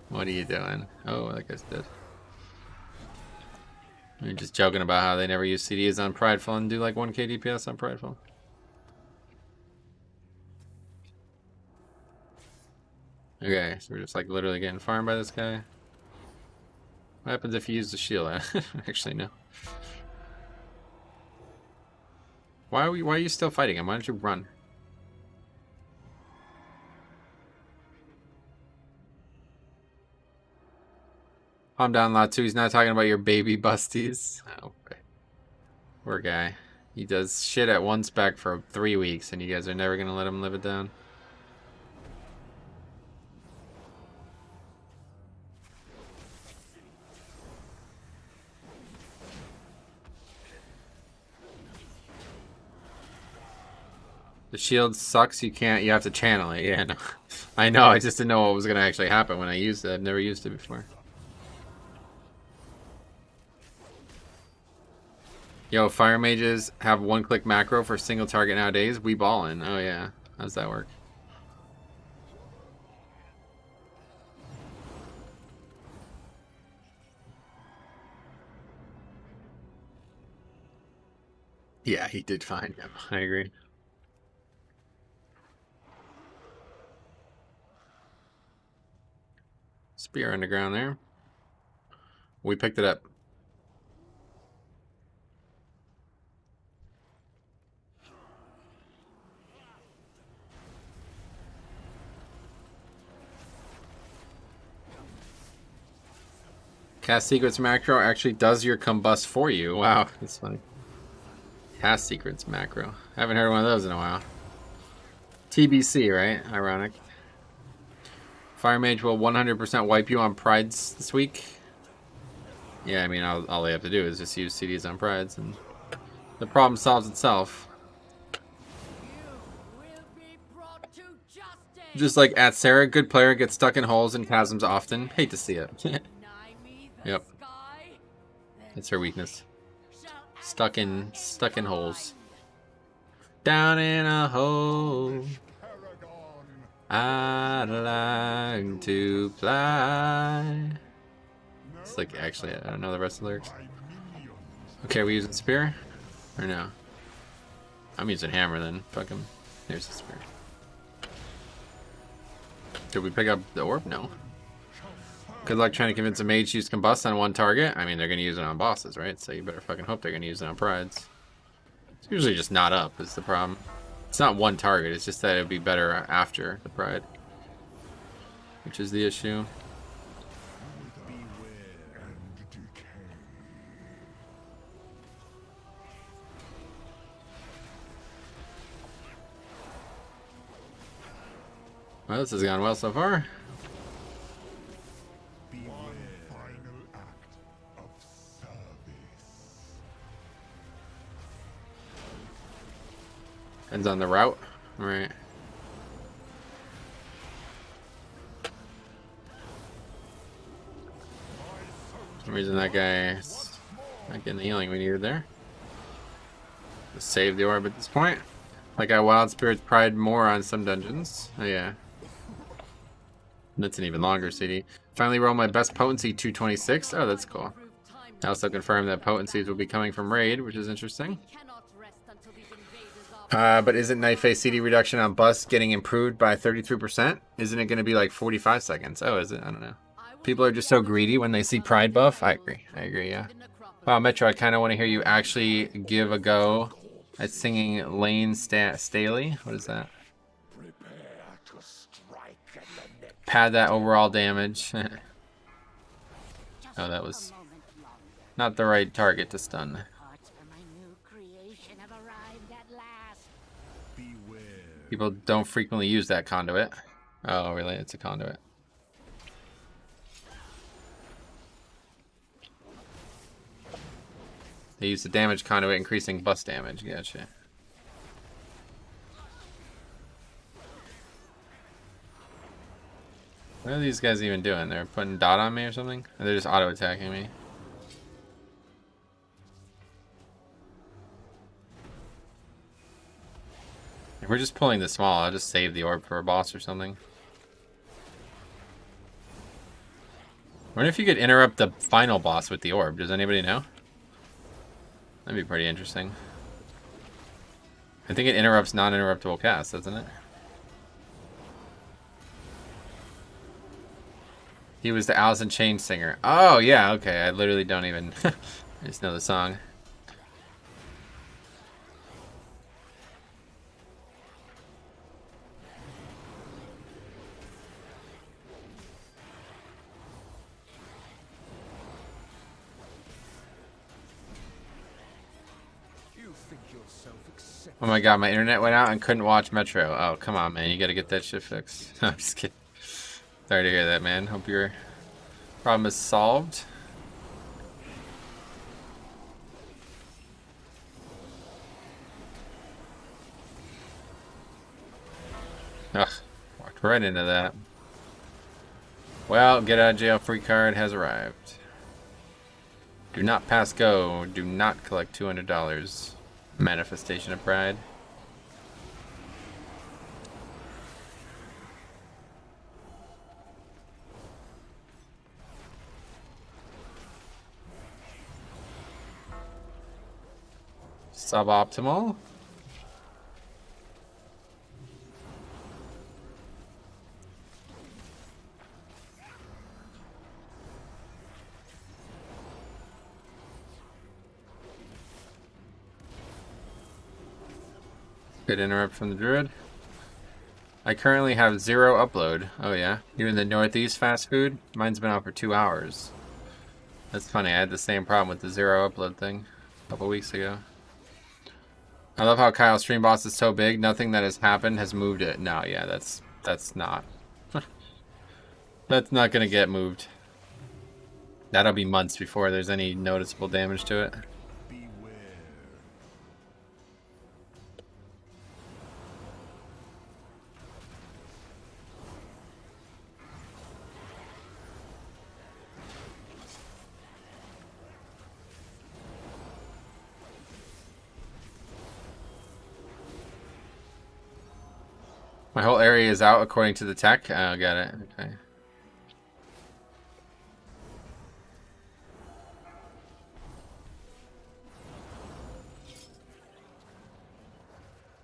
What are you doing? Oh, that guy's dead. You're just joking about how they never use CDs on Prideful and do like 1k DPS on Prideful. Okay, so we're just like literally getting farmed by this guy. What happens if you use the shield? Actually, no. Why are you still fighting him? Why don't you run? Calm down, Latu. He's not talking about your baby busties. Oh, poor guy. He does shit at one spec for 3 weeks, and you guys are never gonna let him live it down. The shield sucks. You have to channel it. Yeah, no. I know. I just didn't know what was going to actually happen when I used it. I've never used it before. Yo, fire mages have one-click macro for single target nowadays. We ballin'. Oh, yeah. How's that work? Yeah, he did find him. I agree. Spear underground there. We picked it up. Cast Secrets macro actually does your combust for you. Wow, that's funny. Cast Secrets macro. Haven't heard one of those in a while. TBC, right? Ironic. Fire Mage will 100% wipe you on Prides this week. Yeah, I mean, all they have to do is just use CDs on Prides, and the problem solves itself. Just like at Sarah, good player gets stuck in holes and chasms often. Hate to see it. Yep. It's her weakness. Stuck in holes. Down in a hole. I'd like to fly. It's like, actually, I don't know the rest of the lyrics. Okay, are we using spear? Or no? I'm using hammer then. Fuck him. There's the spear. Did we pick up the orb? No. Good luck trying to convince a mage to use combust on one target. I mean, they're going to use it on bosses, right? So you better fucking hope they're going to use it on prides. It's usually just not up is the problem. It's not one target. It's just that it would be better after the pride. Which is the issue. Well, this has gone well so far. Depends on the route. Alright. For some reason that guy's not getting the healing we needed there. Just save the orb at this point. Like I Wild Spirit's Pride more on some dungeons. Oh yeah. That's an even longer CD. Finally roll my best potency 226. Oh, that's cool. I also confirmed that potencies will be coming from Raid, which is interesting. But isn't Knife Face CD reduction on bust getting improved by 33%? Isn't it going to be like 45 seconds? Oh, is it? I don't know. People are just so greedy when they see Pride buff. I agree, yeah. Wow, Metro, I kind of want to hear you actually give a go at singing Lane Staley. What is that? Pad that overall damage. Oh, that was not the right target to stun. People don't frequently use that conduit. Oh, really? It's a conduit. They use the damage conduit, increasing bust damage. Gotcha. What are these guys even doing? They're putting dot on me or something? Or they're just auto-attacking me? If we're just pulling the small, I'll just save the orb for a boss or something. I wonder if you could interrupt the final boss with the orb. Does anybody know? That'd be pretty interesting. I think it interrupts non-interruptible casts, doesn't it? He was the Alice in Chains singer. Oh, yeah, okay. I literally don't even... I just know the song. Oh my god, my internet went out and couldn't watch Metro. Oh, come on, man. You gotta get that shit fixed. I'm just kidding. Sorry to hear that, man. Hope your problem is solved. Ugh, walked right into that. Well, get out of jail free card has arrived. Do not pass go. Do not collect $200. Manifestation of Pride. Suboptimal. Good interrupt from the druid. I currently have 0 upload. Oh yeah? You're in the Northeast fast food? Mine's been out for 2 hours. That's funny, I had the same problem with the 0 upload thing a couple weeks ago. I love how Kyle's stream boss is so big, nothing that has happened has moved it. No, yeah, that's not. That's not gonna get moved. That'll be months before there's any noticeable damage to it. My whole area is out according to the tech. Oh, got it. Okay.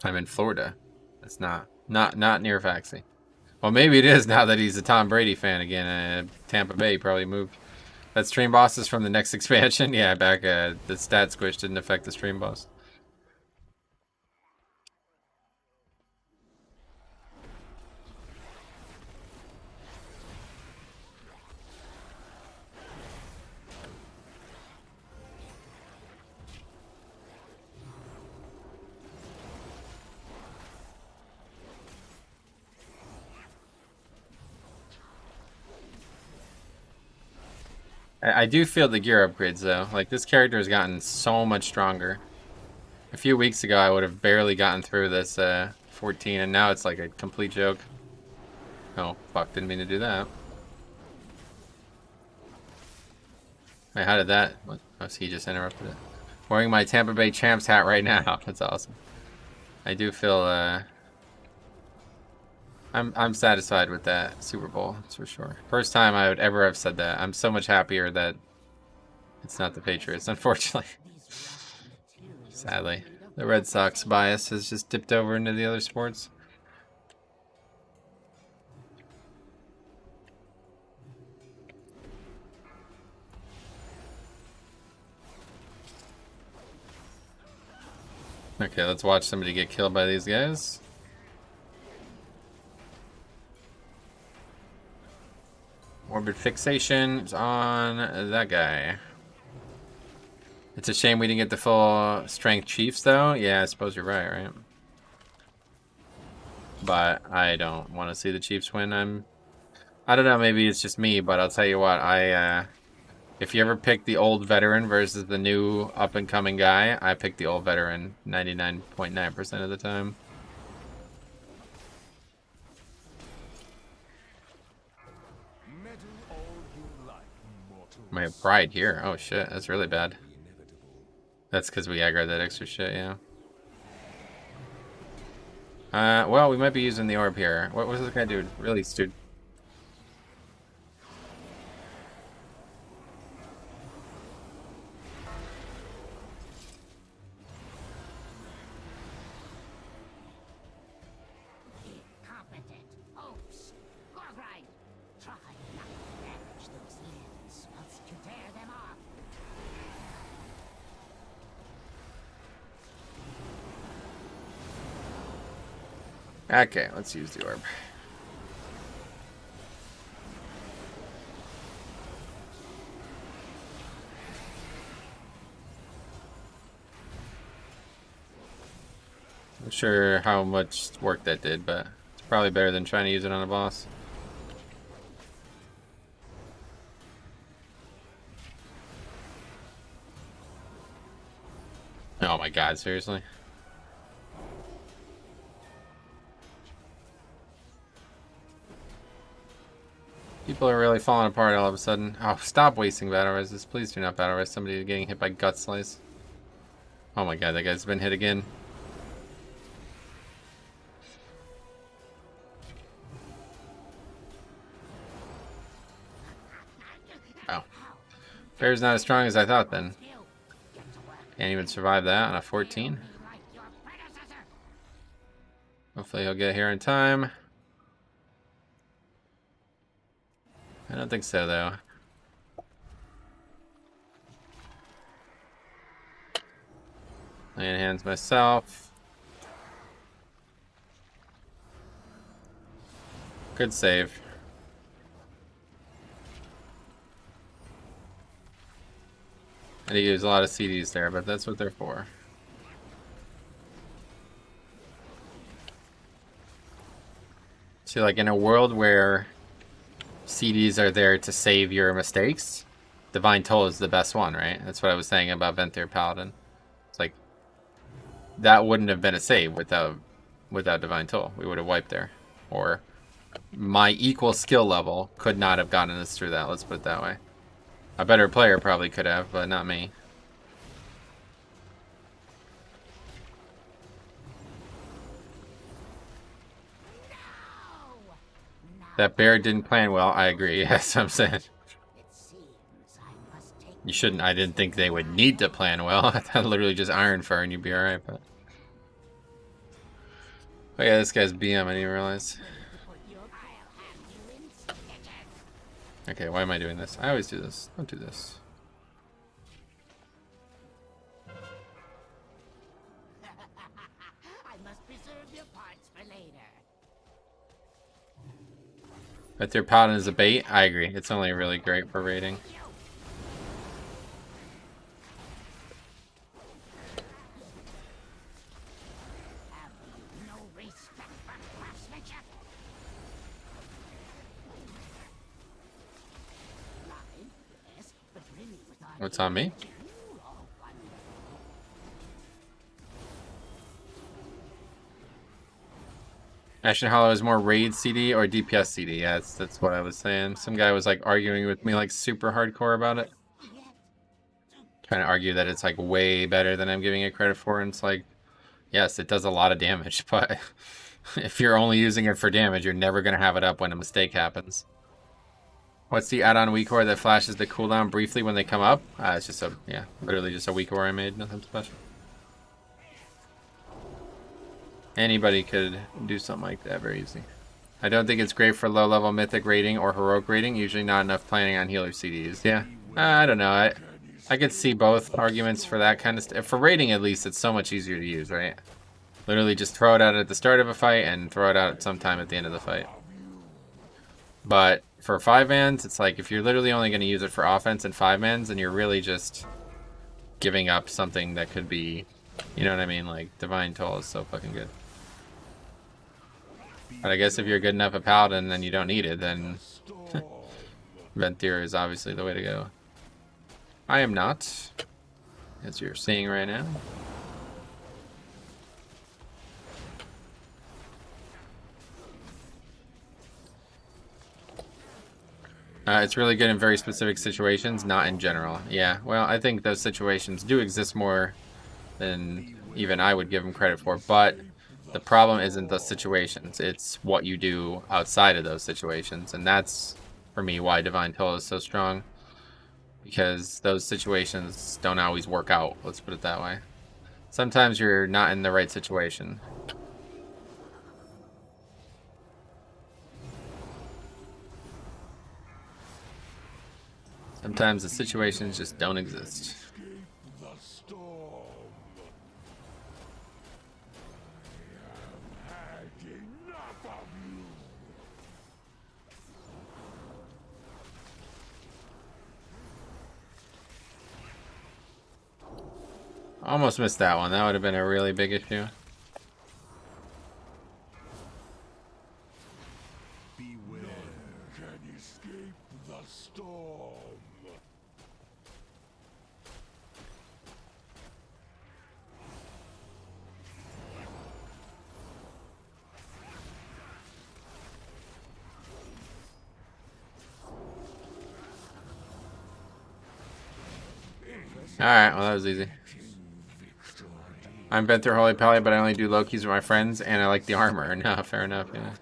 I'm in Florida. That's not near Faxi. Well, maybe it is now that he's a Tom Brady fan again. Tampa Bay probably moved. That stream boss is from the next expansion. Yeah, back the stat squish didn't affect the stream boss. I do feel the gear upgrades though. Like this character has gotten so much stronger. A few weeks ago I would have barely gotten through this 14 and now it's like a complete joke. Oh, fuck, didn't mean to do that. Wait, how did that? What? Oh, so he just interrupted it. Wearing my Tampa Bay Champs hat right now. That's awesome. I do feel I'm satisfied with that Super Bowl, that's for sure. First time I would ever have said that. I'm so much happier that it's not the Patriots, unfortunately. Sadly. The Red Sox bias has just dipped over into the other sports. Okay, let's watch somebody get killed by these guys. Morbid fixation is on that guy. It's a shame we didn't get the full strength chiefs though. Yeah, I suppose you're right? But I don't want to see the Chiefs win. I don't know, maybe it's just me, but I'll tell you what, if you ever pick the old veteran versus the new up-and-coming guy, I pick the old veteran 99.9% of the time. I have pride here. Oh shit, that's really bad. That's because we aggro that extra shit, yeah. Well, we might be using the orb here. What was this guy doing? Really, dude. Incompetent hoax. Gorgride, try not to damage those limbs once you tear them off. Okay, let's use the orb. Not sure how much work that did, but it's probably better than trying to use it on a boss. Oh my god, seriously? People are really falling apart all of a sudden. Oh, stop wasting battle reses. Please do not battle res somebody getting hit by gut slice. Oh my god, that guy's been hit again. Oh. Bear's not as strong as I thought then. Can't even survive that on a 14. Hopefully he'll get here in time. I don't think so, though. Laying hands myself. Good save. I need to use a lot of CDs there, but that's what they're for. So, like, in a world where CDs are there to save your mistakes, Divine Toll is the best one, right? That's what I was saying about Venthyr Paladin. It's like, that wouldn't have been a save without Divine Toll. We would have wiped there. Or my equal skill level could not have gotten us through that, let's put it that way. A better player probably could have, but not me. That bear didn't plan well, I agree. Yes, I'm saying. You shouldn't. I didn't think they would need to plan well. I thought literally just Iron Fur and you'd be alright, but... Oh yeah, this guy's BM, I didn't realize. Okay, why am I doing this? I always do this. Don't do this. I must preserve your parts for later. But their Paladin is a bait? I agree. It's only really great for raiding. What's on me? Ashen Hollow is more raid CD or DPS CD? Yeah, that's what I was saying. Some guy was like arguing with me like super hardcore about it. Trying to argue that it's like way better than I'm giving it credit for, and it's like, yes, it does a lot of damage, but if you're only using it for damage, you're never going to have it up when a mistake happens. What's the add-on weak ore that flashes the cooldown briefly when they come up? It's just a, yeah, literally just a weak ore I made, nothing special. Anybody could do something like that very easy. I don't think it's great for low-level mythic rating or heroic rating. Usually not enough planning on healer CDs. Yeah, I don't know. I could see both arguments for that kind of stuff. For rating, at least, it's so much easier to use, right? Literally just throw it out at the start of a fight and throw it out sometime at the end of the fight. But for 5-mans, it's like if you're literally only going to use it for offense and 5-mans, then you're really just giving up something that could be, you know what I mean? Like, Divine Toll is so fucking good. But I guess if you're good enough at Paladin and you don't need it, then Venthyr is obviously the way to go. I am not, as you're seeing right now. It's really good in very specific situations, not in general. Yeah, well, I think those situations do exist more than even I would give them credit for, but the problem isn't the situations, it's what you do outside of those situations, and that's, for me, why Divine Toll is so strong, because those situations don't always work out, let's put it that way. Sometimes you're not in the right situation. Sometimes the situations just don't exist. Almost missed that one. That would have been a really big issue. Beware, can escape the storm. Alright, well that was easy. I'm bent through Holy Pally, but I only do low keys with my friends, and I like the armor. No, fair enough, yeah.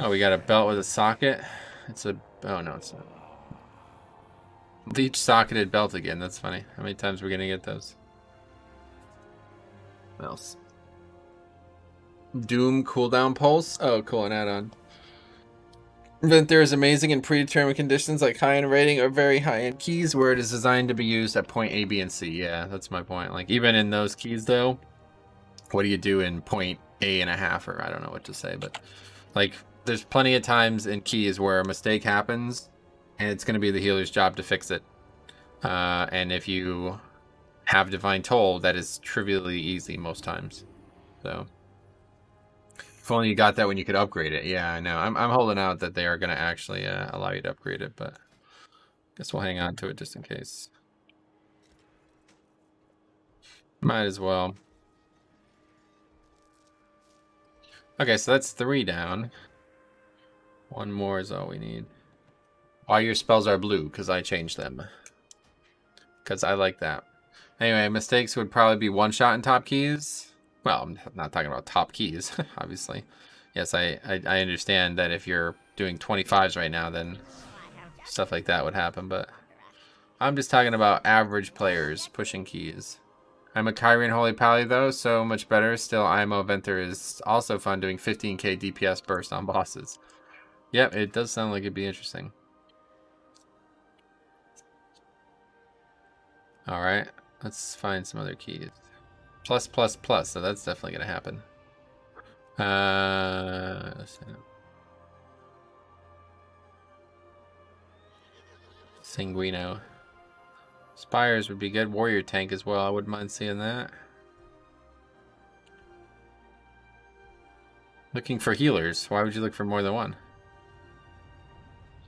Oh, we got a belt with a socket. It's a... Oh, no, it's not. Leech socketed belt again. That's funny. How many times are we going to get those? What else? Doom cooldown pulse. Oh, cool, an add-on. Venter is amazing in predetermined conditions like high-end rating or very high-end keys where it is designed to be used at point A, B, and C. Yeah, that's my point. Like, even in those keys, though, what do you do in point A and a half, or I don't know what to say, but like, there's plenty of times in keys where a mistake happens, and it's going to be the healer's job to fix it. And if you have Divine Toll, that is trivially easy most times. So... If only you got that when you could upgrade it. Yeah, I know. I'm holding out that they are going to actually allow you to upgrade it, but guess we'll hang on to it just in case. Might as well. Okay, so that's 3 down. 1 more is all we need. Why your spells are blue? Because I changed them. Because I like that. Anyway, mistakes would probably be one-shot in top keys. Well, I'm not talking about top keys, obviously. Yes, I understand that if you're doing 25s right now, then stuff like that would happen, but I'm just talking about average players pushing keys. I'm a Kyrian Holy Pally, though, so much better. Still, IMO Venter is also fun doing 15k DPS burst on bosses. Yep, it does sound like it'd be interesting. Alright, let's find some other keys. Plus, plus, plus, so that's definitely going to happen. Sanguino. Spires would be good. Warrior tank as well. I wouldn't mind seeing that. Looking for healers. Why would you look for more than one?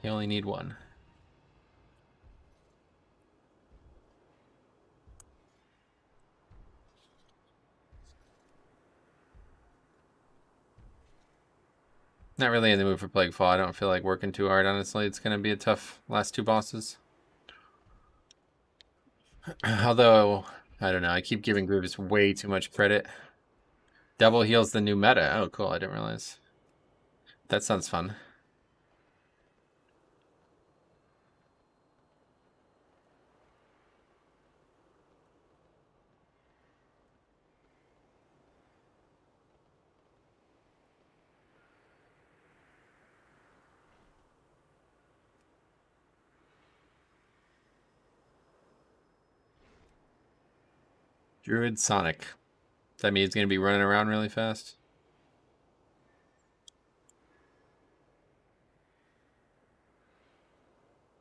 You only need one. Not really in the mood for Plaguefall. I don't feel like working too hard, honestly. It's going to be a tough last 2 bosses. Although, I don't know. I keep giving Grievous way too much credit. Double heals the new meta. Oh, cool. I didn't realize. That sounds fun. Druid Sonic. Does that mean he's going to be running around really fast?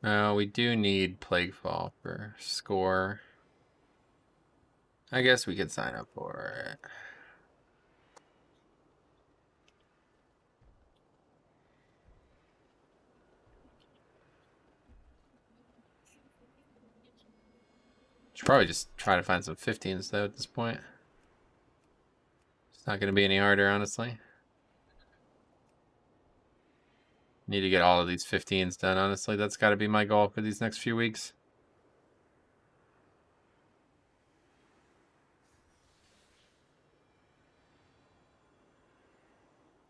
We do need Plaguefall for score. I guess we could sign up for it. Should probably just try to find some 15s though at this point. It's not going to be any harder, honestly. Need to get all of these 15s done, honestly. That's got to be my goal for these next few weeks.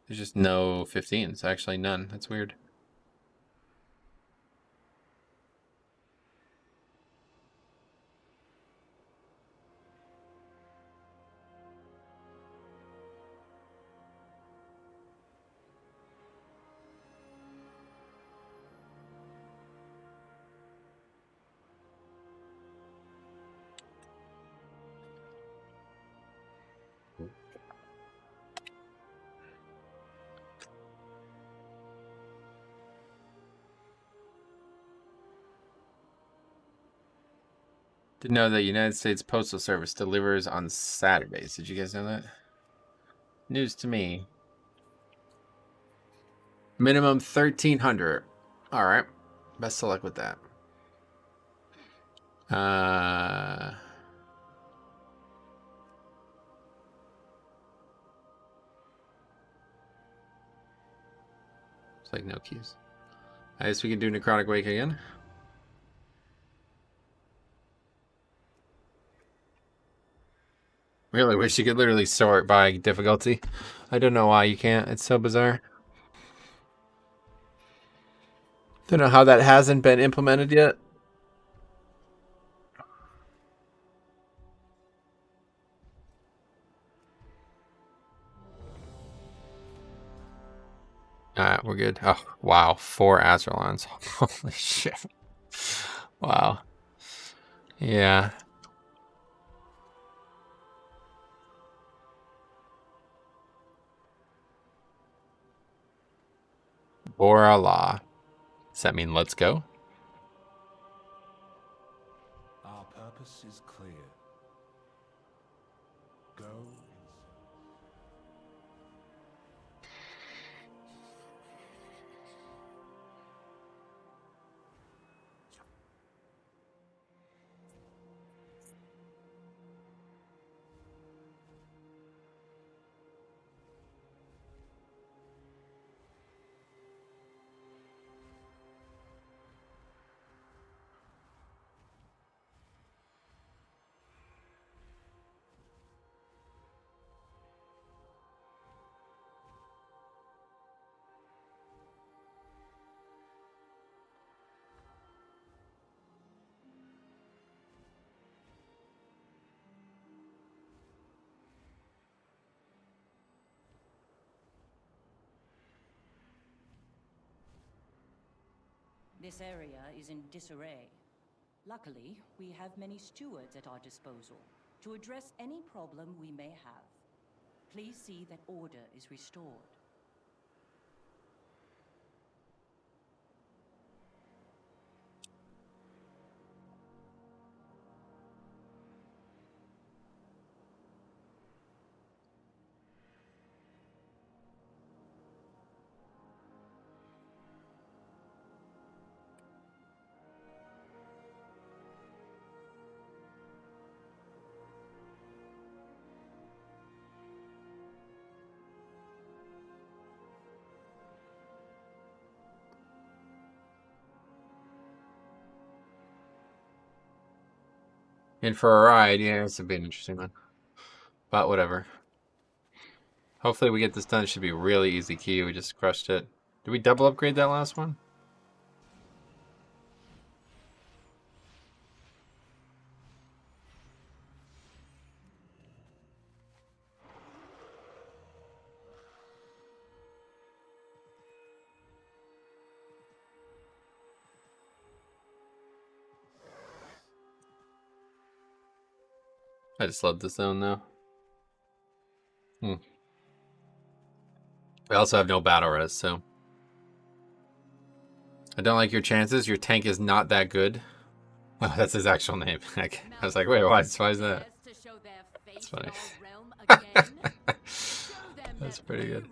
There's just no 15s. Actually, none. That's weird. Didn't know that United States Postal Service delivers on Saturdays. Did you guys know that? News to me. Minimum 1,300. All right. Best of luck with that. It's like no keys. I guess we can do Necrotic Wake again. Really wish you could literally sort by difficulty. I don't know why you can't. It's so bizarre. Don't know how that hasn't been implemented yet. Alright, we're good. Oh, wow. 4 Azralons. Holy shit. Wow. Yeah. Borala. Does that mean let's go? Our purpose is clear. Go. This area is in disarray. Luckily, we have many stewards at our disposal to address any problem we may have. Please see that order is restored. In for a ride. Yeah, this would be an interesting one. But whatever. Hopefully we get this done. It should be really easy key. We just crushed it. Did we double upgrade that last one? I just love the zone though. We also have no battle res, so I don't like your chances. Your tank is not that good. Oh, that's his actual name. I was like, wait, why is that? That's funny. That's pretty good.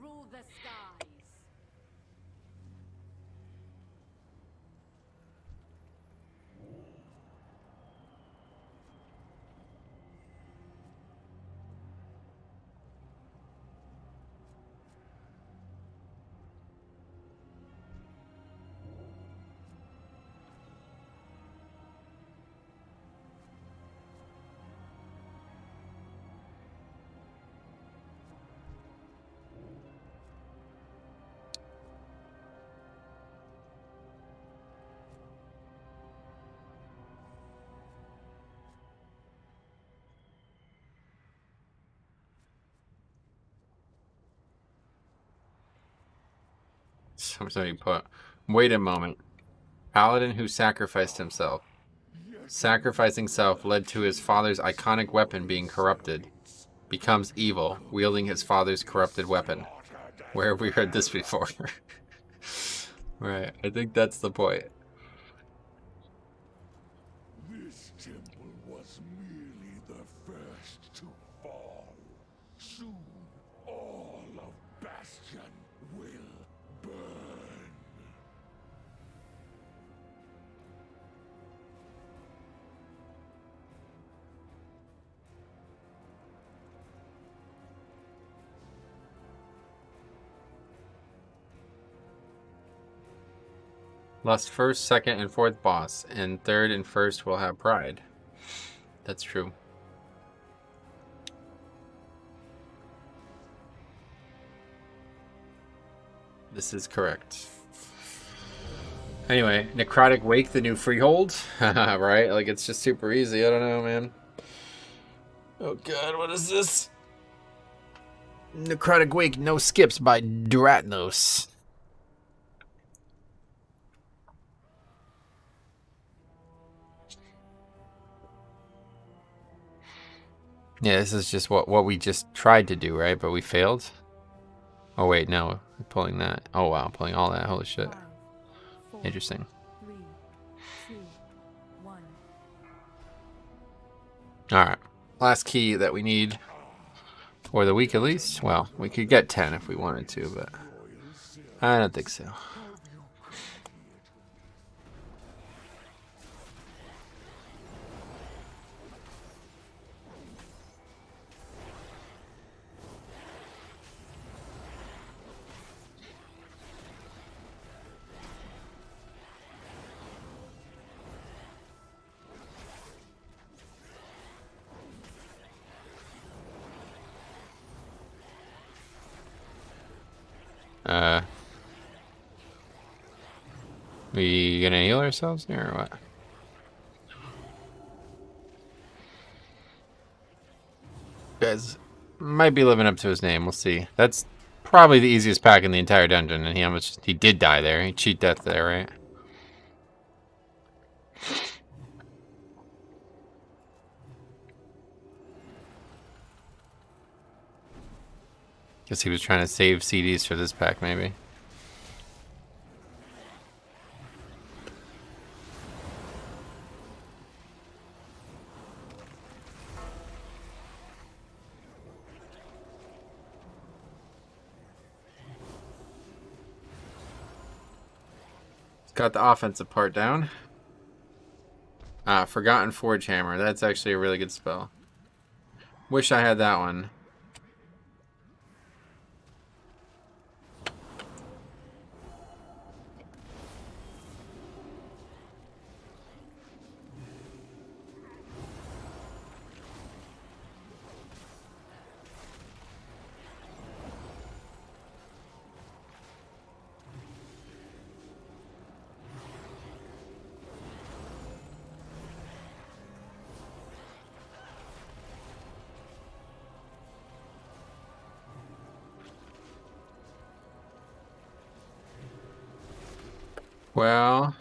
Somebody put, wait a moment. Paladin who sacrificed himself. Sacrificing self led to his father's iconic weapon being corrupted. Becomes evil, wielding his father's corrupted weapon. Where have we heard this before? Right, I think that's the point. This temple was merely the first to fall. Soon, all of Bastion will burn. Lost first, second, and fourth boss, and third and first will have pride. That's true. This is correct. Anyway, Necrotic Wake, the new freehold. Right? Like, it's just super easy. I don't know, man. Oh god, what is this? Necrotic Wake, no skips by Duratnos. Yeah, this is just what we just tried to do, right? But we failed. Oh wait, no, we're pulling that. Oh wow, pulling all that. Holy shit. 5, 4, Interesting. 3, 2, 1. Alright. Last key that we need for the week at least. Well, we could get 10 if we wanted to, but I don't think so. We gonna heal ourselves here or what? Guys, might be living up to his name. We'll see. That's probably the easiest pack in the entire dungeon, and he did die there. He cheat death there, right? Guess he was trying to save CDs for this pack, maybe. Got the offensive part down. Forgotten Forge Hammer. That's actually a really good spell. Wish I had that one. Well,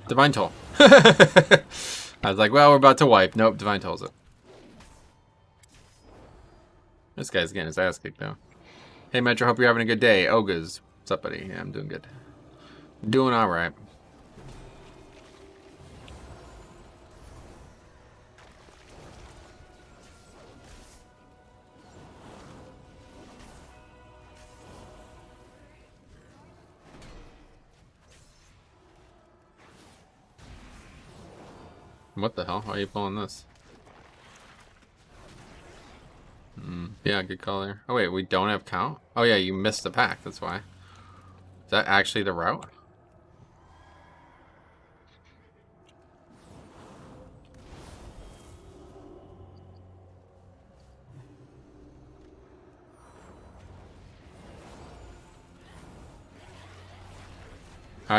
Divine Toll. I was like, well, we're about to wipe. Nope, Divine Toll's it. This guy's getting his ass kicked, though. Hey, Metro, hope you're having a good day. Ogas. What's up, buddy? Yeah, I'm doing good. Doing alright. What the hell? Why are you pulling this? Yeah, good call there. Oh wait, we don't have count? Oh yeah, you missed the pack, that's why. Is that actually the route?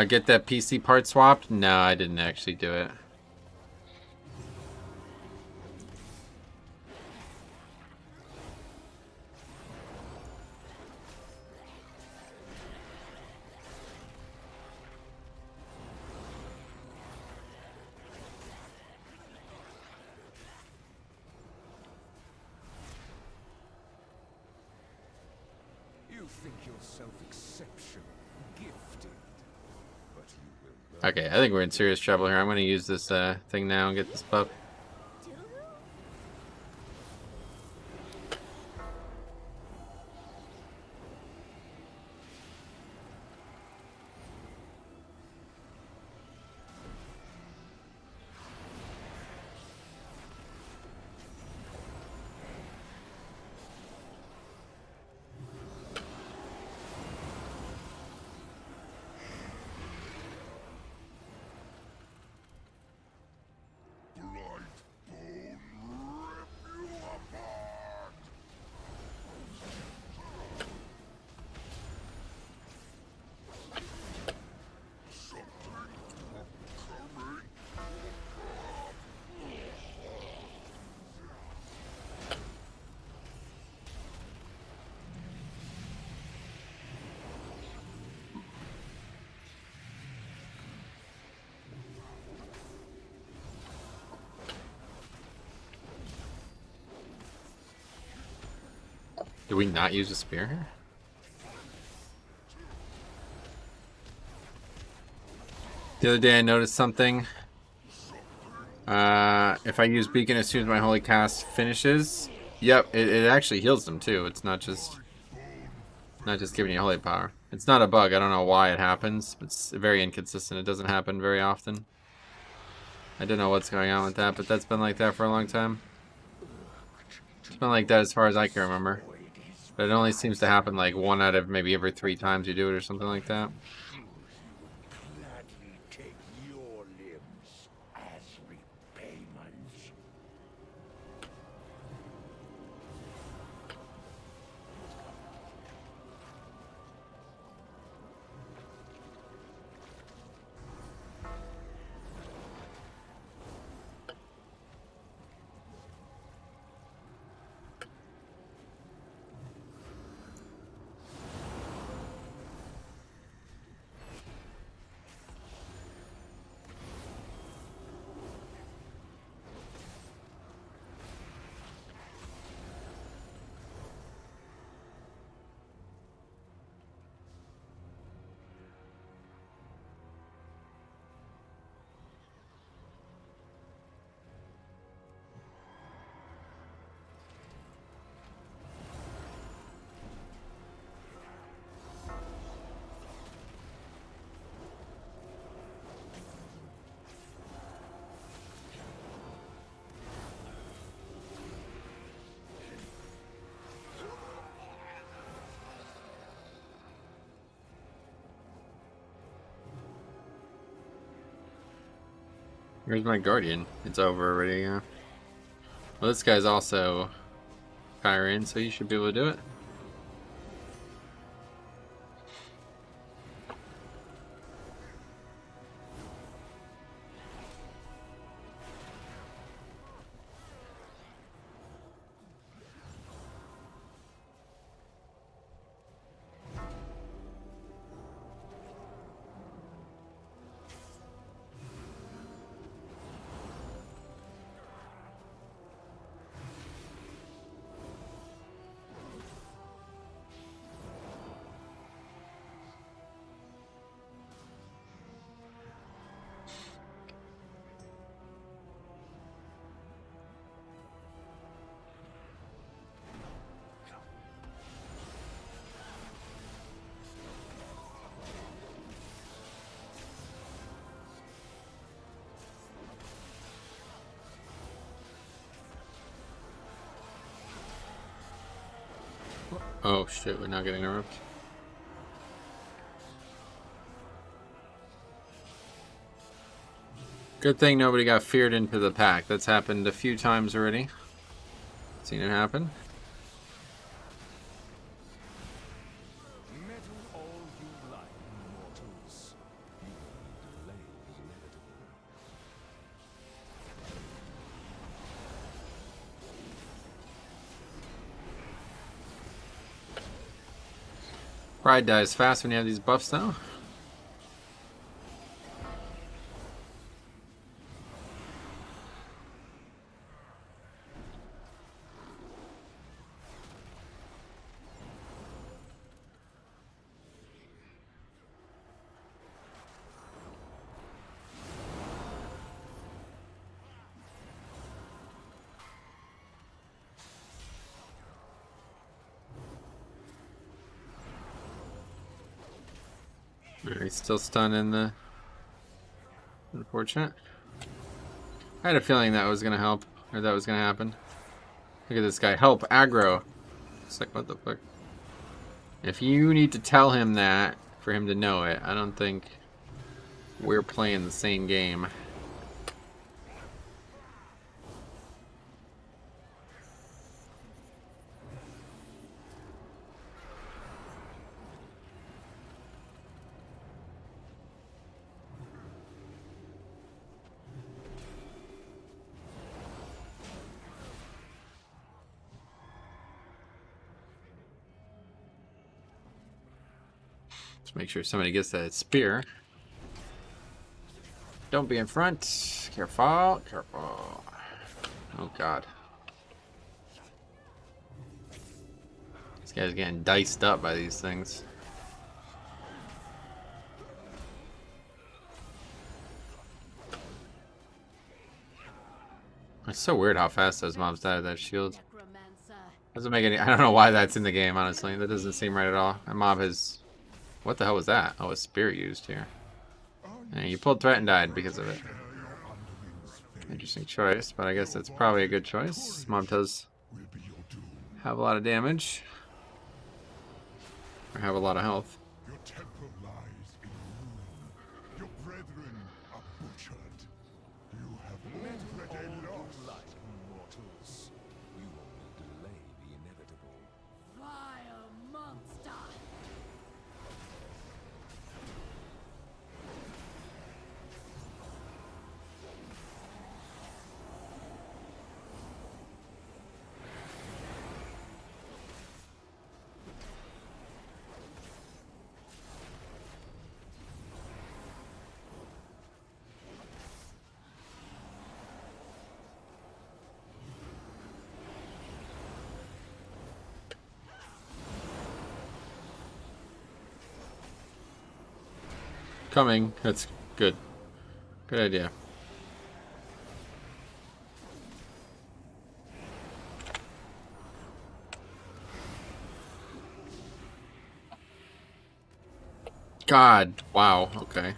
Get that PC part swapped? No, I didn't actually do it. You think yourself exceptional, gifted, but you will learn. Okay, I think we're in serious trouble here. I'm gonna use this thing now and get this buff. Blood Did we not use a spear here? The other day I noticed something. If I use beacon as soon as my holy cast finishes, yep, it actually heals them too. It's not just giving you holy power. It's not a bug. I don't know why it happens. It's very inconsistent. It doesn't happen very often. I don't know what's going on with that, but that's been like that for a long time. It's been like that as far as I can remember. But it only seems to happen like 1 out of maybe every 3 times you do it or something like that. Gladly take your limbs as repayment. Where's my guardian? It's over already, yeah. Well, this guy's also Kyrian, so you should be able to do it. Oh shit, we're not getting interrupted. Good thing nobody got feared into the pack. That's happened a few times already. Seen it happen. Meddle all you like, mortals. You will delay the inevitable. Pride dies fast when you have these buffs now. He's still stunned in the unfortunate. I had a feeling that was gonna help, or that was gonna happen. Look at this guy. Help aggro. It's like, what the fuck? If you need to tell him that for him to know it, I don't think we're playing the same game. Let's make sure somebody gets that spear. Don't be in front. Careful, careful. Oh god. These guy's getting diced up by these things. It's so weird how fast those mobs die with that shield. Doesn't make any. I don't know why that's in the game, honestly. That doesn't seem right at all. That mob has. What the hell was that? Oh, a spear used here. And you pulled threat and died because of it. Interesting choice, but I guess that's probably a good choice. This mob does have a lot of damage. Or have a lot of health. Your temple lies in ruin. Your brethren are butchered. You have already lost. Light mortals. You only delay the inevitable. Vile monster! Coming. That's good. Good idea. God. Wow. Okay.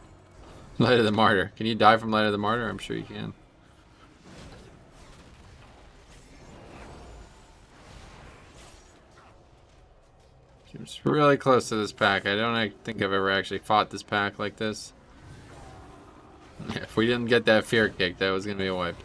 Light of the Martyr. Can you die from Light of the Martyr? I'm sure you can. Seems really close to this pack. I don't think I've ever actually fought this pack like this. If we didn't get that fear kick, that was going to be a wipe.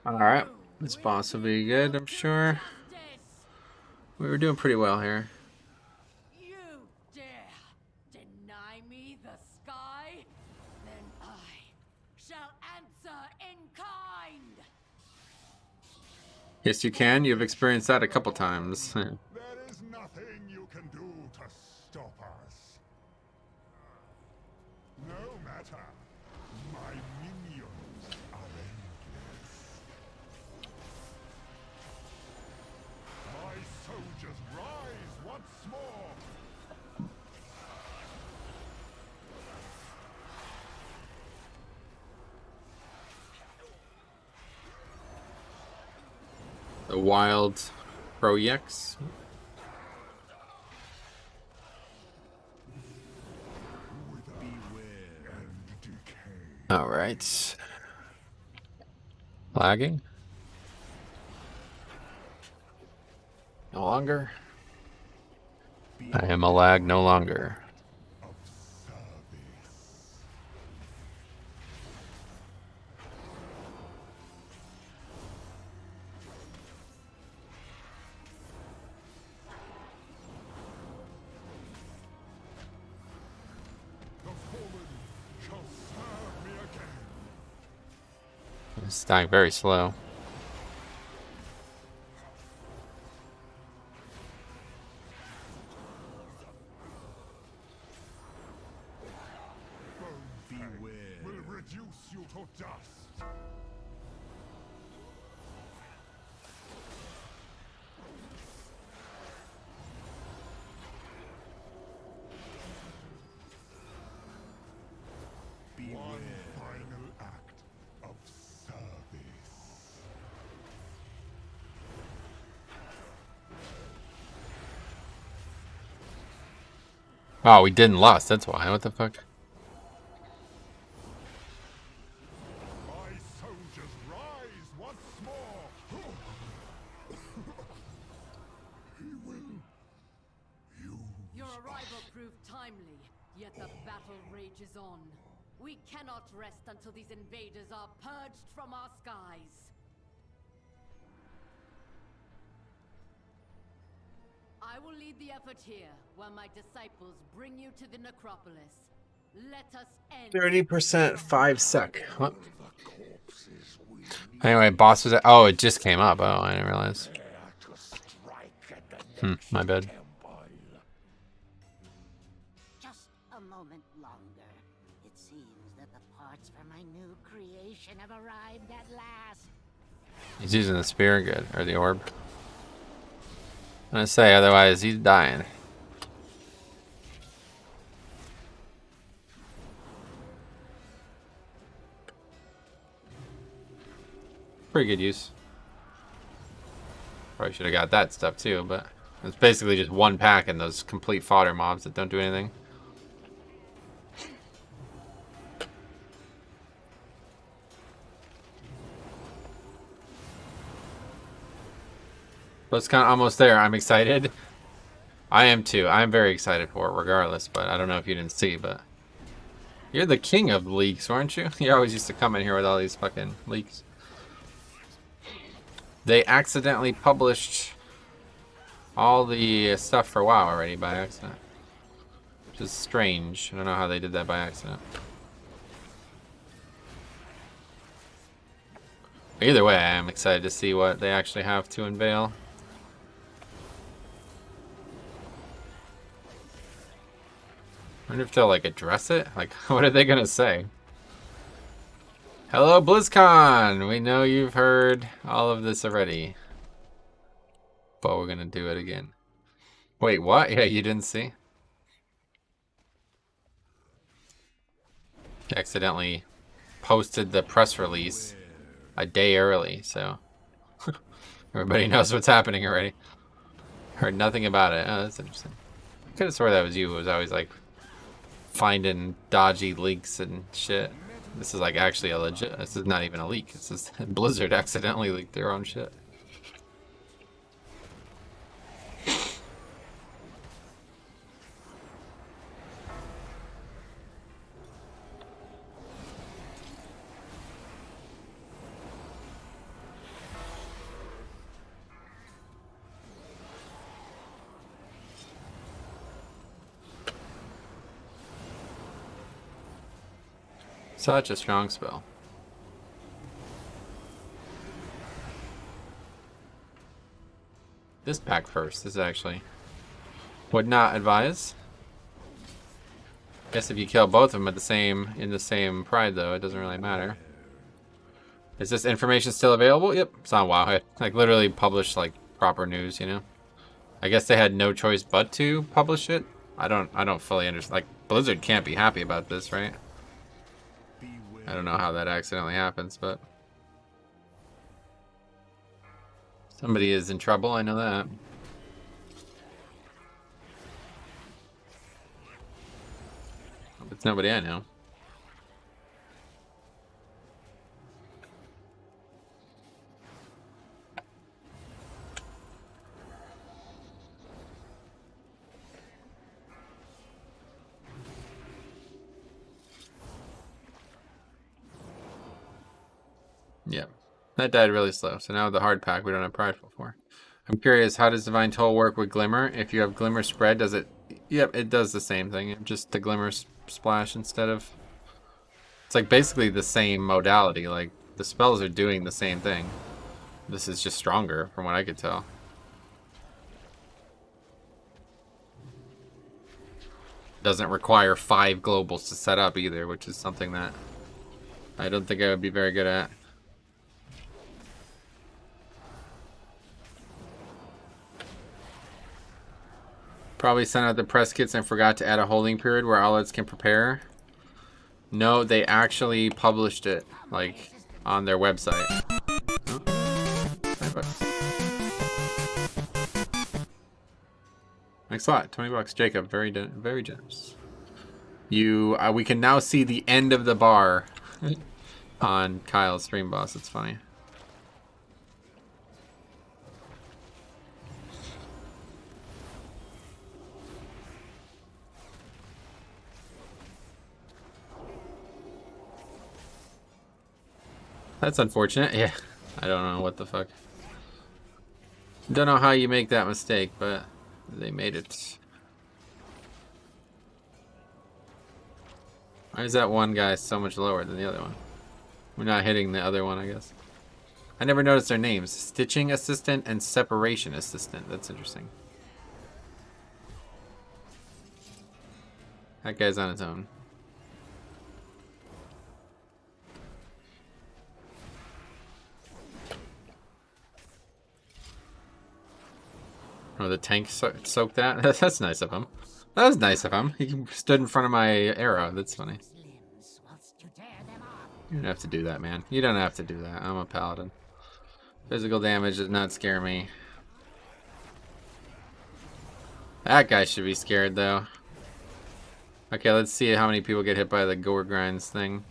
Alright, this boss will be good, I'm sure. We were doing pretty well here. You dare deny me the sky? Then I shall answer in kind! Yes, you can. You've experienced that a couple times. There is nothing you can do to stop us. No matter. My minions are endless. My soldiers rise once more. The wild Pro-EX. Alright. Lagging? No longer? I am a lag no longer. It's dying very slow. Will reduce you to dust. One final act of service. Oh, we didn't lost. That's why. What the fuck? My soldiers rise once more. He will. You. Your arrival proved timely, yet the battle rages on. We cannot rest until these invaders are purged from our skies. I will lead the effort here, while my disciples bring you to the necropolis. Let us end 30% 5 sec. What? Anyway, boss was. Oh, it just came up. Oh, I didn't realize. My bad. Just a moment longer. It seems that the parts for my new creation have arrived at last. He's using the spear, good, or the orb. I'm gonna say, otherwise he's dying. Pretty good use. Probably should have got that stuff too, but it's basically just one pack and those complete fodder mobs that don't do anything. But it's kind of almost there. I'm excited. I am too. I'm very excited for it regardless, but I don't know if you didn't see, but you're the king of leaks, weren't you? You always used to come in here with all these fucking leaks. They accidentally published all the stuff for WoW already by accident. Which is strange. I don't know how they did that by accident. Either way, I am excited to see what they actually have to unveil. I wonder if they'll like address it. Like, what are they gonna say? Hello, BlizzCon! We know you've heard all of this already. But we're gonna do it again. Wait, what? Yeah, you didn't see? Accidentally posted the press release a day early, so everybody knows what's happening already. Heard nothing about it. Oh, that's interesting. I could have swore that was you. It was always like finding dodgy leaks and shit. This is like actually a legit. This is not even a leak. This is Blizzard accidentally leaked their own shit. Such a strong spell. This pack first is actually would not advise. Guess if you kill both of them at the same in the same pride though, it doesn't really matter. Is this information still available? Yep, it's on WoW. Like literally published like proper news, you know. I guess they had no choice but to publish it. I don't fully understand. Like Blizzard can't be happy about this, right? I don't know how that accidentally happens, but somebody is in trouble, I know that. It's nobody I know. Yeah, that died really slow. So now the hard pack we don't have Prideful for. I'm curious, how does Divine Toll work with Glimmer? If you have Glimmer spread, does it... Yep, it does the same thing. Just the Glimmer splash instead of... It's like basically the same modality. Like the spells are doing the same thing. This is just stronger from what I could tell. Doesn't require 5 globals to set up either, which is something that I don't think I would be very good at. Probably sent out the press kits and forgot to add a holding period where outlets can prepare. No, they actually published it, like, on their website. Oh, $20. Thanks a lot, $20, Jacob. Very generous. We can now see the end of the bar on Kyle's stream boss. It's funny. That's unfortunate. Yeah. I don't know what the fuck. Don't know how you make that mistake, but they made it. Why is that one guy so much lower than the other one? We're not hitting the other one, I guess. I never noticed their names. Stitching Assistant and Separation Assistant. That's interesting. That guy's on his own. Oh, the tank soaked that? That's nice of him. That was nice of him. He stood in front of my arrow. That's funny. You don't have to do that, man. You don't have to do that. I'm a paladin. Physical damage does not scare me. That guy should be scared, though. Okay, let's see how many people get hit by the gore grinds thing.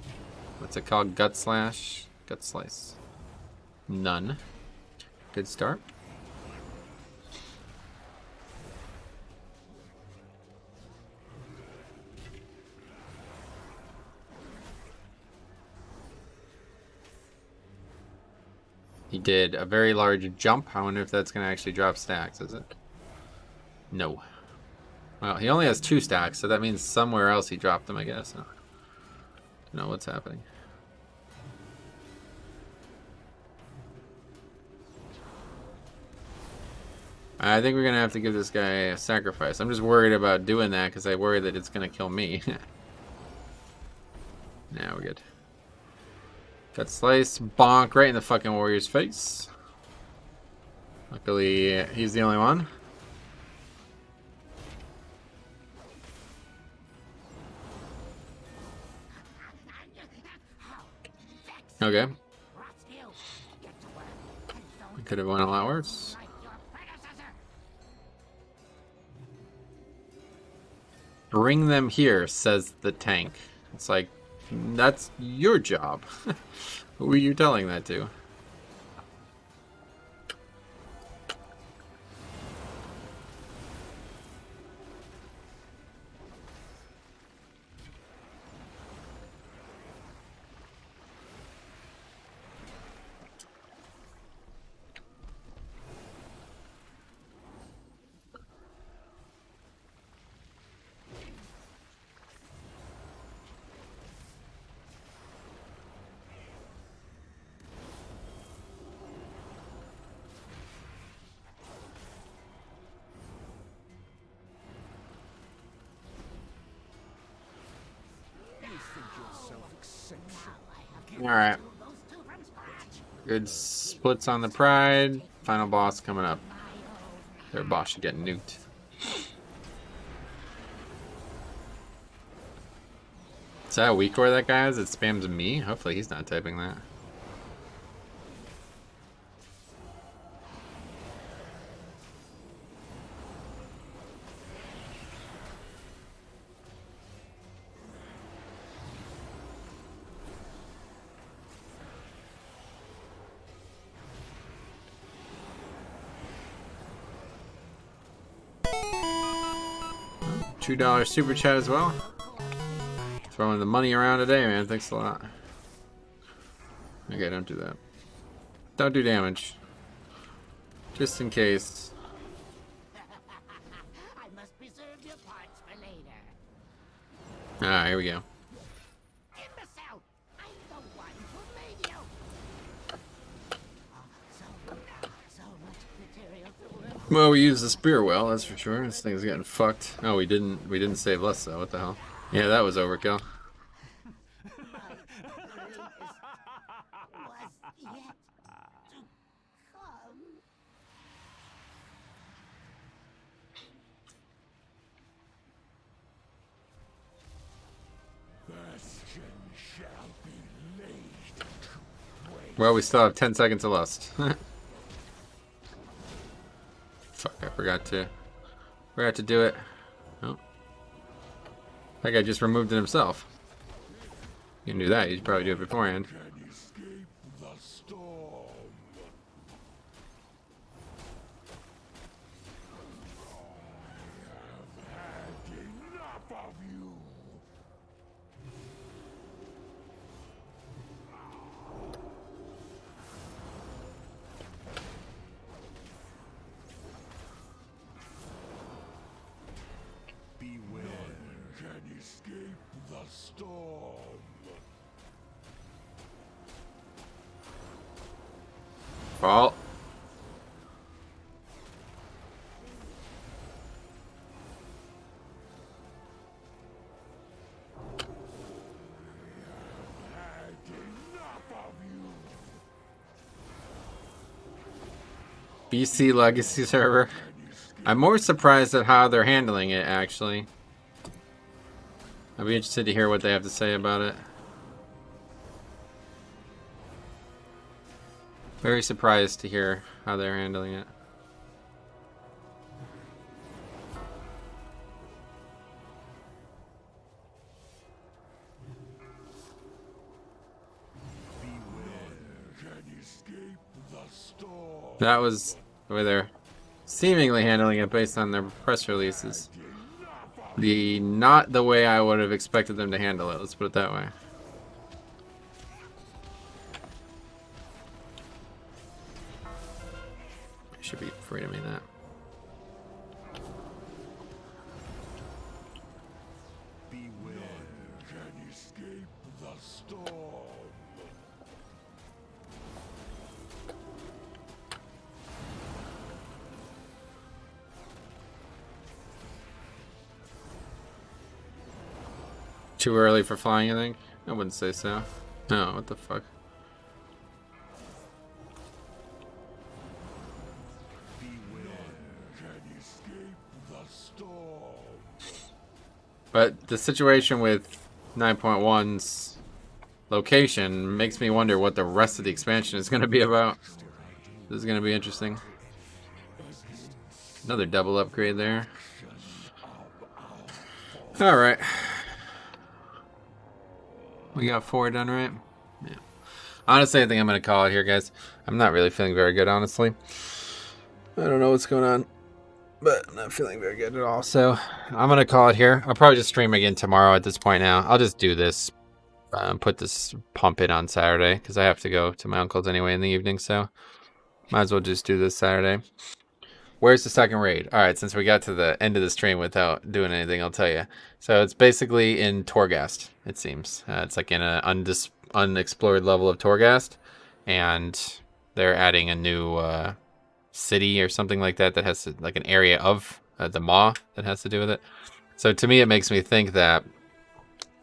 What's it called? Gut slash? Gut slice. None. Good start. He did a very large jump. I wonder if that's going to actually drop stacks, is it? No. Well, he only has 2 stacks, so that means somewhere else he dropped them, I guess. I don't know what's happening. I think we're going to have to give this guy a sacrifice. I'm just worried about doing that because I worry that it's going to kill me. Now we're good. Got slice, bonk right in the fucking warrior's face. Luckily, he's the only one. Okay. Could have went a lot worse. Bring them here, says the tank. It's like, that's your job. Who are you telling that to? Alright. Good splits on the Pride. Final boss coming up. Their boss should get nuked. Is that a weak core that guy has? It spams me? Hopefully he's not typing that. $2 super chat as well. Throwing the money around today, man. Thanks a lot. Okay, don't do that. Don't do damage. Just in case. I must preserve your parts for later. Ah, here we go. Imbecile! I'm the one who made you! So much material to work. Well, we used the spear well, that's for sure. This thing's getting fucked. Oh, we didn't save less though. What the hell? Yeah, that was overkill. Well, we still have 10 seconds of lust. Fuck, I forgot to do it. Oh. That guy just removed it himself. You can do that, you should probably do it beforehand. fault. BC Legacy server. I'm more surprised at how they're handling it, actually. I'd be interested to hear what they have to say about it. Very surprised to hear how they're handling it. That was the way they're seemingly handling it based on their press releases. Not the way I would have expected them to handle it, let's put it that way. Should be free to me that. Beware, can escape the storm. Too early for flying, I think? I wouldn't say so. No, what the fuck? But the situation with 9.1's location makes me wonder what the rest of the expansion is going to be about. This is going to be interesting. Another double upgrade there. Alright. We got 4 done, right? Yeah. Honestly, I think I'm going to call it here, guys. I'm not really feeling very good, honestly. I don't know what's going on, but I'm not feeling very good at all. So I'm going to call it here. I'll probably just stream again tomorrow at this point now. I'll just do this, put this pump in on Saturday because I have to go to my uncle's anyway in the evening. So might as well just do this Saturday. Where's the second raid? All right, since we got to the end of the stream without doing anything, I'll tell you. So it's basically in Torghast, it seems. It's like in an unexplored level of Torghast, and they're adding a new city or something like that that has like an area of the Maw that has to do with it. So to me, it makes me think that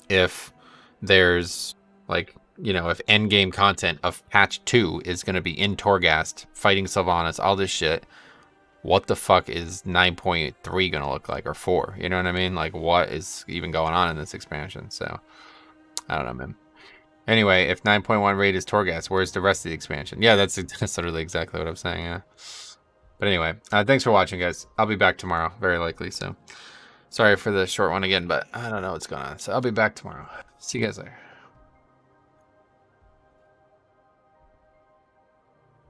if there's like, you know, if endgame content of patch 2 is going to be in Torghast, fighting Sylvanas, all this shit, what the fuck is 9.3 going to look like, or 4? You know what I mean? Like, what is even going on in this expansion? So, I don't know, man. Anyway, if 9.1 raid is Torghast, where's the rest of the expansion? Yeah, that's literally exactly what I'm saying, yeah. But anyway, thanks for watching, guys. I'll be back tomorrow, very likely, so. Sorry for the short one again, but I don't know what's going on. So, I'll be back tomorrow. See you guys later.